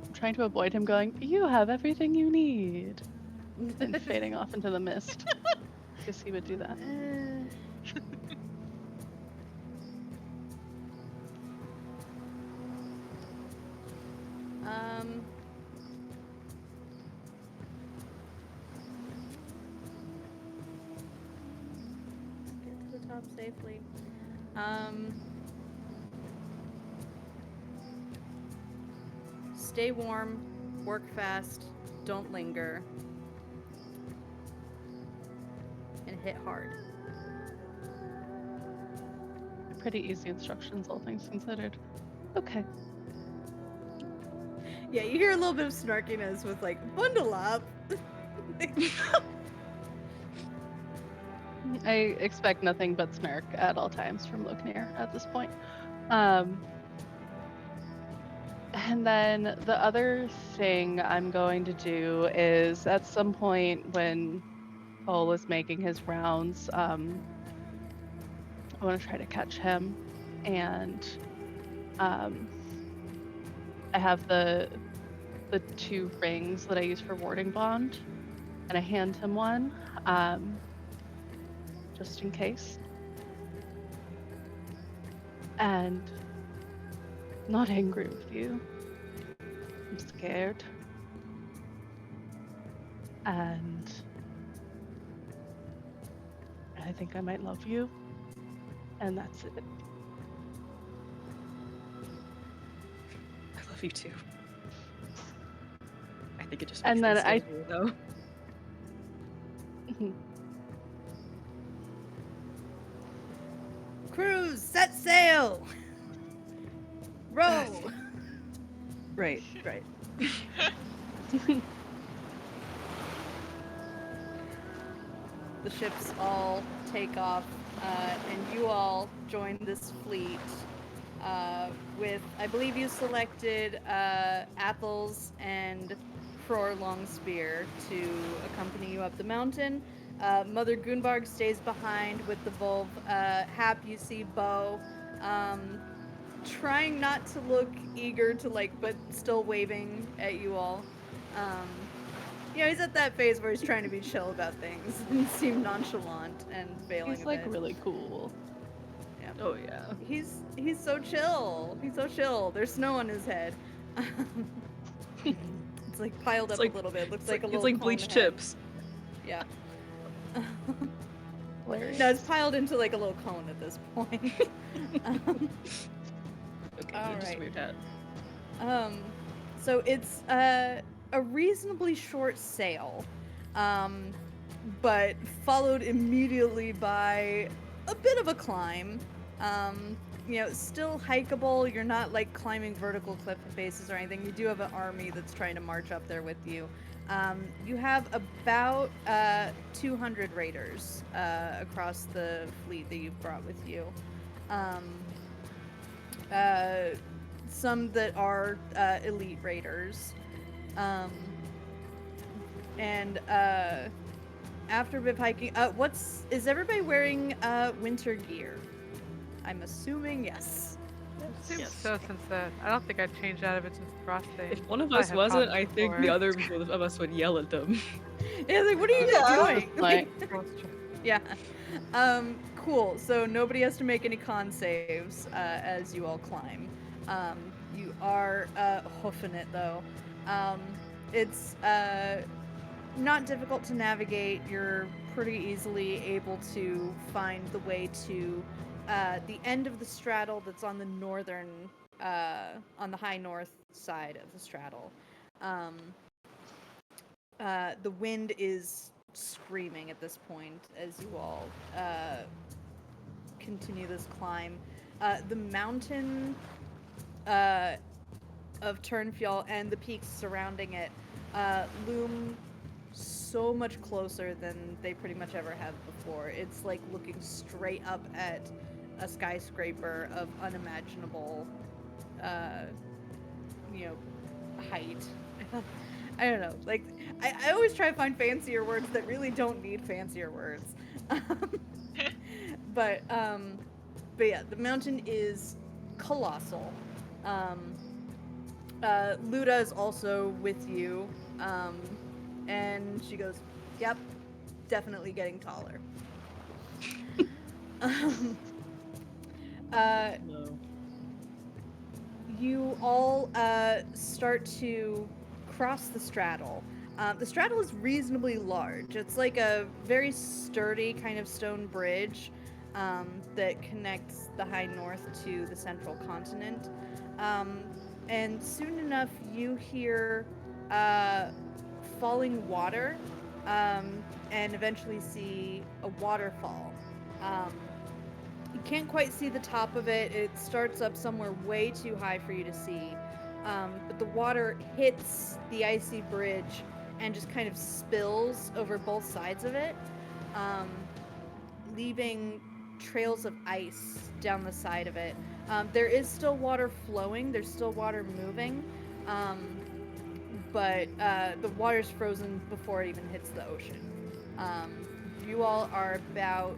I'm trying to avoid him going, you have everything you need, and fading off into the mist. Because he would do that. Get to the top safely. Stay warm, work fast, don't linger, and hit hard. Pretty easy instructions, all things considered. Okay. Yeah, you hear a little bit of snarkiness with like, bundle up. I expect nothing but smirk at all times from Loknir at this point. And then the other thing I'm going to do is at some point when Cole is making his rounds, I want to try to catch him. And I have the 2 rings that I use for warding bond, and I hand him one, just in case. And not angry with you. I'm scared. And I think I might love you. And that's it. I love you too. I think it just And makes then this easier, though. Crews, set sail! Row! Right. The ships all take off, and you all join this fleet with, I believe you selected Athels and Fror Longspear to accompany you up the mountain. Mother Gunbarg stays behind with the Volv. Hap, you see Bo, trying not to look eager to but still waving at you all. He's at that phase where he's trying to be chill about things and seem nonchalant and failing He's a like bit. really cool. Yeah. Oh yeah. He's so chill. He's so chill. There's snow on his head. It's like piled up a little bit. Looks like a little it's like cone bleached head. chips. Yeah. Hilarious. No, it's piled into like a little cone at this point. Okay, All just right. weird hat. So it's a reasonably short sail, but followed immediately by a bit of a climb. Still hikeable. You're not like climbing vertical cliff faces or anything. You do have an army that's trying to march up there with you. You have about 200 raiders across the fleet that you've brought with you. Some that are elite raiders. After a bit of hiking, is everybody wearing winter gear? I'm assuming yes. Seems Yes. so since I don't think I'd changed out of it since the frost thing. If one of I us have wasn't, cotton I think the before. other of us would yell at them. Yeah, like, what are you Yeah. doing? Like, That's true. Yeah. Cool. So nobody has to make any con saves as you all climb. You are hoofing it though. It's not difficult to navigate. You're pretty easily able to find the way to the end of the straddle that's on the northern, on the high north side of the straddle. The wind is screaming at this point as you all continue this climb. The mountain of Turnfjall and the peaks surrounding it loom so much closer than they pretty much ever have before. It's like looking straight up at a skyscraper of unimaginable, height. I don't know. Like, I always try to find fancier words that really don't need fancier words. But yeah, the mountain is colossal. Luda is also with you, and she goes, "Yep, definitely getting taller." No. You all start to cross the straddle. The straddle is reasonably large. It's like a very sturdy kind of stone bridge that connects the high north to the central continent. And soon enough, you hear falling water and eventually see a waterfall. You can't quite see the top of it. It starts up somewhere way too high for you to see. But the water hits the icy bridge and just kind of spills over both sides of it, um, leaving trails of ice down the side of it. There is still water flowing, there's still water moving, but the water's frozen before it even hits the ocean. You all are about,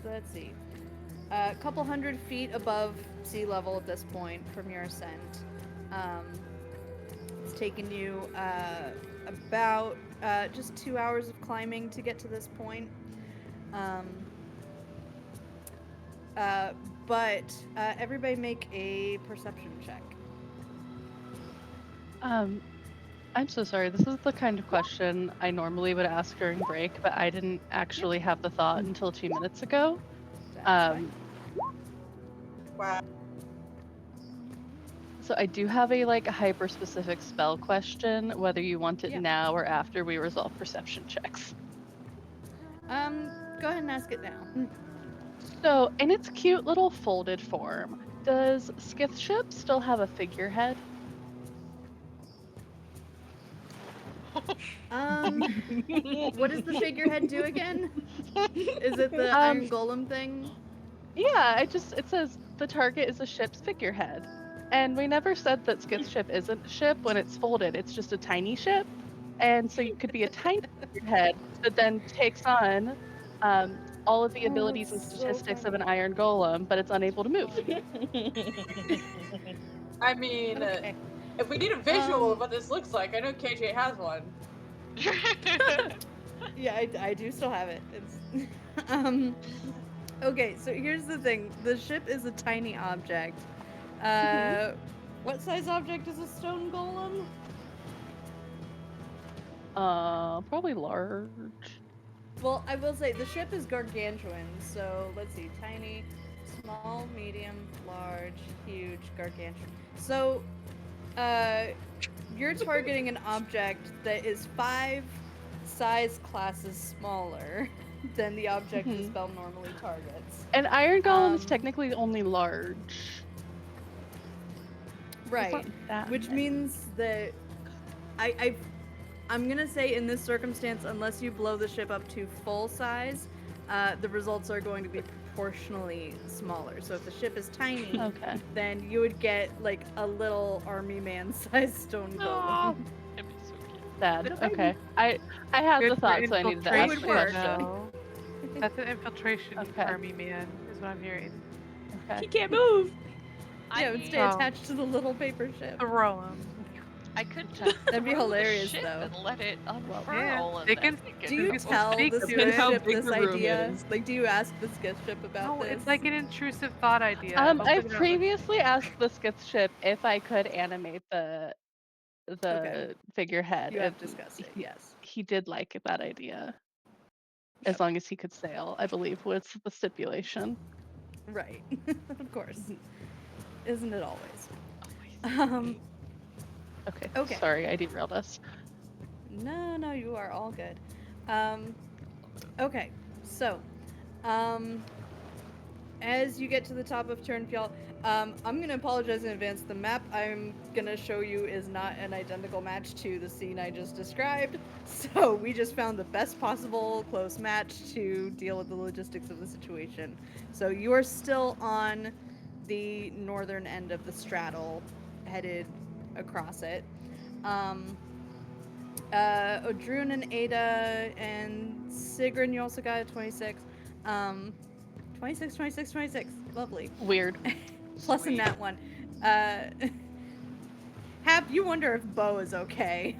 let's see, a couple hundred feet above sea level at this point from your ascent. It's taken you about just 2 hours of climbing to get to this point. But everybody make a perception check. I'm so sorry. This is the kind of question I normally would ask during break, but I didn't actually have the thought until 2 minutes ago. That's fine. Wow. So I do have a like hyper-specific spell question, whether you want it Yeah. now or after we resolve perception checks. Go ahead and ask it now. So in its cute little folded form, does Skithship still have a figurehead? What does the figurehead do again? Is it the Iron Golem thing? Yeah, it says the target is a ship's figurehead. And we never said that Skithship isn't a ship when it's folded. It's just a tiny ship. And so you could be a tiny figurehead that then takes on all of the abilities and that's so statistics of an funny. iron golem, but it's unable to move. I mean, Okay. if we need a visual of what this looks like, I know KJ has one. Yeah, I do still have it. It's okay, so here's the thing. The ship is a tiny object. What size object is a stone golem? Probably large. Well, I will say the ship is gargantuan. So let's see: tiny, small, medium, large, huge, gargantuan. So, you're targeting an object that is 5 size classes smaller than the object the spell normally targets. An iron golem is Um, technically only large. It's Right. not that Which many. means that I'm gonna say in this circumstance, unless you blow the ship up to full size, the results are going to be proportionally smaller. So if the ship is tiny, Okay. then you would get like a little army man-sized stone golem. It'd be so cute. Sad. Okay. I had Good the for thought, so I needed to ask the infiltration, question. though. That's an infiltration Okay. army man, is what I'm hearing. Okay. He can't move. Yeah, it would stay Oh. attached to the little paper ship. Throw him. I could just That'd be throw hilarious, the ship though. and let it unfurl. Yeah, And they then can- we Do you It's go. tell speak the to Depends skith how ship big this the room idea? is. Like, do you ask the skith ship about No, this? it's like an intrusive thought idea. I've Open it up. previously asked the Skith ship if I could animate the Okay. figurehead. You have and discussed it, yes. He did like that idea. Yep. As long as he could sail, I believe was the stipulation. Right. Of course. Isn't it always? Okay. Okay. Sorry, I derailed us. No, you are all good. Okay, so, as you get to the top of Turnfjall, I'm gonna apologize in advance. The map I'm gonna show you is not an identical match to the scene I just described, so we just found the best possible close match to deal with the logistics of the situation. So you are still on the northern end of the straddle, headed across it. Odrun and Ada and Sigrun, you also got a 26. 26. Lovely. Weird. Plus a Sweet. nat one. Hap, you wonder if Bo is okay.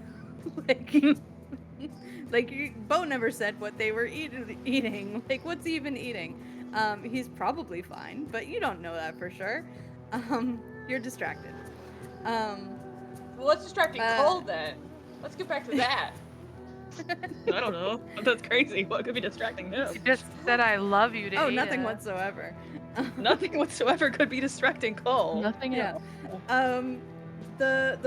Bo never said what they were eating. Like, what's he even eating? He's probably fine, but you don't know that for sure. You're distracted. Well, what's distracting Cole then? Let's get back to that. I don't know. That's crazy. What could be distracting him? He just said I love you to Oh, Ada. nothing whatsoever. Nothing whatsoever could be distracting Cole. Nothing Yeah. else. The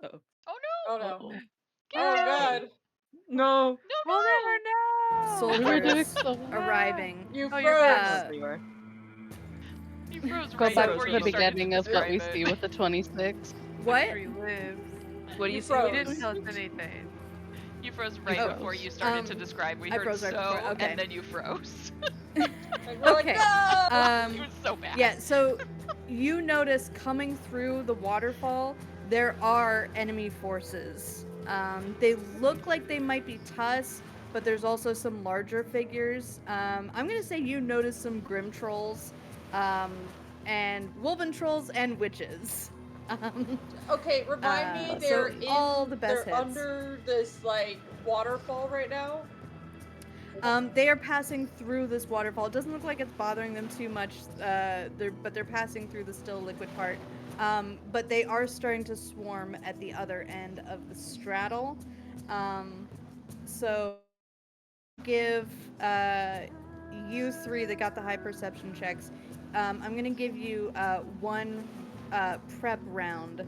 Uh-oh. Oh no! Oh no. Uh-oh. Oh god. No. We'll never know. We were doing soldiers so well. arriving. You Oh, froze. you're back. You are. You froze Go right back before to you the started beginning to of what we describe see it. with the 26. What? Victory lives. What do You you froze. He say? didn't tell us anything. You froze right Oh, before you started to describe. We I heard froze right so, before, okay. and then you froze. Like, we're Okay. like, no! You were so bad. Yeah, so you notice coming through the waterfall, there are enemy forces. They look like they might be Tusk, but there's also some larger figures. I'm gonna say you notice some Grim Trolls, and Wolven Trolls and Witches. Um, Okay, remind me, so they're all the best they're hits. under this like waterfall right now. They are passing through this waterfall. It doesn't look like it's bothering them too much. They're passing through the still liquid part. But they are starting to swarm at the other end of the straddle. So give you three that got the high perception checks. I'm gonna give you one prep round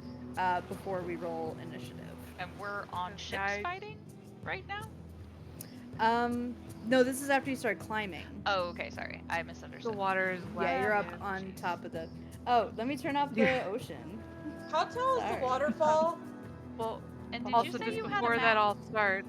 before we roll initiative. And we're on ships Guys. fighting right now? No, this is after you start climbing. Oh, okay, sorry. I The misunderstood. water is wet. Yeah, you're up and- on top of the. Oh, let me turn off the ocean. How tall is Sorry. the waterfall? Well, And did also you say just you had a before that map? all starts.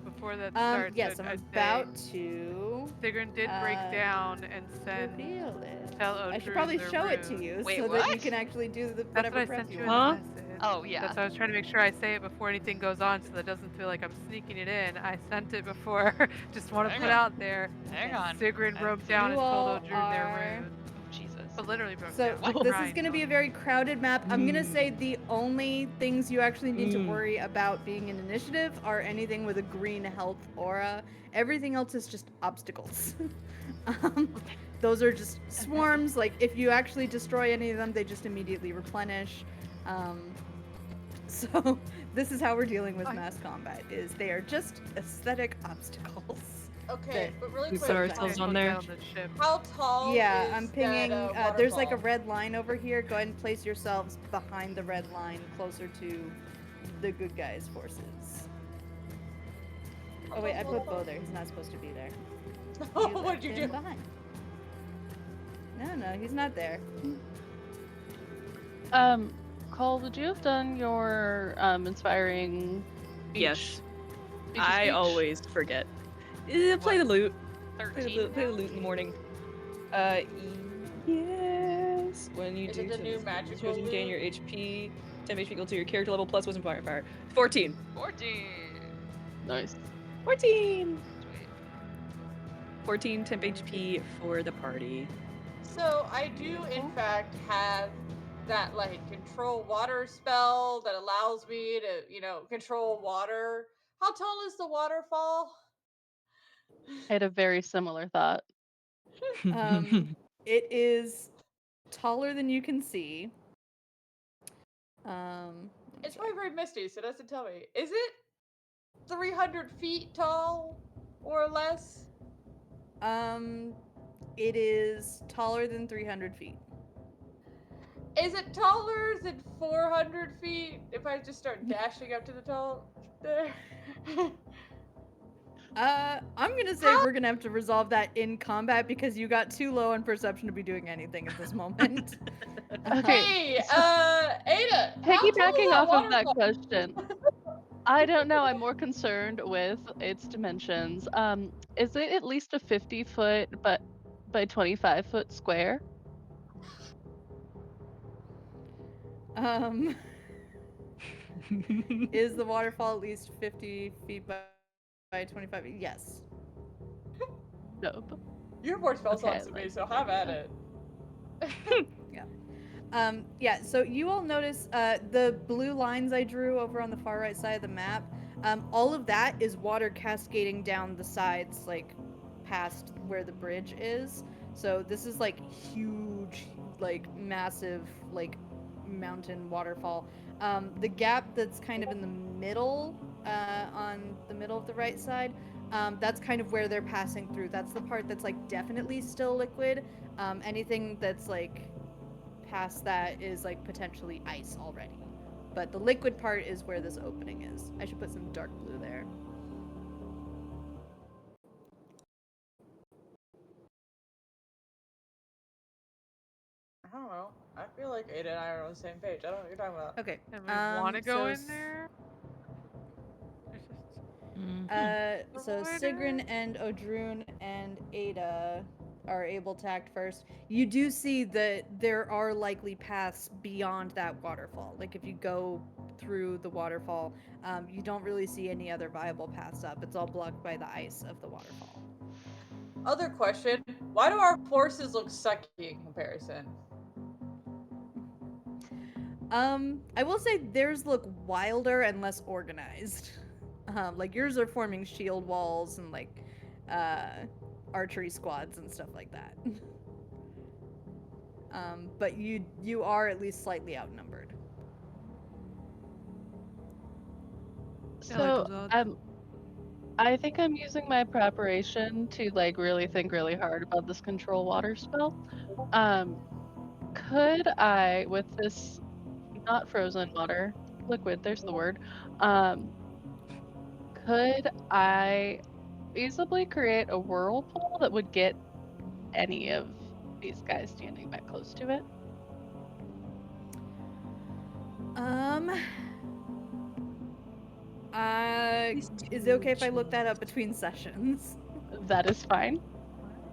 Before that starts, Yes, I'm I'd about to say Sigrun did break down and send reveal it. tell I should Odrun probably the show it to rune. you Wait, so that you what? can actually do the That's whatever what I prep sent you you in want. the message. Oh, yeah. That's why I was trying to make sure I say it before anything goes on, so that it doesn't feel like I'm sneaking it in. I sent it before. Just want to Hang put on. out there. Hang on. Sigrun I'm broke seeing down You and told all Odrun their are- rune. Oh, Jesus. But literally broke So down. this is Crying going to be a told very crowded map. I'm going to Mm. say the only things you actually need to Mm. worry about being in initiative are anything with a green health aura. Everything else is just obstacles. um, those are just swarms. Like if you actually destroy any of them, they just immediately replenish. So this is how we're dealing with mass combat. Is they are just aesthetic obstacles. Okay, but really We quick, put ourselves on there. the ship. how tall Yeah, is I'm pinging. that, There's like a waterfall? red line over here. Go ahead and place yourselves behind the red line, closer to the good guys' forces. Oh wait, I put Bo there. He's not supposed to be there. What'd left you him do? behind. No, he's not there. Cole, would you have done your inspiring speech? Yes. speech I speech? always forget. Play the loot. Play 13. the loot in the morning. Yes. When you Is do it the new magical chosen, gain loot? your HP, 10 HP equal to your character level plus wisdom modifier. 14. 14. Nice. 14. Sweet. 14 temp HP for the party. So I do in fact have that like control water spell that allows me to, control water. How tall is the waterfall? I had a very similar thought. It is taller than you can see. It's probably very misty, so it doesn't tell me. Is it 300 feet tall or less? It is taller than 300 feet. Is it taller than 400 feet if I just start dashing up to the tall there? I'm gonna say we're gonna have to resolve that in combat because you got too low on perception to be doing anything at this moment. Okay. Hey, so Ada, how tall is piggybacking that off of that waterfall? question, I don't know. I'm more concerned with its dimensions. Is it at least a 50-foot but by 25-foot square? Is the waterfall at least 50 feet by 25 feet? Yes. Nope. You're more spell Okay, slots than me, like, so have at it. Yeah, so you all notice the blue lines I drew over on the far right side of the map. All of that is water cascading down the sides, like past where the bridge is. So this is like huge, like massive, like mountain waterfall. The gap that's kind of in the middle, on the middle of the right side, that's kind of where they're passing through. That's the part that's like definitely still liquid. Anything that's like past that is like potentially ice already. But the liquid part is where this opening is. I should put some dark blue there. I don't know. I feel like like Ada and I are on the same page. I don't know what you're talking about. Okay. And we want to go so in there. There's just So Avoider. Sigrun and Odrun and Ada are able to act first. You do see that there are likely paths beyond that waterfall. Like if you go through the waterfall, you don't really see any other viable paths up. It's all blocked by the ice of the waterfall. Other question: why do our horses look sucky in comparison? I will say theirs look wilder and less organized. Like yours are forming shield walls and like archery squads and stuff like that. But you are at least slightly outnumbered. So those I think I'm using my preparation to like really think really hard about this control water spell. Could I, with this not frozen water, liquid, there's the word, could I feasibly create a whirlpool that would get any of these guys standing that close to it? Is it okay if I look that up between sessions? That is fine,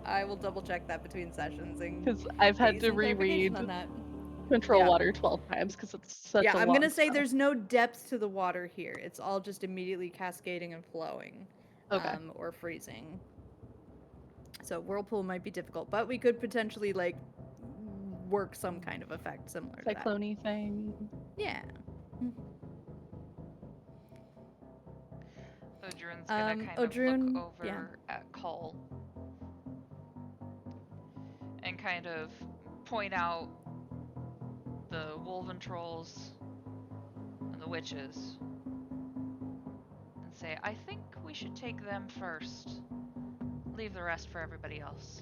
I will double check that between sessions and because I've had get to some clarification reread on that. Control Yeah. Water 12 times because it's such Yeah, a I'm long gonna say spell. there's no depth to the water here. It's all just immediately cascading and flowing, Okay. or freezing. So whirlpool might be difficult, but we could potentially like work some kind of effect similar to that. Cyclone thing. Yeah. Odrun's gonna kind Odrun, of look over yeah. at Cole and kind of point out the wolven trolls and the witches and say, I think we should take them first. Leave the rest for everybody else.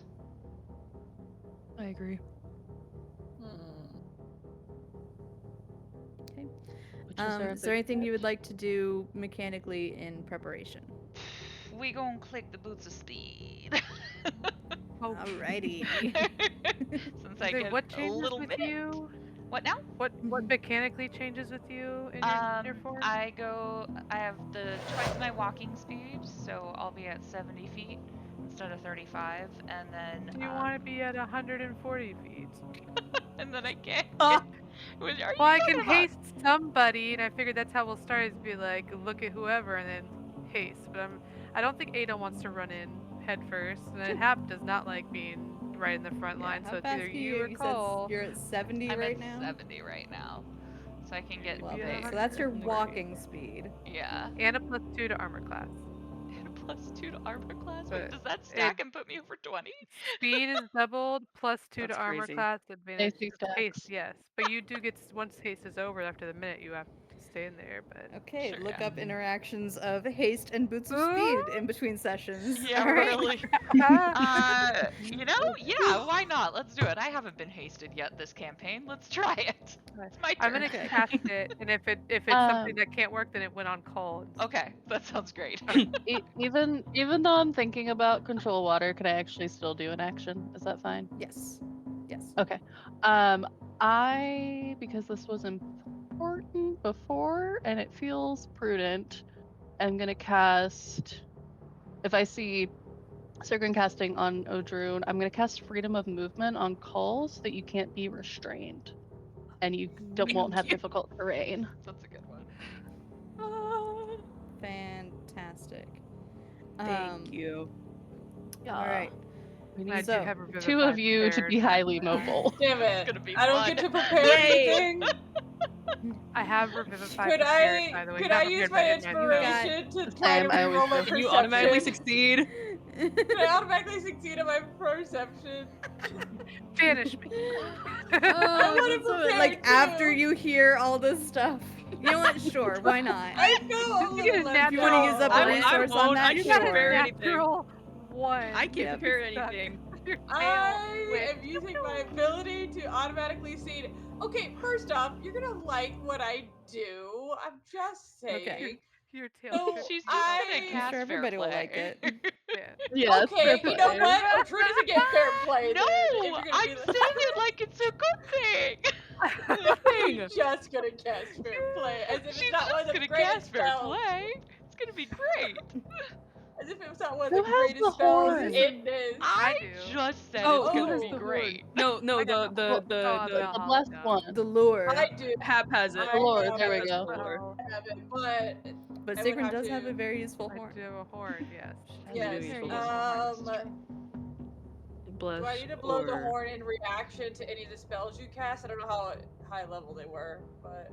I agree. Okay. Witches are a Is there big anything you would bitch. like to do mechanically in preparation? We gon' click the boots of speed. Alrighty. Since I get what a changes little with bit. you? What now? What mechanically changes with you in your form? I have the twice my walking speed, so I'll be at 70 feet instead of 35, and then Do you want to be at 140 feet? and then I can't. What are you Well, I can talking about? haste somebody, and I figured that's how we'll start. Is be like, look at whoever, and then haste. But I don't think Ada wants to run in head first, and then Hap does not like being right in the front line. How So it's fast either can you or you said Cole. you're at 70 I'm right at now? 70 right now, so I can get Lovely. Yeah, So that's your 140. walking speed. Yeah. And a +2 to armor class. And +2 to armor class. Wait, But does that stack and put me over 20? Speed is doubled, +2 to That's armor crazy. class, advantage AC to haste, stacks. yes. But you do get, once haste is over after the minute, you have to stay in there, but... Okay, Sure, look yeah. up interactions of haste and boots of speed in between sessions. Yeah, All right? really. You know, yeah, why not? Let's do it. I haven't been hasted yet this campaign. Let's try it. It's my I'm turn. gonna cast it, and if it's something that can't work, then it went on Cole. Okay, that sounds great. Even though I'm thinking about control water, could I actually still do an action? Is that fine? Yes. Yes. Okay. Because this was important before and it feels prudent, I'm gonna cast. If I see Sigrun casting on Odrun, I'm gonna cast Freedom of Movement on Cole so that you can't be restrained, and you won't have you. difficult terrain. That's a good one. Fantastic. Thank you. All right. We I need do So, have two of you to be highly mobile. Damn It's it! gonna be I don't fun. get to prepare Yay! anything. I have Revivify Could prepared, by the way. could not I use prepared, my but I do have. inspiration to try Same, to I always reroll my do. Can you perception? automatically succeed? Can I automatically succeed at my perception? Banish me. I wanna so, prepare like too. after you hear all this stuff. You know what? Sure, why not? I feel a You get a little nat- If you want to use up a I resource on won't. that, I You can't got a prepare sure. anything. natural 1. I can't Yep. prepare Stuck. anything. Your tail. I Wait. am using my ability to automatically seed. Okay, first off, you're gonna like what I do. I'm just saying. Okay. Your tail. So trips She's you using up. it I'm at cast sure fair everybody will play. like it. Yeah. Yes. Okay, you know fair what? Odrun doesn't get fair play. No, then, if you're gonna I'm be saying it like it's a good thing. You're just gonna cast fair play, as if She's it's not one of just the gonna greatest cast fair spells. play. It's gonna be great. As if it's not one of Who the has greatest the spells horn? in this. I do. just said Oh, it's who gonna has be the great. horn? No, I got the The blessed one. The lure. I do. Hap has it. I Lord, have there we it. go. I have it, but But I would Sigrun have does to. have a very useful I horn. do a horn, yes. Has a very Yes. useful Very horn. useful horn. Bless Do I need to blow the horn in reaction to any of the spells you cast? I don't know how high level they were, but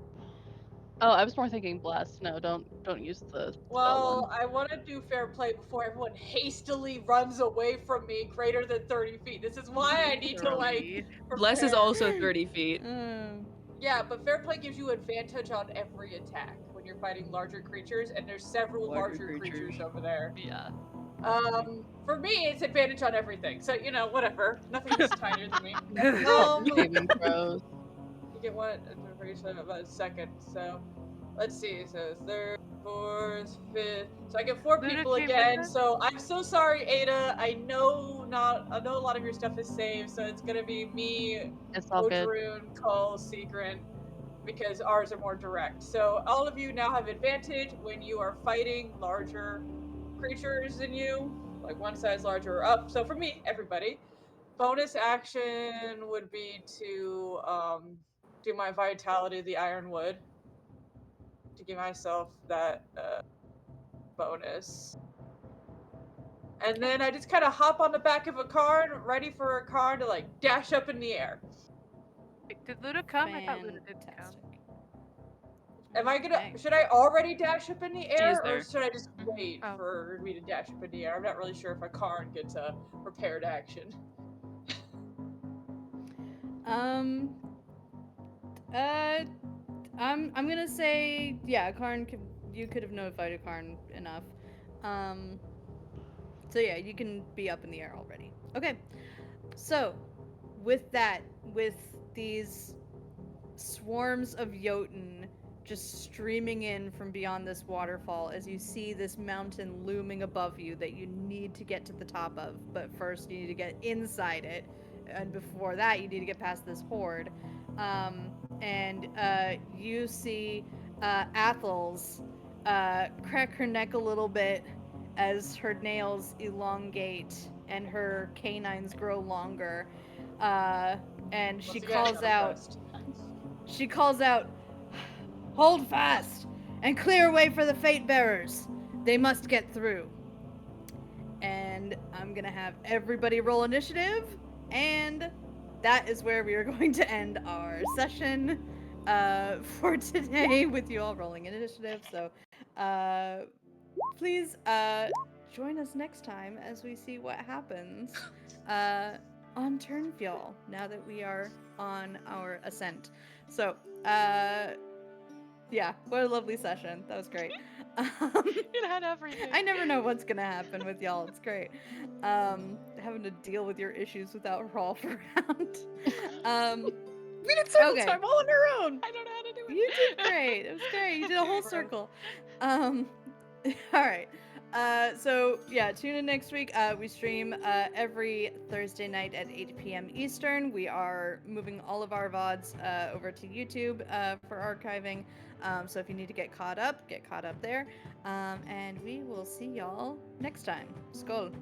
Oh, I was more thinking blessed. No, don't use the spell well, one. I want to do fair play before everyone hastily runs away from me greater than 30 feet. This is why I need to like Bless is prepare. also 30 feet. Yeah, but fair play gives you advantage on every attack when you're fighting larger creatures, and there's several larger creatures over there. Yeah. For me, it's advantage on everything. So whatever. Nothing's tinier than me. Saving throws. You get one about a second. So let's see. So third, fourth, fifth. So I get 4 Luda people came with again. us? So I'm so sorry, Ada. I know a lot of your stuff is saved, so it's gonna be me, It's all good. Odrun, Cull, Seagrin, because ours are more direct. So all of you now have advantage when you are fighting larger creatures than you, like one size larger or up. So for me, everybody, bonus action would be to do my Vitality of the Ironwood to give myself that bonus. And then I just kind of hop on the back of a car and ready for a car to like dash up in the air. Did Luda come? I thought Luda didn't come. Am I gonna? Okay. Should I already dash up in the air, or there. should I just wait Oh. for me to dash up in the air? I'm not really sure if a Karn gets a prepared action. I'm gonna say Karn. You could have notified a Karn enough. So yeah, you can be up in the air already. Okay. So, with that, with these swarms of Jotun just streaming in from beyond this waterfall as you see this mountain looming above you that you need to get to the top of, but first you need to get inside it, and before that you need to get past this horde. And you see Athel's crack her neck a little bit as her nails elongate and her canines grow longer, and she calls out. She calls out, "Hold fast and clear way for the fate bearers. They must get through." And I'm gonna have everybody roll initiative, and that is where we are going to end our session for today with you all rolling initiative. So please join us next time as we see what happens on Turnfjall now that we are on our ascent. So, yeah, what a lovely session. That was great. It had everything. I never know what's gonna happen with y'all. It's great. Having to deal with your issues without Rolf around. We did several Okay. time all on our own. I don't know how to do it. You did great. It was great. You did a whole circle. All right. So yeah, tune in next week. We stream every Thursday night at 8 p.m. Eastern. We are moving all of our VODs over to YouTube for archiving. So if you need to get caught up there. And we will see y'all next time. Skål.